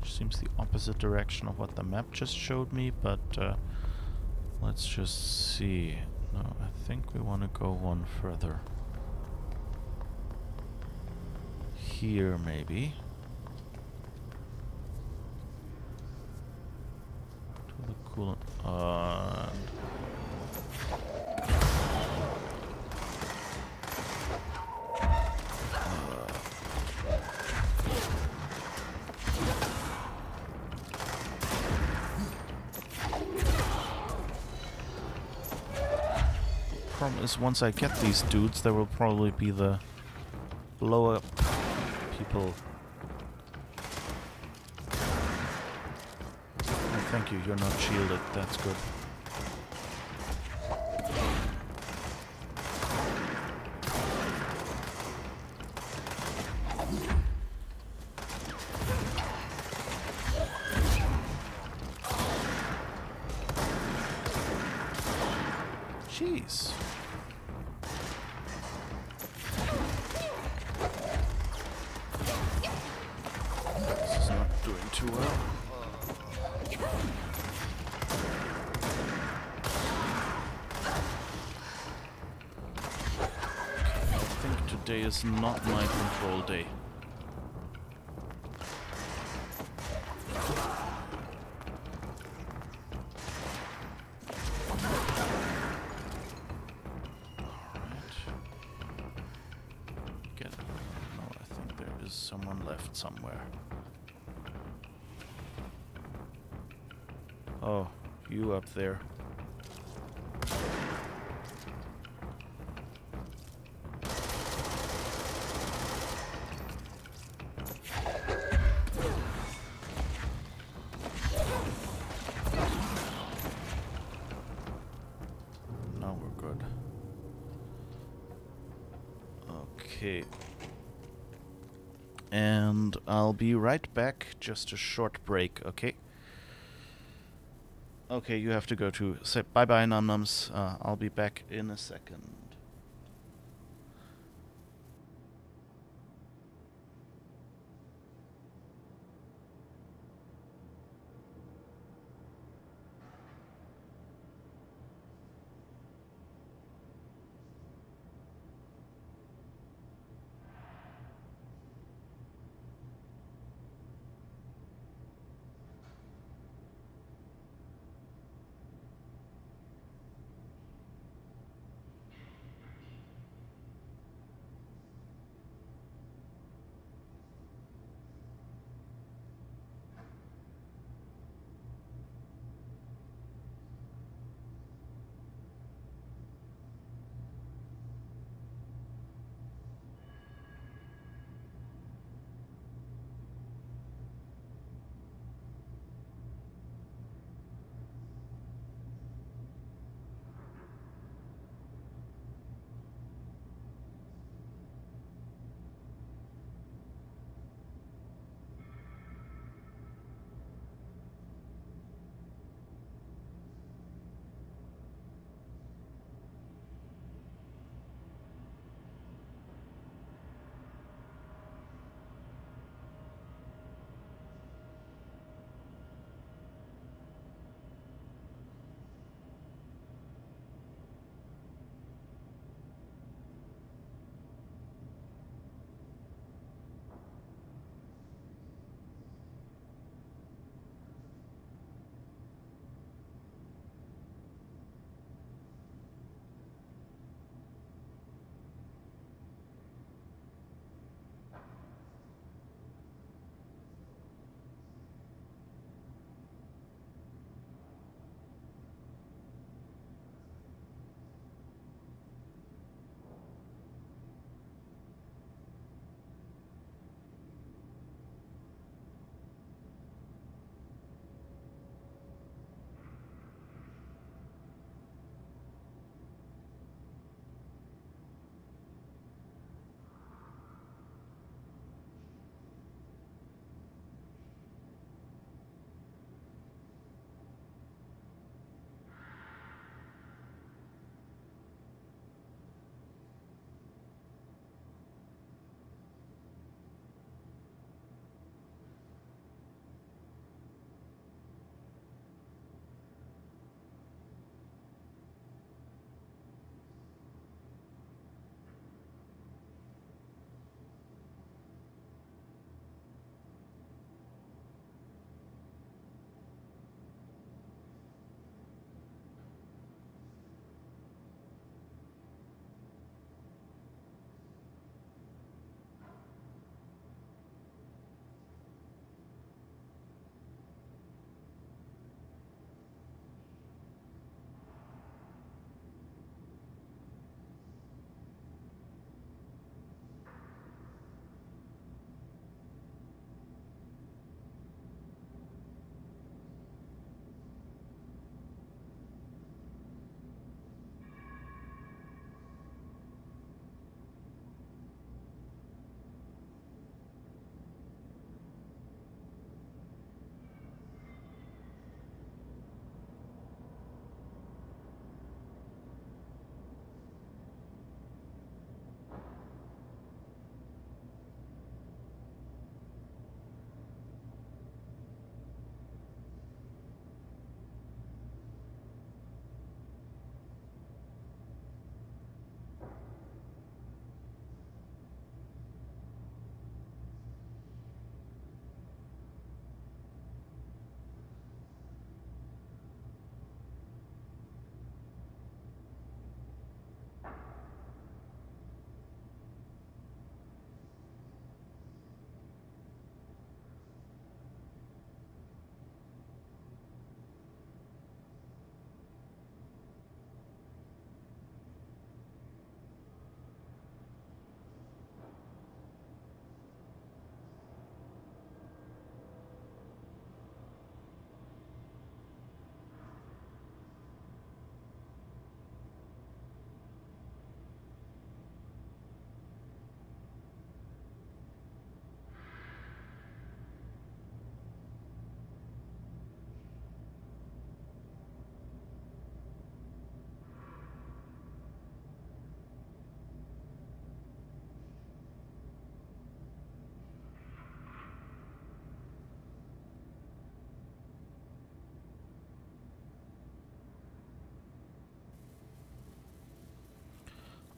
which seems the opposite direction of what the map just showed me, but let's just see. No, I think we want to go one further. Here, maybe. To the coolant. Problem is, once I get these dudes, there will probably be the blow up people. Oh, thank you, you're not shielded, that's good. Jeez. This is not doing too well. I think today is not my control day. Someone left somewhere. Oh, you up there. Now we're good. Okay. And I'll be right back. Just a short break, okay? Okay, you have to go too. Say bye-bye, num-nums. I'll be back in a second.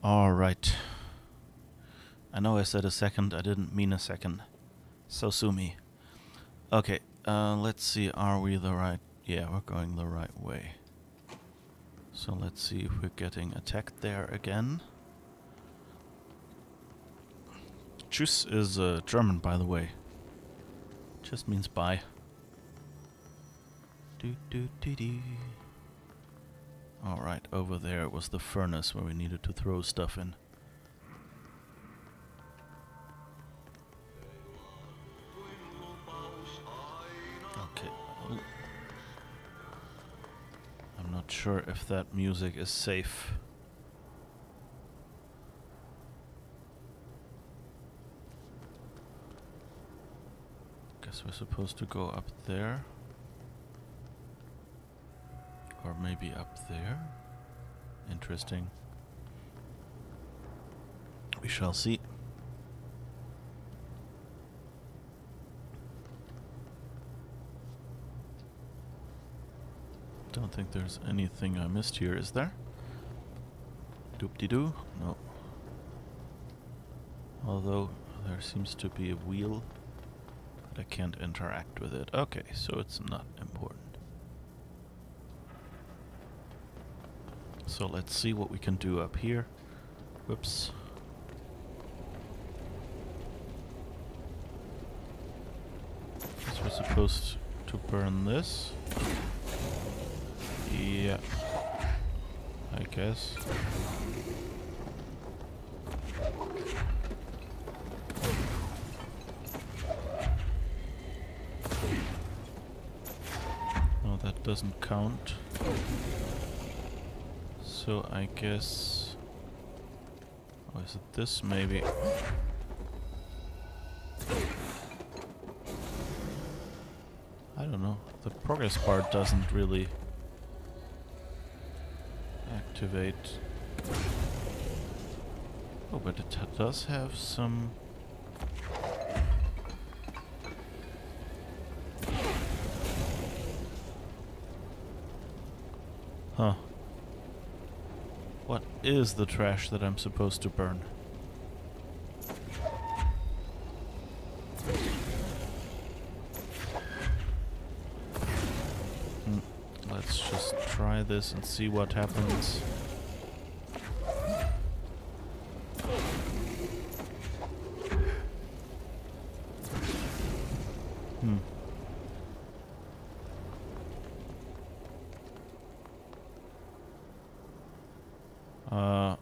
Alright. I know I said a second, I didn't mean a second. So sue me. Okay, let's see, are we the right... Yeah, we're going the right way. So let's see if we're getting attacked there again. Tschüss is German, by the way. Just means bye. Alright, over there was the furnace where we needed to throw stuff in. Okay. Oh. I'm not sure if that music is safe. Guess we're supposed to go up there. Or maybe up there. Interesting. We shall see. Don't think there's anything I missed here, is there? Doop-de-doo? No. Although there seems to be a wheel, but I can't interact with it. Okay, so it's not important. So let's see what we can do up here. Whoops. Guess we're supposed to burn this. Yeah. I guess. No, that doesn't count. So I guess... Oh, is it this maybe? I don't know. The progress bar doesn't really activate. Oh, but it does have some... Huh. What is the trash that I'm supposed to burn? Let's just try this and see what happens.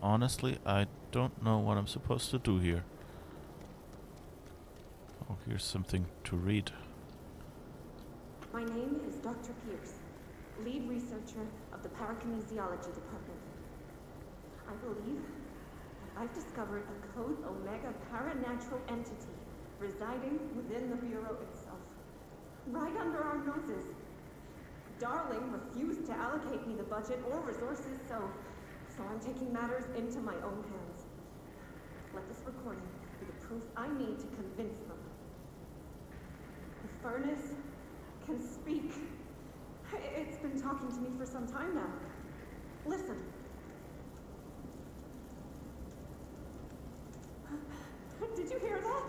Honestly, I don't know what I'm supposed to do here. Oh, here's something to read. My name is Dr. Pierce, lead researcher of the Parakinesiology Department. I believe that I've discovered a Code Omega paranatural entity residing within the Bureau itself, right under our noses. Darling refused to allocate me the budget or resources, so I'm taking matters into my own hands. Let this recording be the proof I need to convince them. The furnace can speak. It's been talking to me for some time now. Listen. Did you hear that?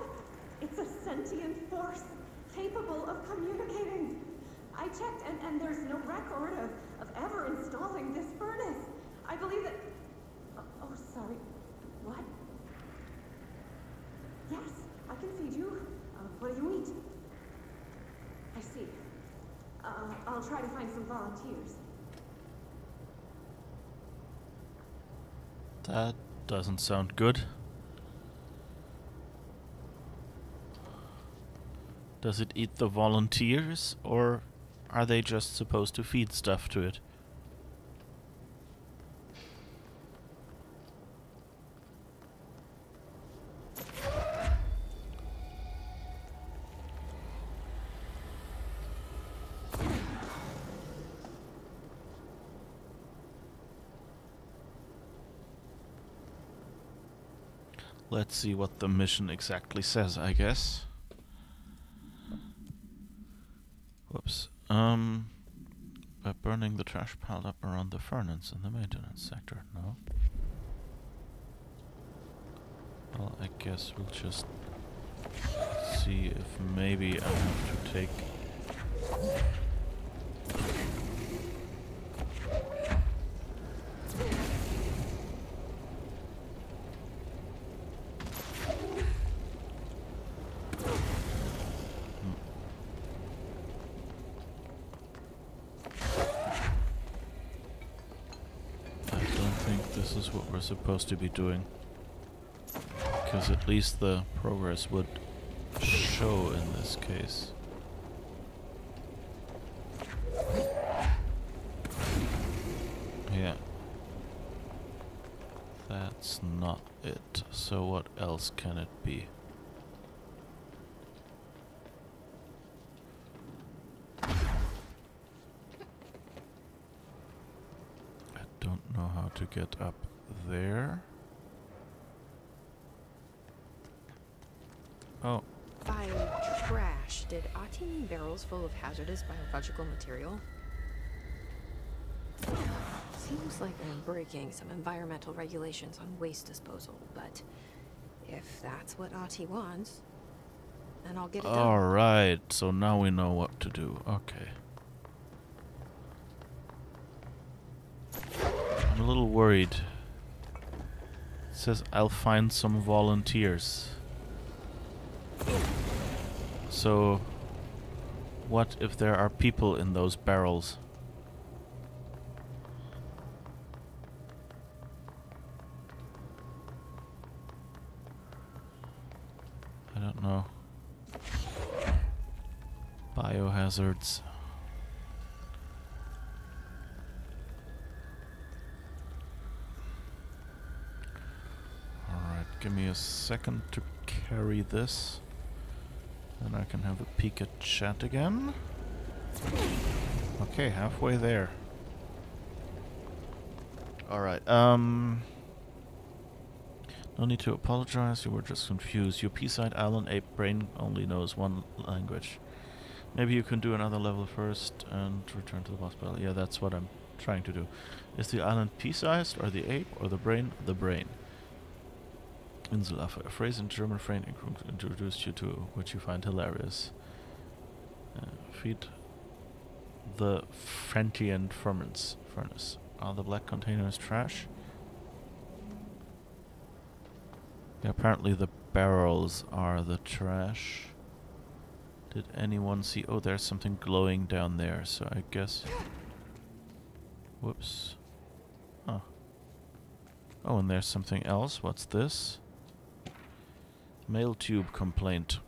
It's a sentient force capable of communicating. I checked and there's no record of ever installing this furnace. I believe that... Oh, sorry. What? Yes, I can feed you. What do you eat? I see. I'll try to find some volunteers. That doesn't sound good. Does it eat the volunteers, or are they just supposed to feed stuff to it? Let's see what the mission exactly says, I guess. Whoops. By burning the trash piled up around the furnace in the maintenance sector. No. Well, I guess we'll just see if maybe I have to take... I don't think this is what we're supposed to be doing. Because at least the progress would show in this case. Yeah. That's not it. So what else can it be? I don't know how to get up there. Oh. By trash, did Ati mean barrels full of hazardous biological material? Seems like I'm breaking some environmental regulations on waste disposal, but if that's what Ati wants, then I'll get it done. Alright, so now we know what to do. Okay. I'm a little worried. It says I'll find some volunteers. So, what if there are people in those barrels? I don't know. Biohazards. Alright, give me a second to carry this. Then I can have a peek at chat again. Okay, halfway there. Alright, no need to apologize, you were just confused. Your P-side Alan Ape brain only knows one language. Maybe you can do another level first and return to the boss battle. Yeah, that's what I'm trying to do. Is the island P-sized, or the ape, or the brain? The brain. Inselaffe, a phrase in German Frank introduced you to, which you find hilarious. Feed the Frentian furnace. Are the black containers trash? Yeah, apparently the barrels are the trash. Did anyone see? Oh, there's something glowing down there, so I guess... Whoops. Oh. Oh, and there's something else. What's this? Mail tube complaint.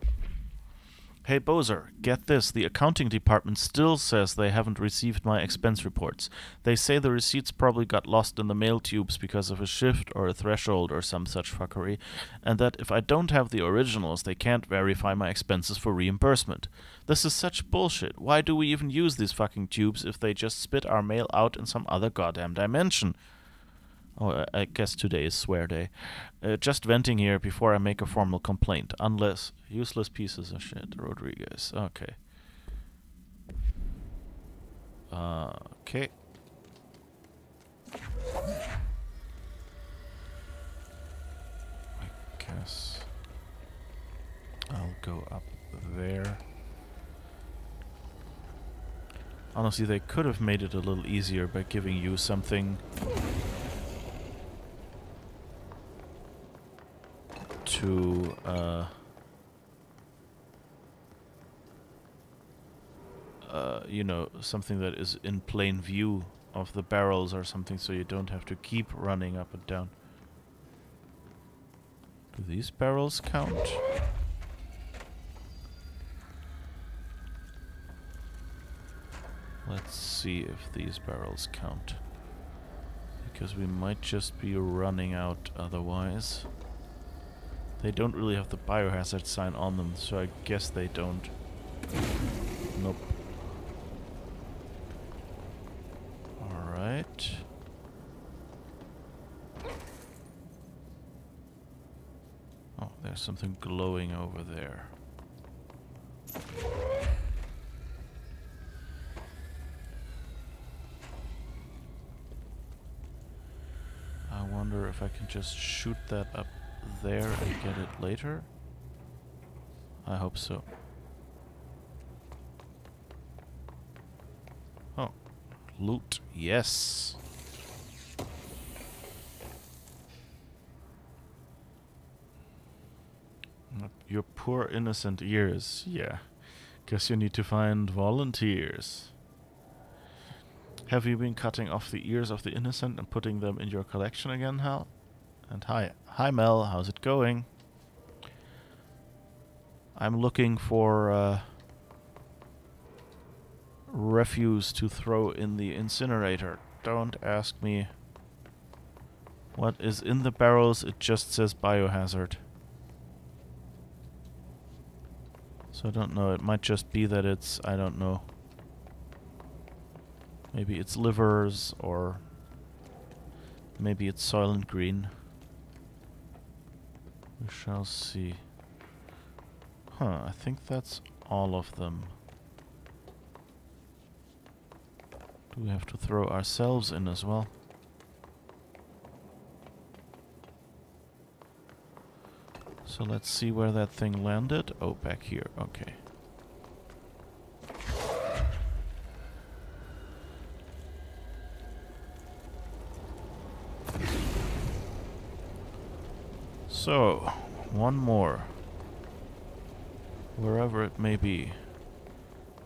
Hey Bozer, get this. The accounting department still says they haven't received my expense reports. They say the receipts probably got lost in the mail tubes because of a shift or a threshold or some such fuckery, and that if I don't have the originals, they can't verify my expenses for reimbursement. This is such bullshit. Why do we even use these fucking tubes if they just spit our mail out in some other goddamn dimension? Oh, I guess today is swear day. Just venting here before I make a formal complaint. Unless useless pieces of shit. Rodriguez. Okay. Okay. I guess I'll go up there. Honestly, they could have made it a little easier by giving you something to you know, something that is in plain view of the barrels or something, so you don't have to keep running up and down. Do these barrels count? Let's see if these barrels count, because we might just be running out otherwise. They don't really have the biohazard sign on them, so I guess they don't. Nope. Alright. Oh, there's something glowing over there. I wonder if I can just shoot that up there and get it later? I hope so. Oh, loot, yes. Your poor innocent ears. Yeah. Guess you need to find volunteers. Have you been cutting off the ears of the innocent and putting them in your collection again, Hal? And hi. Hi, Mel. How's it going? I'm looking for refuse to throw in the incinerator. Don't ask me what is in the barrels. It just says biohazard. So I don't know. It might just be that it's, I don't know. Maybe it's livers, or maybe it's Soylent Green. We shall see. Huh, I think that's all of them. Do we have to throw ourselves in as well? So let's see where that thing landed. Oh, back here. Okay. So, one more. Wherever it may be.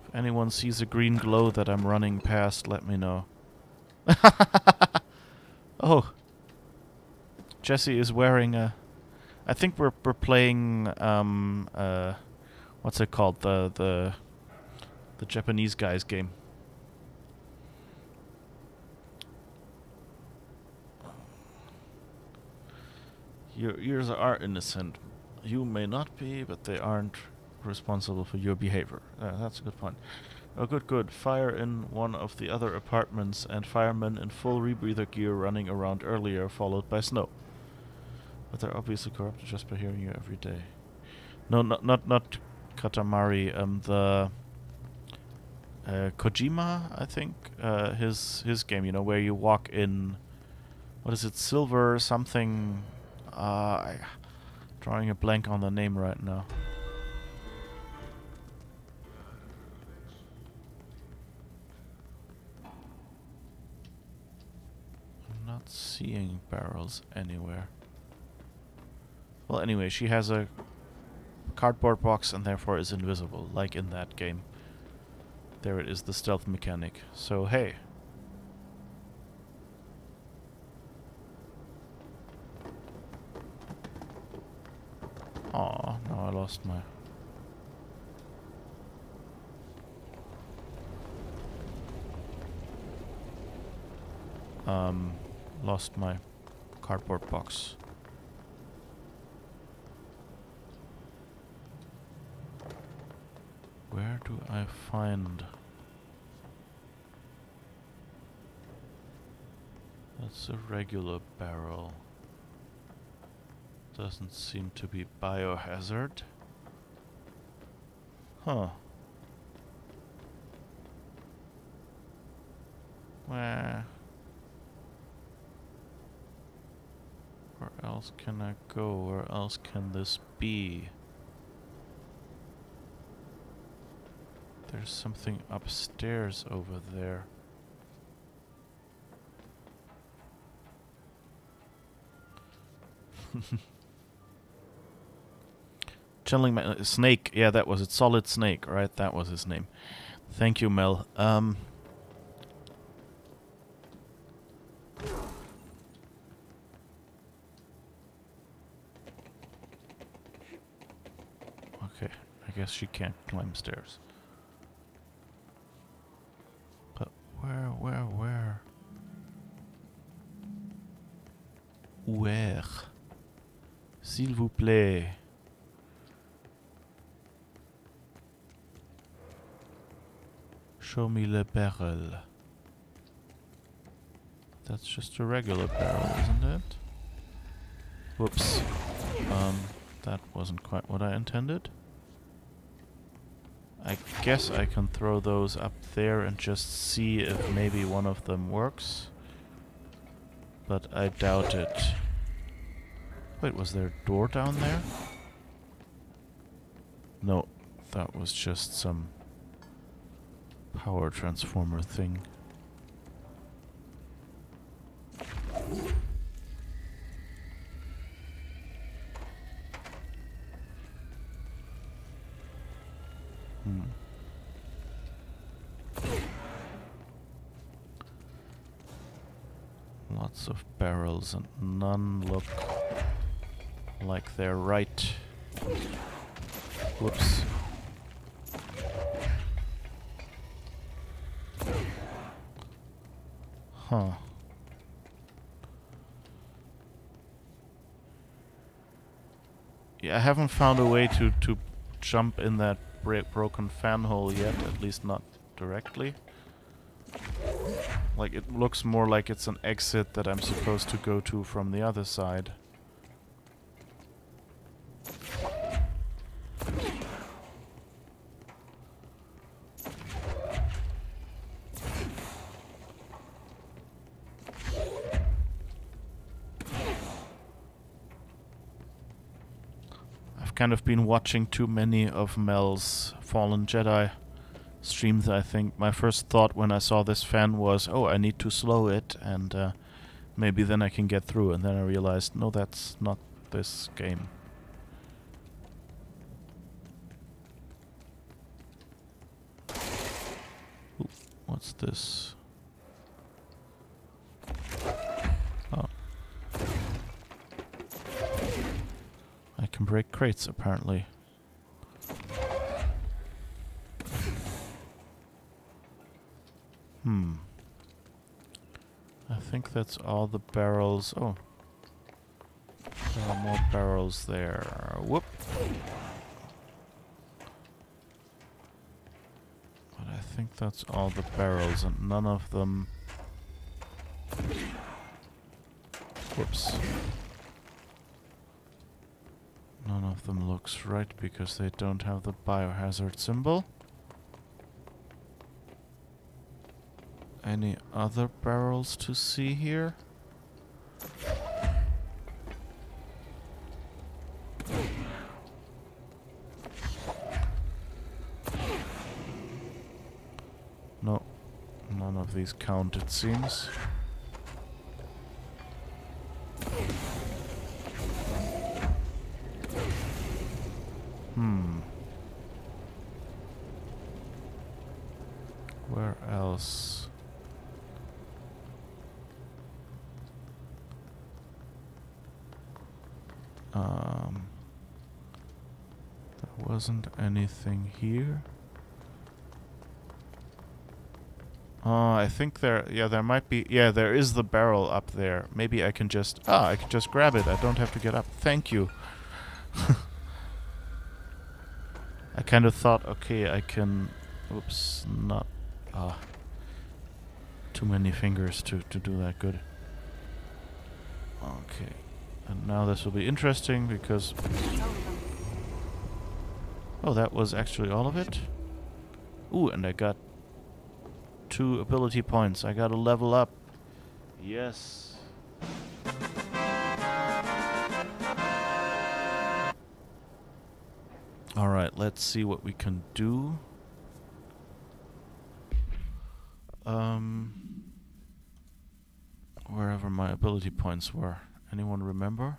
If anyone sees a green glow that I'm running past, let me know. Oh. Jesse is wearing a... I think we're playing what's it called? The Japanese guy's game. Your ears are innocent. You may not be, but they aren't responsible for your behavior. That's a good point. Oh, good. Fire in one of the other apartments and firemen in full rebreather gear running around earlier, followed by snow. But they're obviously corrupted just by hearing you every day. No, not Katamari. The Kojima, I think. His game. You know, where you walk in. What is it? Silver something. Drawing a blank on the name right now. I'm not seeing barrels anywhere. Well, anyway, she has a cardboard box and therefore is invisible, like in that game. There it is, the stealth mechanic. So, hey. Aw, now I lost my... lost my cardboard box. Where do I find... That's a regular barrel. Doesn't seem to be biohazard. Huh. Where else can I go? Where else can this be? There's something upstairs over there. Channeling my Snake. Yeah, that was it. Solid Snake, right? That was his name. Thank you, Mel. Okay, I guess she can't climb stairs. But where? Where? S'il vous plaît. Show me the barrel. That's just a regular barrel, isn't it? Whoops. That wasn't quite what I intended. I guess I can throw those up there and just see if maybe one of them works. But I doubt it. Wait, was there a door down there? No, that was just some power transformer thing. Lots of barrels and none look like they're right. Whoops. Huh. Yeah, I haven't found a way to jump in that broken fan hole yet, at least not directly. Like, it looks more like it's an exit that I'm supposed to go to from the other side. I've kind of been watching too many of Mel's Fallen Jedi streams, I think. My first thought when I saw this fan was, oh, I need to slow it, and maybe then I can get through. And then I realized, no, that's not this game. Ooh, what's this? Oh. I can break crates, apparently. I think that's all the barrels. Oh. There are more barrels there. Whoop. But I think that's all the barrels, and none of them... Whoops. None of them looks right because they don't have the biohazard symbol. Any other barrels to see here? No, none of these count, it seems. Where else? There wasn't anything here. I think there, yeah, there might be, yeah, there is the barrel up there. Maybe I can just, I can just grab it. I don't have to get up. Thank you. I kind of thought, okay, I can, oops, not, too many fingers to do that good. Okay. And now this will be interesting because... Oh, that was actually all of it? Ooh, and I got 2 ability points. I gotta level up. Yes. Alright, let's see what we can do. Wherever my ability points were. Anyone remember?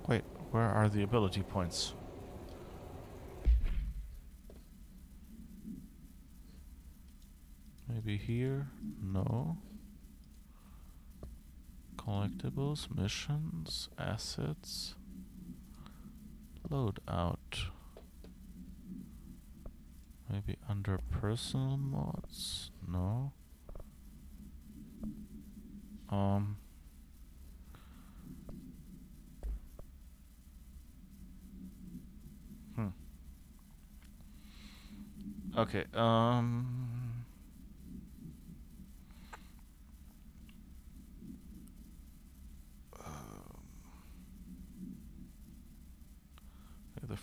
Wait, where are the ability points? Maybe here? No. Collectibles, missions, assets, loadout. Maybe under personal mods? No. Okay,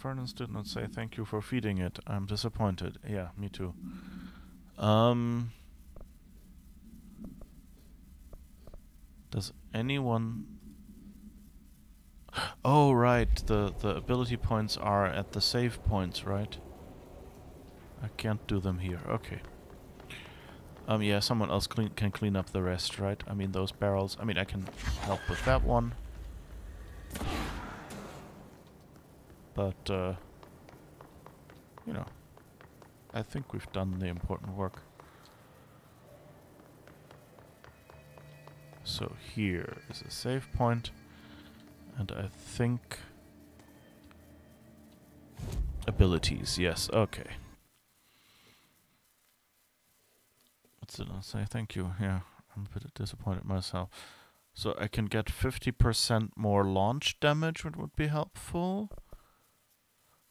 Fernandes did not say thank you for feeding it. I'm disappointed. Yeah, me too. Does anyone... Oh, right. The ability points are at the save points, right? I can't do them here. Okay. Yeah, someone else can clean up the rest, right? I mean, those barrels. I mean, I can help with that one. But, you know, I think we've done the important work. So here is a save point, and I think abilities, yes, okay. What did I say? Thank you, yeah, I'm a bit disappointed myself. So I can get 50% more launch damage, which would be helpful.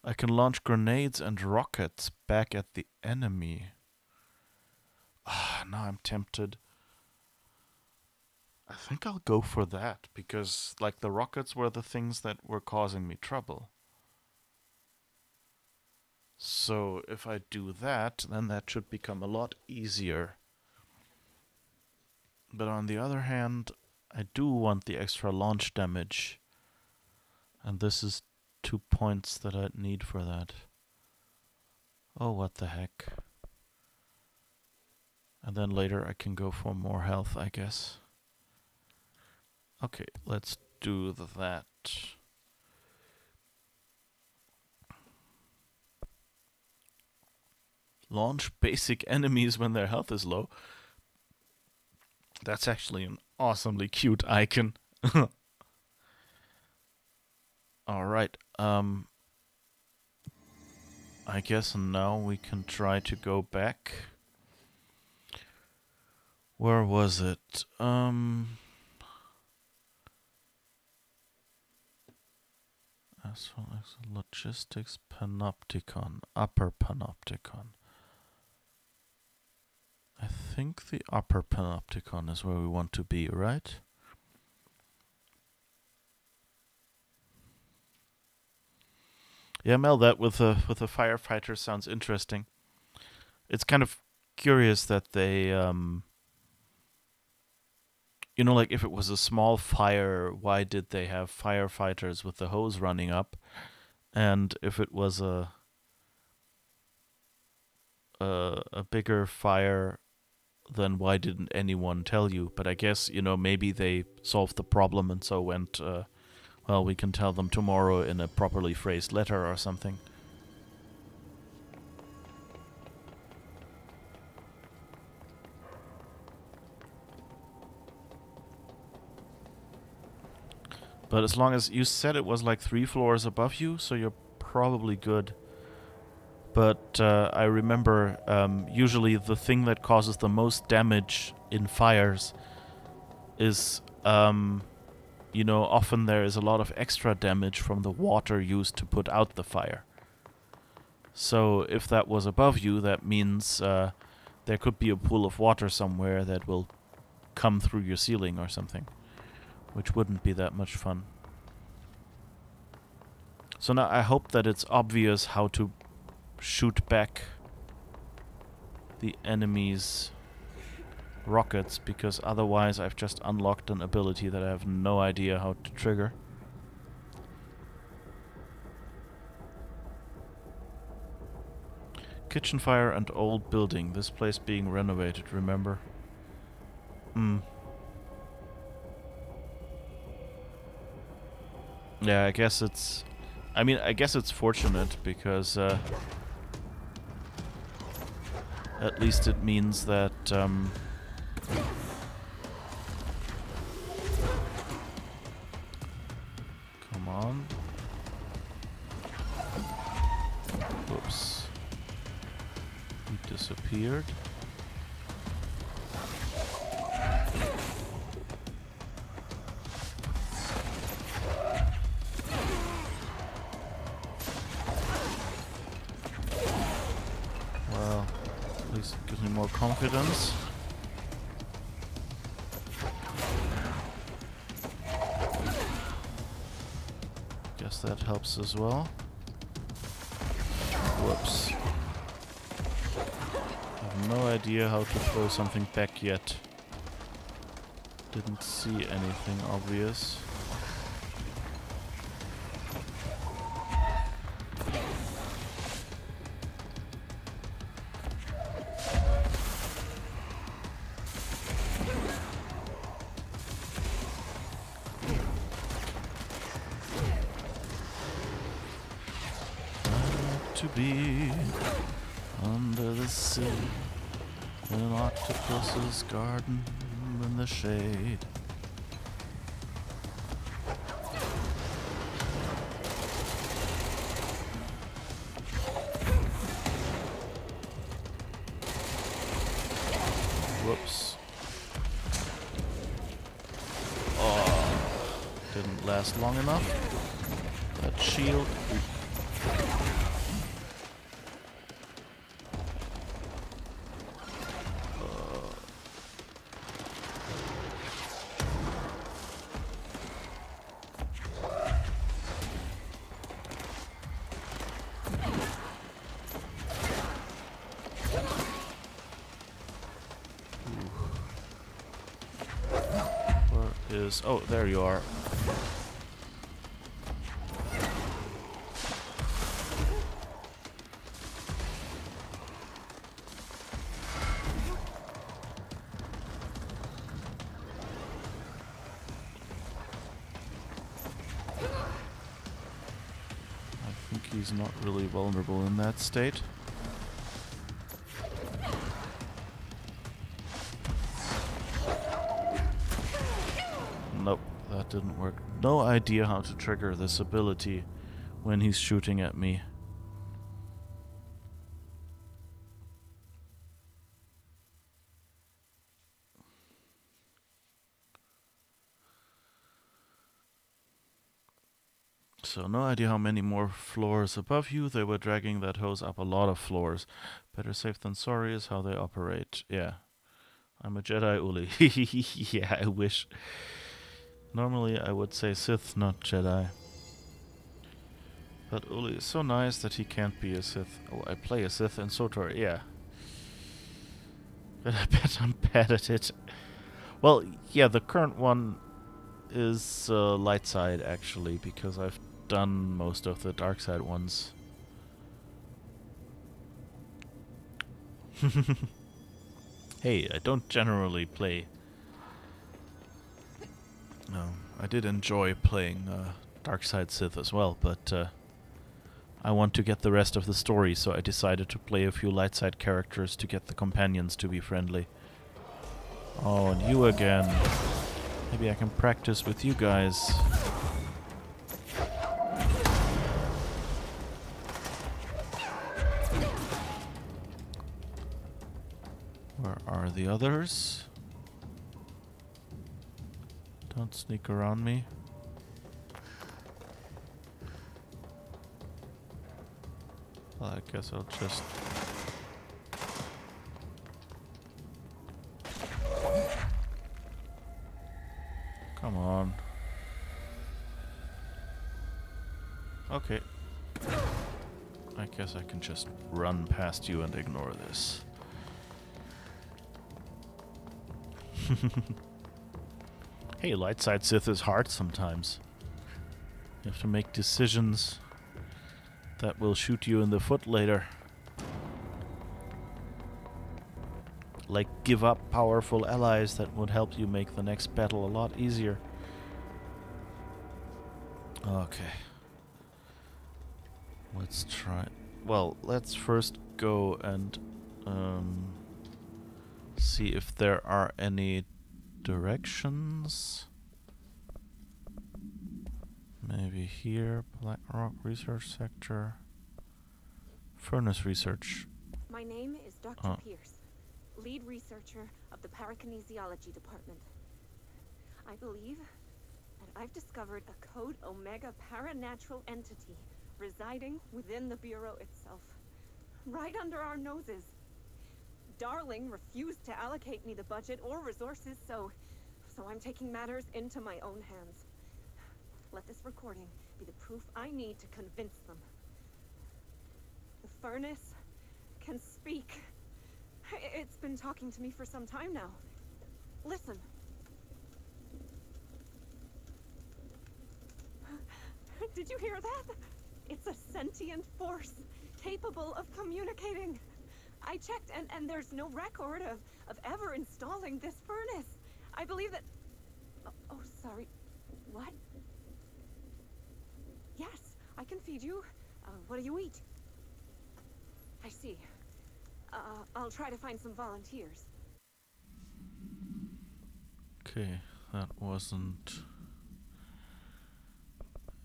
I can launch grenades and rockets back at the enemy. Ah, now I'm tempted. I think I'll go for that, because, like, the rockets were the things that were causing me trouble. So, if I do that, then that should become a lot easier. But on the other hand, I do want the extra launch damage. And this is 2 points that I'd need for that. Oh, what the heck. And then later I can go for more health, I guess. Okay, let's do that. Launch basic enemies when their health is low. That's actually an awesomely cute icon. Alright, I guess now we can try to go back. Where was it? As well as logistics panopticon, upper panopticon. I think the upper panopticon is where we want to be, right? Yeah, Mel, that with the firefighter sounds interesting. It's kind of curious that they, you know, like if it was a small fire, why did they have firefighters with the hose running up? And if it was a bigger fire, then why didn't anyone tell you? But I guess, you know, maybe they solved the problem and so went, well, we can tell them tomorrow in a properly phrased letter or something. But as long as you said it was like 3 floors above you, so you're probably good. But I remember usually the thing that causes the most damage in fires is, you know, often there is a lot of extra damage from the water used to put out the fire. So if that was above you, that means there could be a pool of water somewhere that will come through your ceiling or something, which wouldn't be that much fun. So now I hope that it's obvious how to shoot back the enemy's rockets, because otherwise I've just unlocked an ability that I have no idea how to trigger. Kitchen fire and old building. This place being renovated, remember? Yeah, I guess it's... I mean, I guess it's fortunate, because at least it means that come on. Whoops. He disappeared. Well, at least it gives me more confidence. Guess that helps as well. Whoops. I have no idea how to throw something back yet. Didn't see anything obvious. To be under the sea in an octopus's garden in the shade. Whoops. Oh, didn't last long enough. That shield. Oh, there you are. I think he's not really vulnerable in that state. Nope, that didn't work. No idea how to trigger this ability when he's shooting at me. So no idea how many more floors above you. They were dragging that hose up a lot of floors. Better safe than sorry is how they operate. Yeah. I'm a Jedi, Uli. Yeah, I wish. Normally I would say Sith, not Jedi. But Uli is so nice that he can't be a Sith. Oh, I play a Sith in SWTOR, yeah. But I bet I'm bad at it. Well, yeah, the current one is light side, actually, because I've done most of the dark side ones. Hey, I don't generally play. No, I did enjoy playing Dark Side Sith as well, but I want to get the rest of the story, so I decided to play a few light side characters to get the companions to be friendly. Oh, and you again. Maybe I can practice with you guys. Where are the others? Don't sneak around me. Well, I guess I'll just... Come on. Okay. I guess I can just run past you and ignore this. Hey, light side Sith is hard sometimes. You have to make decisions that will shoot you in the foot later. Like give up powerful allies that would help you make the next battle a lot easier. Okay. Let's try... Well, let's first go and see if there are any directions. Maybe here, Black Rock Research Sector. Furnace Research. My name is Dr. Pierce, lead researcher of the Parakinesiology Department. I believe that I've discovered a Code Omega paranatural entity residing within the Bureau itself, right under our noses. Darling refused to allocate me the budget or resources, so I'm taking matters into my own hands. Let this recording be the proof I need to convince them. The furnace can speak. It's been talking to me for some time now. Listen. Did you hear that? It's a sentient force, capable of communicating. I checked, and there's no record of ever installing this furnace. I believe that... Oh, sorry. What? Yes, I can feed you. What do you eat? I see. I'll try to find some volunteers. Okay, that wasn't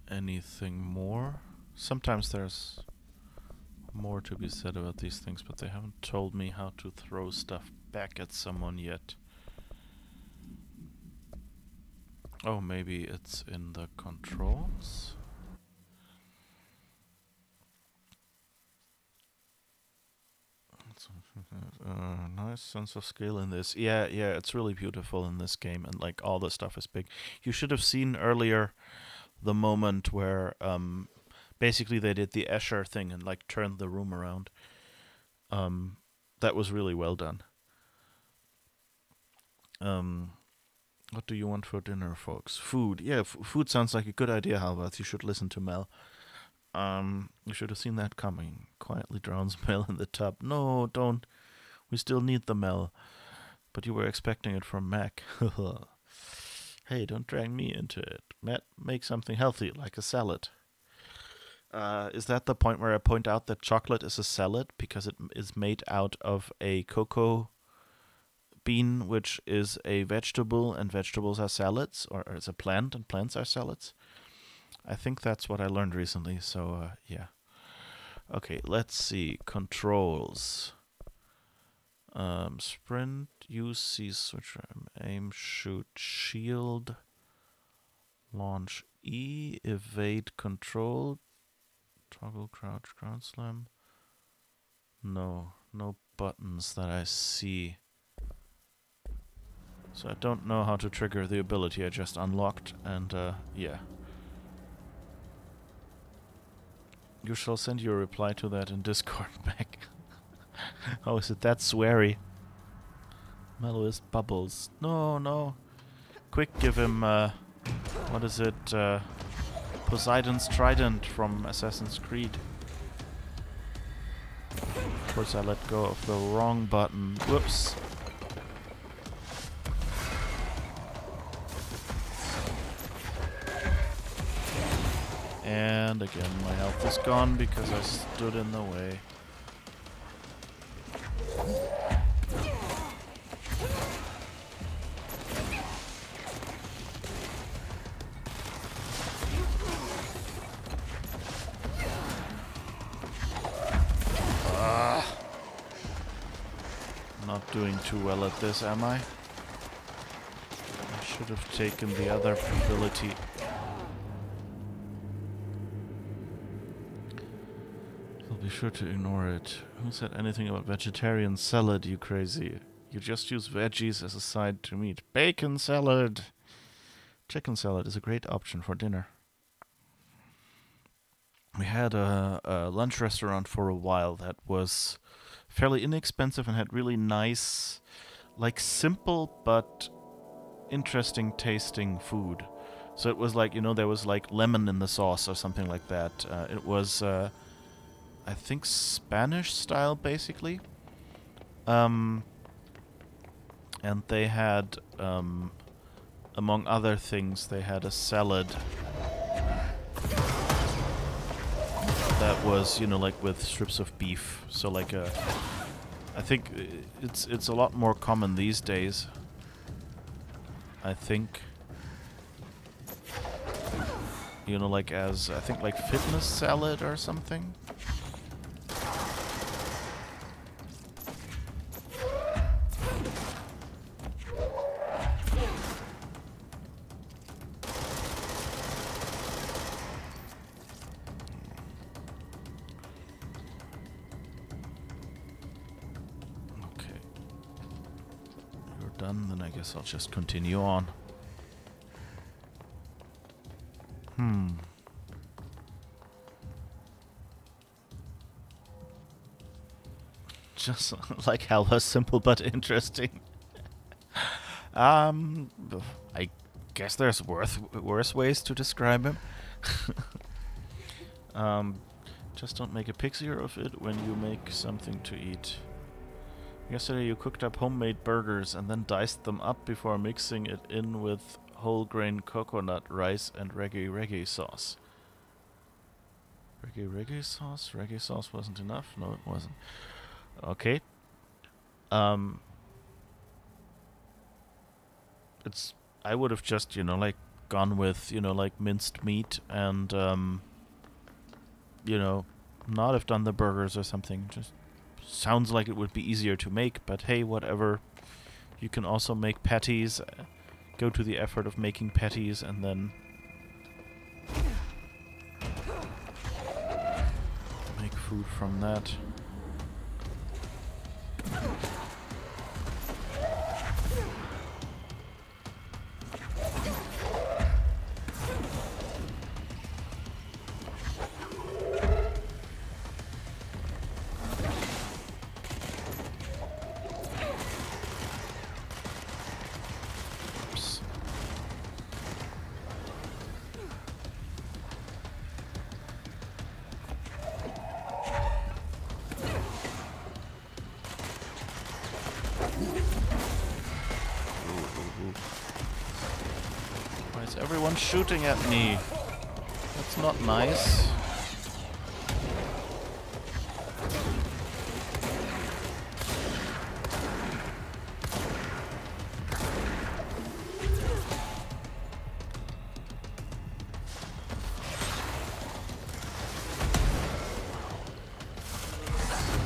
anything more. Sometimes there's more to be said about these things, but they haven't told me how to throw stuff back at someone yet. Oh, maybe it's in the controls? Nice sense of scale in this. Yeah, it's really beautiful in this game, and like all the stuff is big. You should have seen earlier the moment where basically they did the Escher thing and like turned the room around. That was really well done. What do you want for dinner, folks? Food. Yeah, food sounds like a good idea, Halbert. You should listen to Mel. You should have seen that coming. Quietly drowns Mel in the tub. No, don't. We still need the Mel. But you were expecting it from Mac. Hey, don't drag me into it. Matt, make something healthy, like a salad. Is that the point where I point out that chocolate is a salad because it is made out of a cocoa bean, which is a vegetable, and vegetables are salads, or it's a plant, and plants are salads? I think that's what I learned recently, so yeah. Okay, let's see. Controls. Sprint, use C switcher, aim, shoot, shield, launch E, evade, control, toggle, crouch, ground slam. No buttons that I see. So I don't know how to trigger the ability I just unlocked, and yeah. You shall send your reply to that in Discord back. Oh, is it that sweary? Mellowest bubbles. No. Quick, give him, what is it? Poseidon's Trident from Assassin's Creed. Of course, I let go of the wrong button. Whoops. And again, my health is gone because I stood in the way. Not doing too well at this, am I? I should have taken the other ability. Be sure to ignore it. Who said anything about vegetarian salad, you crazy? You just use veggies as a side to meat. Bacon salad! Chicken salad is a great option for dinner. We had a lunch restaurant for a while that was fairly inexpensive and had really nice, like simple but interesting tasting food. So it was like, you know, there was like lemon in the sauce or something like that. It was... I think Spanish style, basically. And they had, among other things, they had a salad that was, you know, like with strips of beef. So like a, I think it's a lot more common these days. I think, you know, like as, I think like fitness salad or something. Then I guess I'll just continue on. Just like hell was simple but interesting. I guess there's worse ways to describe him. Just don't make a pixie of it when you make something to eat. Yesterday you cooked up homemade burgers and then diced them up before mixing it in with whole grain coconut rice and reggae sauce. Reggae sauce? Reggae sauce wasn't enough? No, it wasn't. Okay. I would have just, like gone with, like minced meat and, not have done the burgers or something. Just sounds like it would be easier to make, but hey, whatever. You can also make patties, go to the effort of making patties, and then make food from that. Why is everyone shooting at me? That's not nice.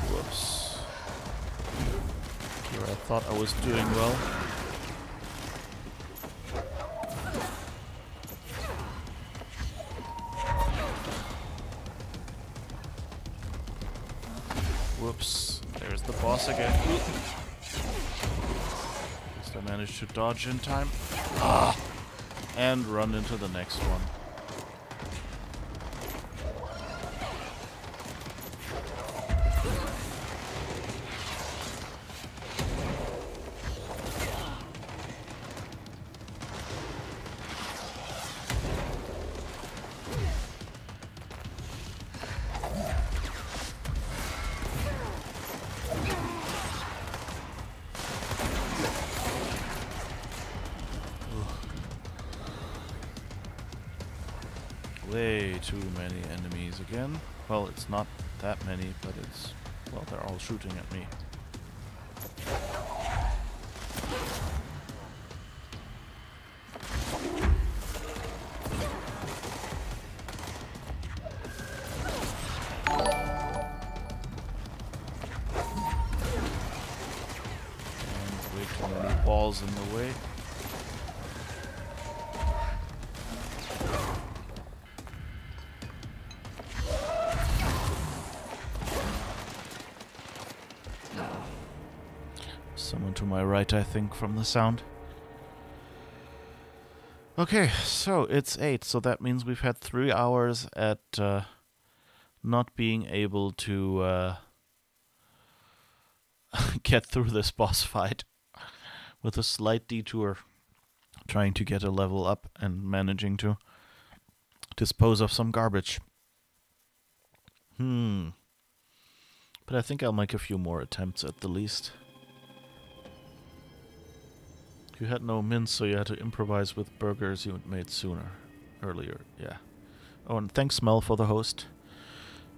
Whoops. Here I thought I was doing well. Whoops, there's the boss again. At least I managed to dodge in time. And run into the next one. Way too many enemies again. Well, it's not that many, but it's... well, they're all shooting at me. And way too many balls in the way. Someone to my right, I think, from the sound. Okay, so it's 8, so that means we've had 3 hours at not being able to get through this boss fight with a slight detour, trying to get a level up and managing to dispose of some garbage. But I think I'll make a few more attempts at the least. You had no mince, so you had to improvise with burgers you made earlier, yeah. Oh, and thanks, Mel, for the host.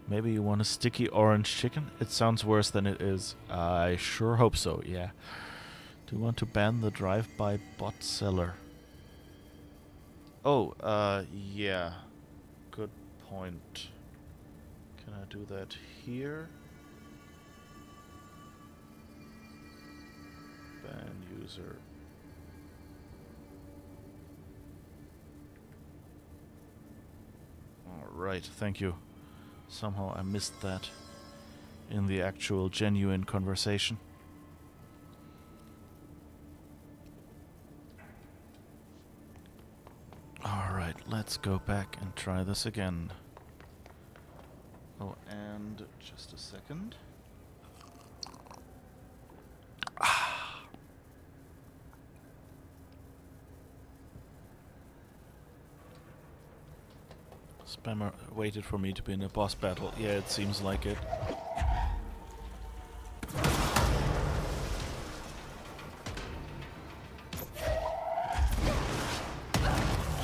Maybe you want a sticky orange chicken? It sounds worse than it is. I sure hope so, yeah. Do you want to ban the drive-by bot seller? Oh, yeah. Good point. Can I do that here? Ban user. Alright, thank you. Somehow I missed that in the actual genuine conversation. Alright, let's go back and try this again. Oh, and just a second. Spammer waited for me to be in a boss battle. Yeah, it seems like it.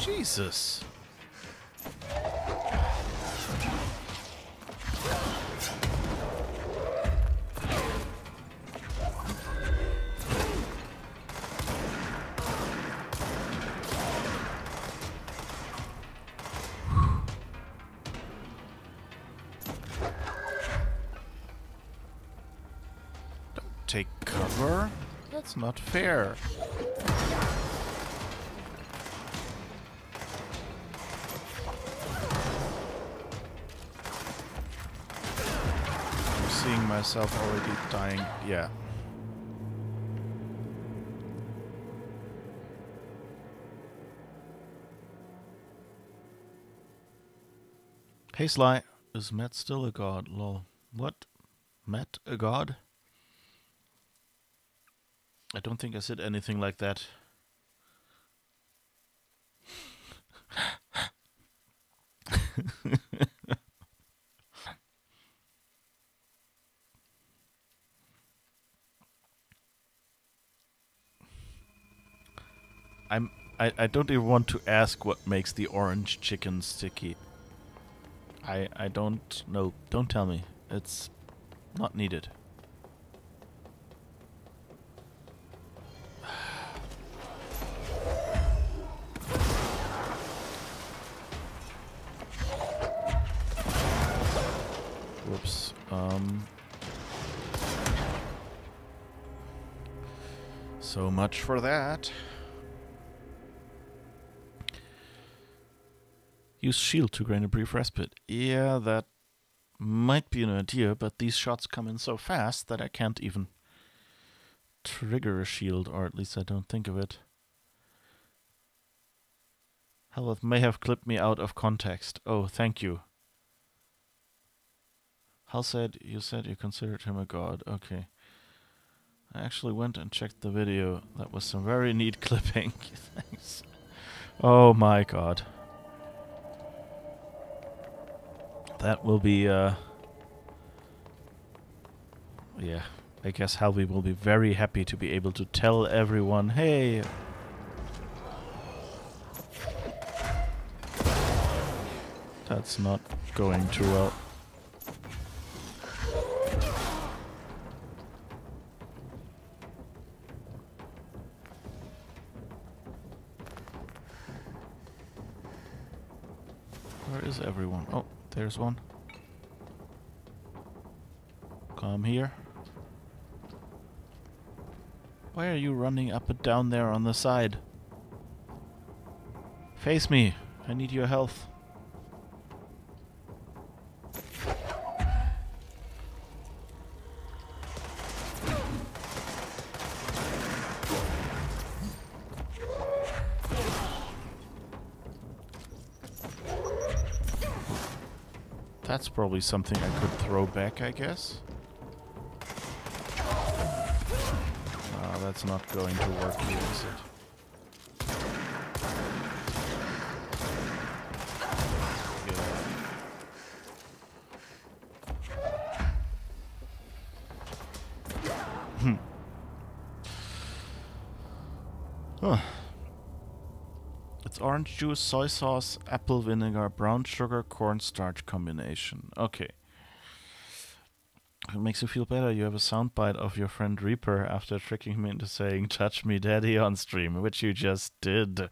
Jesus. Take cover? That's not fair. I'm seeing myself already dying. Yeah. Hey Sly, is Matt still a god? Lol. What? Matt a god? I don't think I said anything like that. I don't even want to ask what makes the orange chicken sticky. I don't know. Don't tell me. It's not needed. Whoops. So much for that. Use shield to gain a brief respite. Yeah, that might be an idea, but these shots come in so fast that I can't even trigger a shield, or at least I don't think of it. Hell, it may have clipped me out of context. Oh, thank you. Hal said you considered him a god. Okay. I actually went and checked the video. That was some very neat clipping. Thanks. Oh my god. That will be, yeah. I guess Halvey will be very happy to be able to tell everyone, hey... That's not going too well. Where is everyone? Oh, there's one. Come here. Why are you running up and down there on the side? Face me. I need your health. That's probably something I could throw back, I guess. That's not going to work here, is it? Yeah. Huh. It's orange juice, soy sauce, apple vinegar, brown sugar, cornstarch combination. Okay. If it makes you feel better, you have a soundbite of your friend Reaper after tricking him into saying, "Touch me daddy" on stream, which you just did.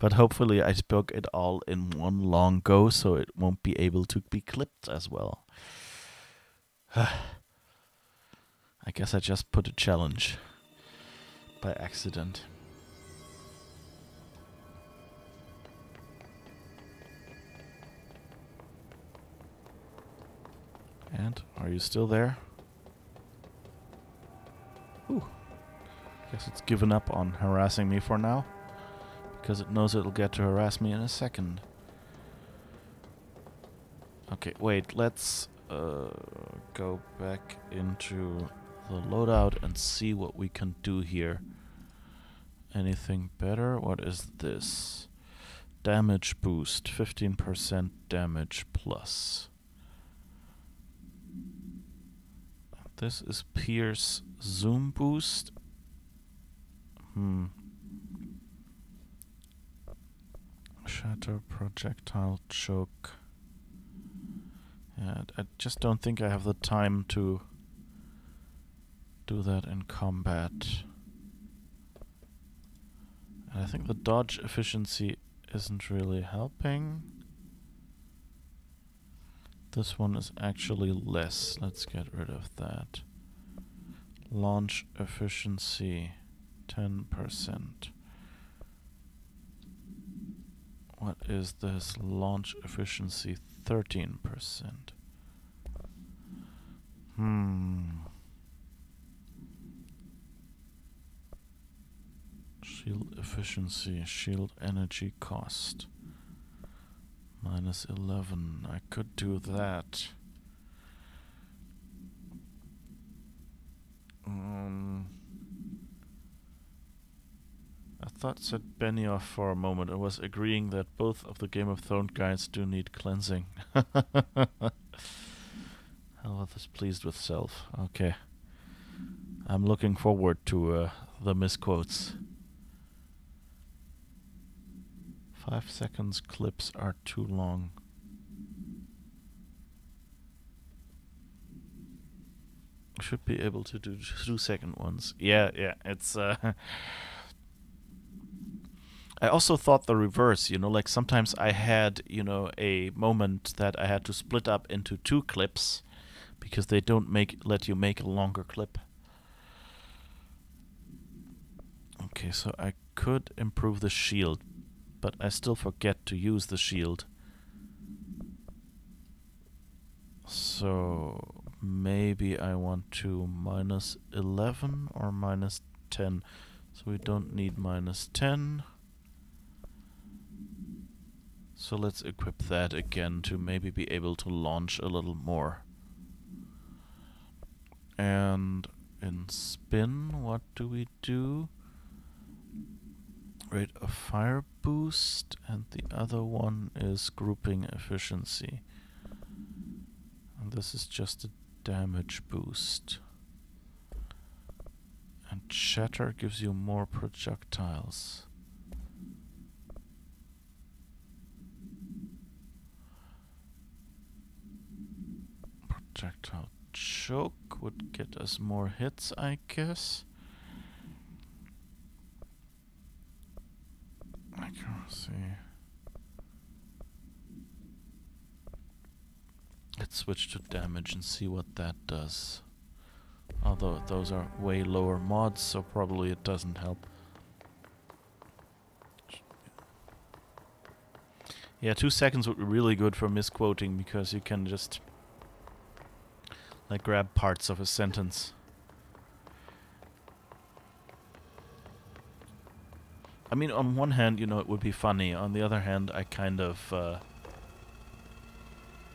But hopefully I spoke it all in one long go, so it won't be able to be clipped as well. I guess I just put a challenge by accident. And are you still there? Ooh. Guess it's given up on harassing me for now, because it knows it'll get to harass me in a second. Okay, wait, let's go back into the loadout and see what we can do here. Anything better? What is this? damage boost, 15% damage plus. This is Pierce zoom boost. Shatter, projectile, choke. Yeah, I just don't think I have the time to do that in combat. And I think the dodge efficiency isn't really helping. This one is actually less. Let's get rid of that. Launch efficiency 10%. What is this? Launch efficiency 13%. Shield efficiency, shield energy cost. -11. I could do that. I thought said Benioff for a moment. I was agreeing that both of the Game of Thrones guys do need cleansing. Hell, displeased with self. Okay. I'm looking forward to the misquotes. 5 seconds clips are too long. Should be able to do 2-second ones. Yeah, it's I also thought the reverse, you know, like sometimes I had, you know, a moment that I had to split up into 2 clips because they don't let you make a longer clip. Okay, so I could improve the shield, but I still forget to use the shield. So maybe I want to -11 or -10. So we don't need -10. So let's equip that again to maybe be able to launch a little more. And in spin, what do we do? Rate of fire boost, and the other one is grouping efficiency. And this is just a damage boost. And shatter gives you more projectiles. Projectile choke would get us more hits, I guess. Accuracy. Let's switch to damage and see what that does. Although those are way lower mods, so probably it doesn't help. Yeah, 2 seconds would be really good for misquoting because you can just like grab parts of a sentence. I mean, on one hand, you know, it would be funny. On the other hand, I kind of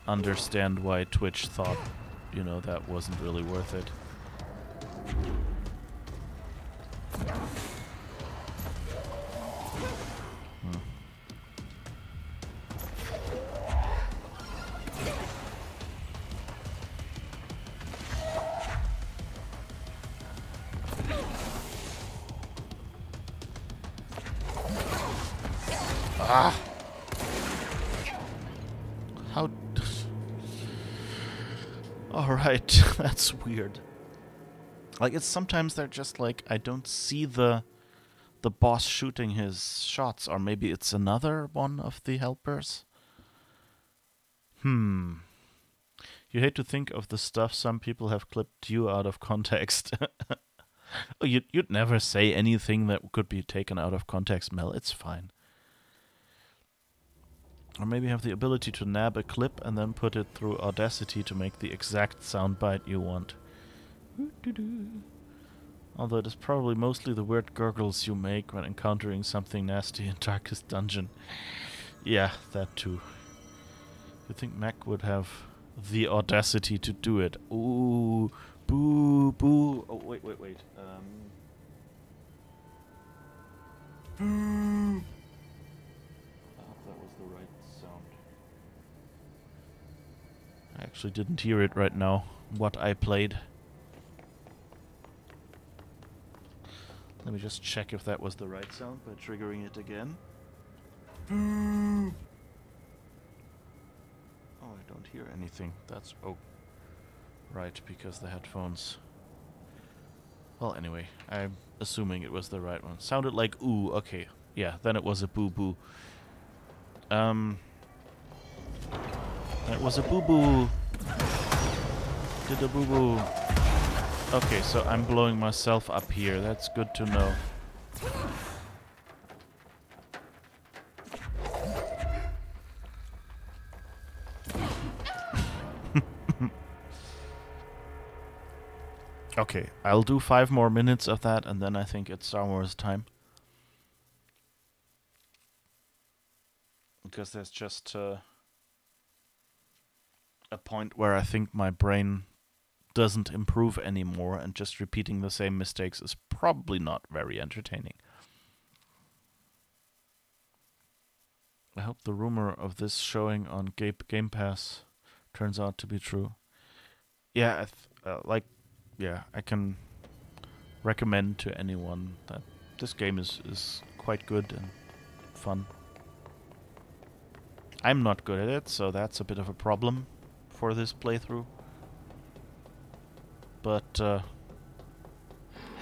understand why Twitch thought, you know, that wasn't really worth it. Ah! How... Alright, that's weird. Like, it's sometimes they're just like, I don't see the boss shooting his shots, or maybe it's another one of the helpers. You hate to think of the stuff some people have clipped you out of context. Oh, you'd never say anything that could be taken out of context, Mel. It's fine. Or maybe have the ability to nab a clip and then put it through Audacity to make the exact soundbite you want. Although it is probably mostly the weird gurgles you make when encountering something nasty in Darkest Dungeon. Yeah, that too. You think Mac would have the audacity to do it? Ooh, boo, boo. Oh, wait. Boo. Actually didn't hear it right now, what I played. Let me just check if that was the right sound by triggering it again. Oh, I don't hear anything. That's... oh. Right, because the headphones... Well, anyway, I'm assuming it was the right one. Sounded like ooh, okay. Yeah, then it was a boo-boo. That was a boo-boo. Did a boo-boo. Okay, so I'm blowing myself up here. That's good to know. Okay, I'll do 5 more minutes of that, and then I think it's Star Wars time. Because there's just a point where I think my brain doesn't improve anymore, and just repeating the same mistakes is probably not very entertaining. I hope the rumor of this showing on Game Pass turns out to be true. Yeah, yeah, I can recommend to anyone that this game is quite good and fun. I'm not good at it, so that's a bit of a problem for this playthrough. But,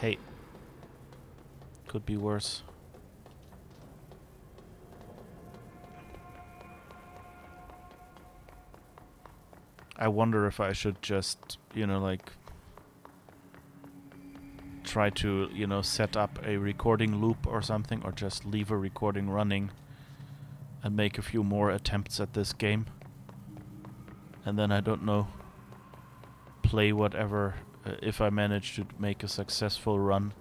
hey, could be worse. I wonder if I should just, you know, like, try to, you know, set up a recording loop or something, or just leave a recording running and make a few more attempts at this game. And then, I don't know, play whatever, if I manage to make a successful run.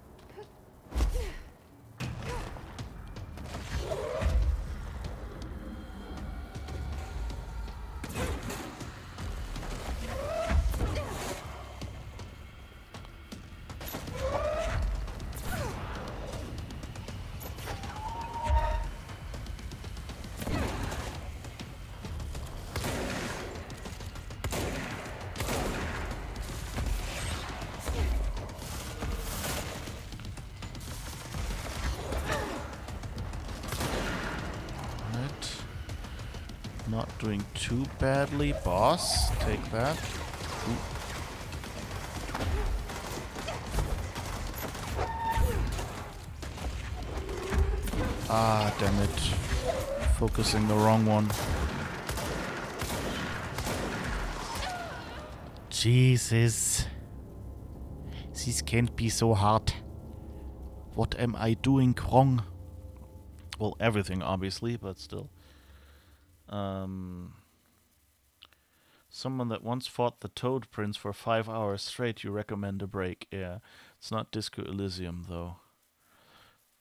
Not doing too badly, boss. Take that. Ooh. Ah, damn it. Focusing the wrong one. Jesus. This can't be so hard. What am I doing wrong? Well, everything, obviously, but still. Someone that once fought the Toad Prince for 5 hours straight, you recommend a break. Yeah, it's not Disco Elysium, though.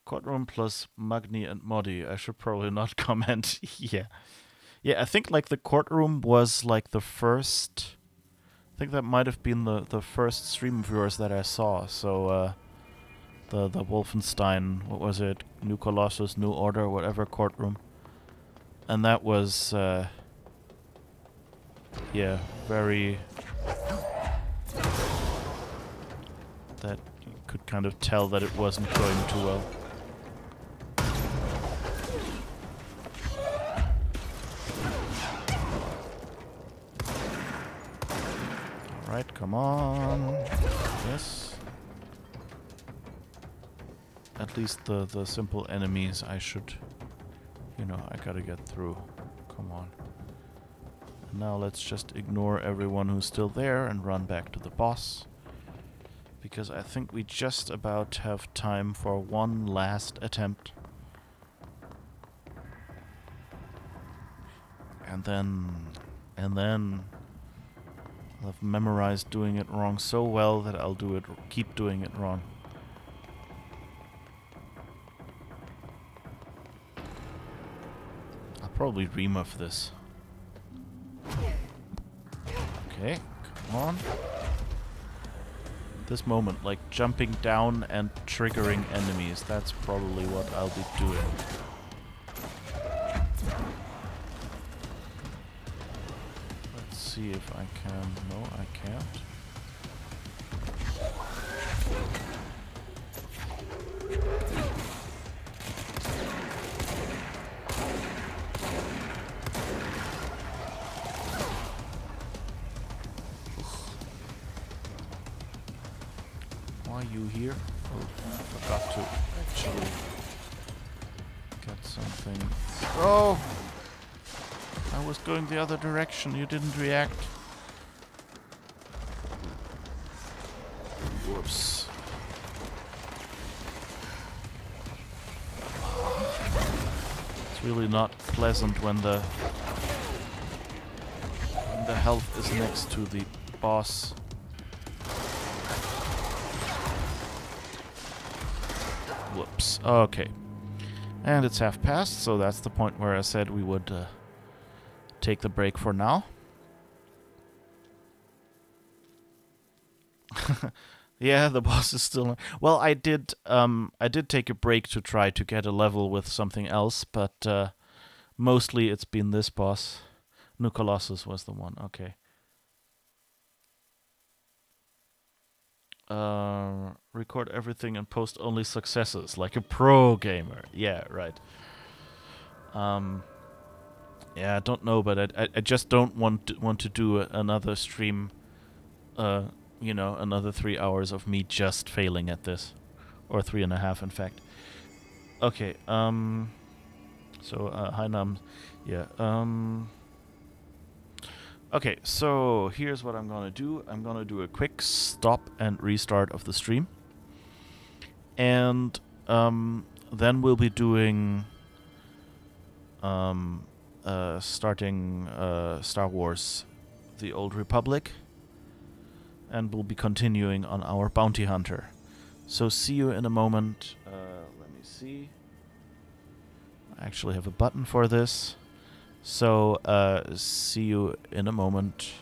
Courtroom plus Magni and Modi. I should probably not comment. Yeah. Yeah, I think, like, the Courtroom was, like, the first... I think that might have been the first stream viewers that I saw. So, the Wolfenstein, what was it? New Colossus, New Order, whatever Courtroom. And that was, yeah, very... That you could kind of tell that it wasn't going too well. Alright, come on. Yes. At least the simple enemies I should... You know, I gotta get through. Come on. And now let's just ignore everyone who's still there and run back to the boss. Because I think we just about have time for one last attempt. And then I'll have memorized doing it wrong so well that I'll keep doing it wrong. Probably remuff this. Okay, come on. This moment, like jumping down and triggering enemies, that's probably what I'll be doing. Let's see if I can... No, I can't. Why are you here? Oh, I forgot to actually get something. Oh! I was going the other direction, you didn't react. Whoops. It's really not pleasant when the health is next to the boss. Whoops. Okay. And it's half past, so that's the point where I said we would take the break for now. Yeah, the boss is still... Well, I did take a break to try to get a level with something else, but mostly it's been this boss. New Colossus was the one, okay. Record everything and post only successes, like a pro gamer. Yeah, right. Yeah, I don't know, but I just don't want to do another stream. You know, another 3 hours of me just failing at this, or 3.5, in fact. Okay. So hi Nam. Yeah. Okay, so here's what I'm gonna do. I'm gonna do a quick stop and restart of the stream. And then we'll be doing starting Star Wars The Old Republic. And we'll be continuing on our bounty hunter. So see you in a moment. Let me see. I actually have a button for this. So see you in a moment.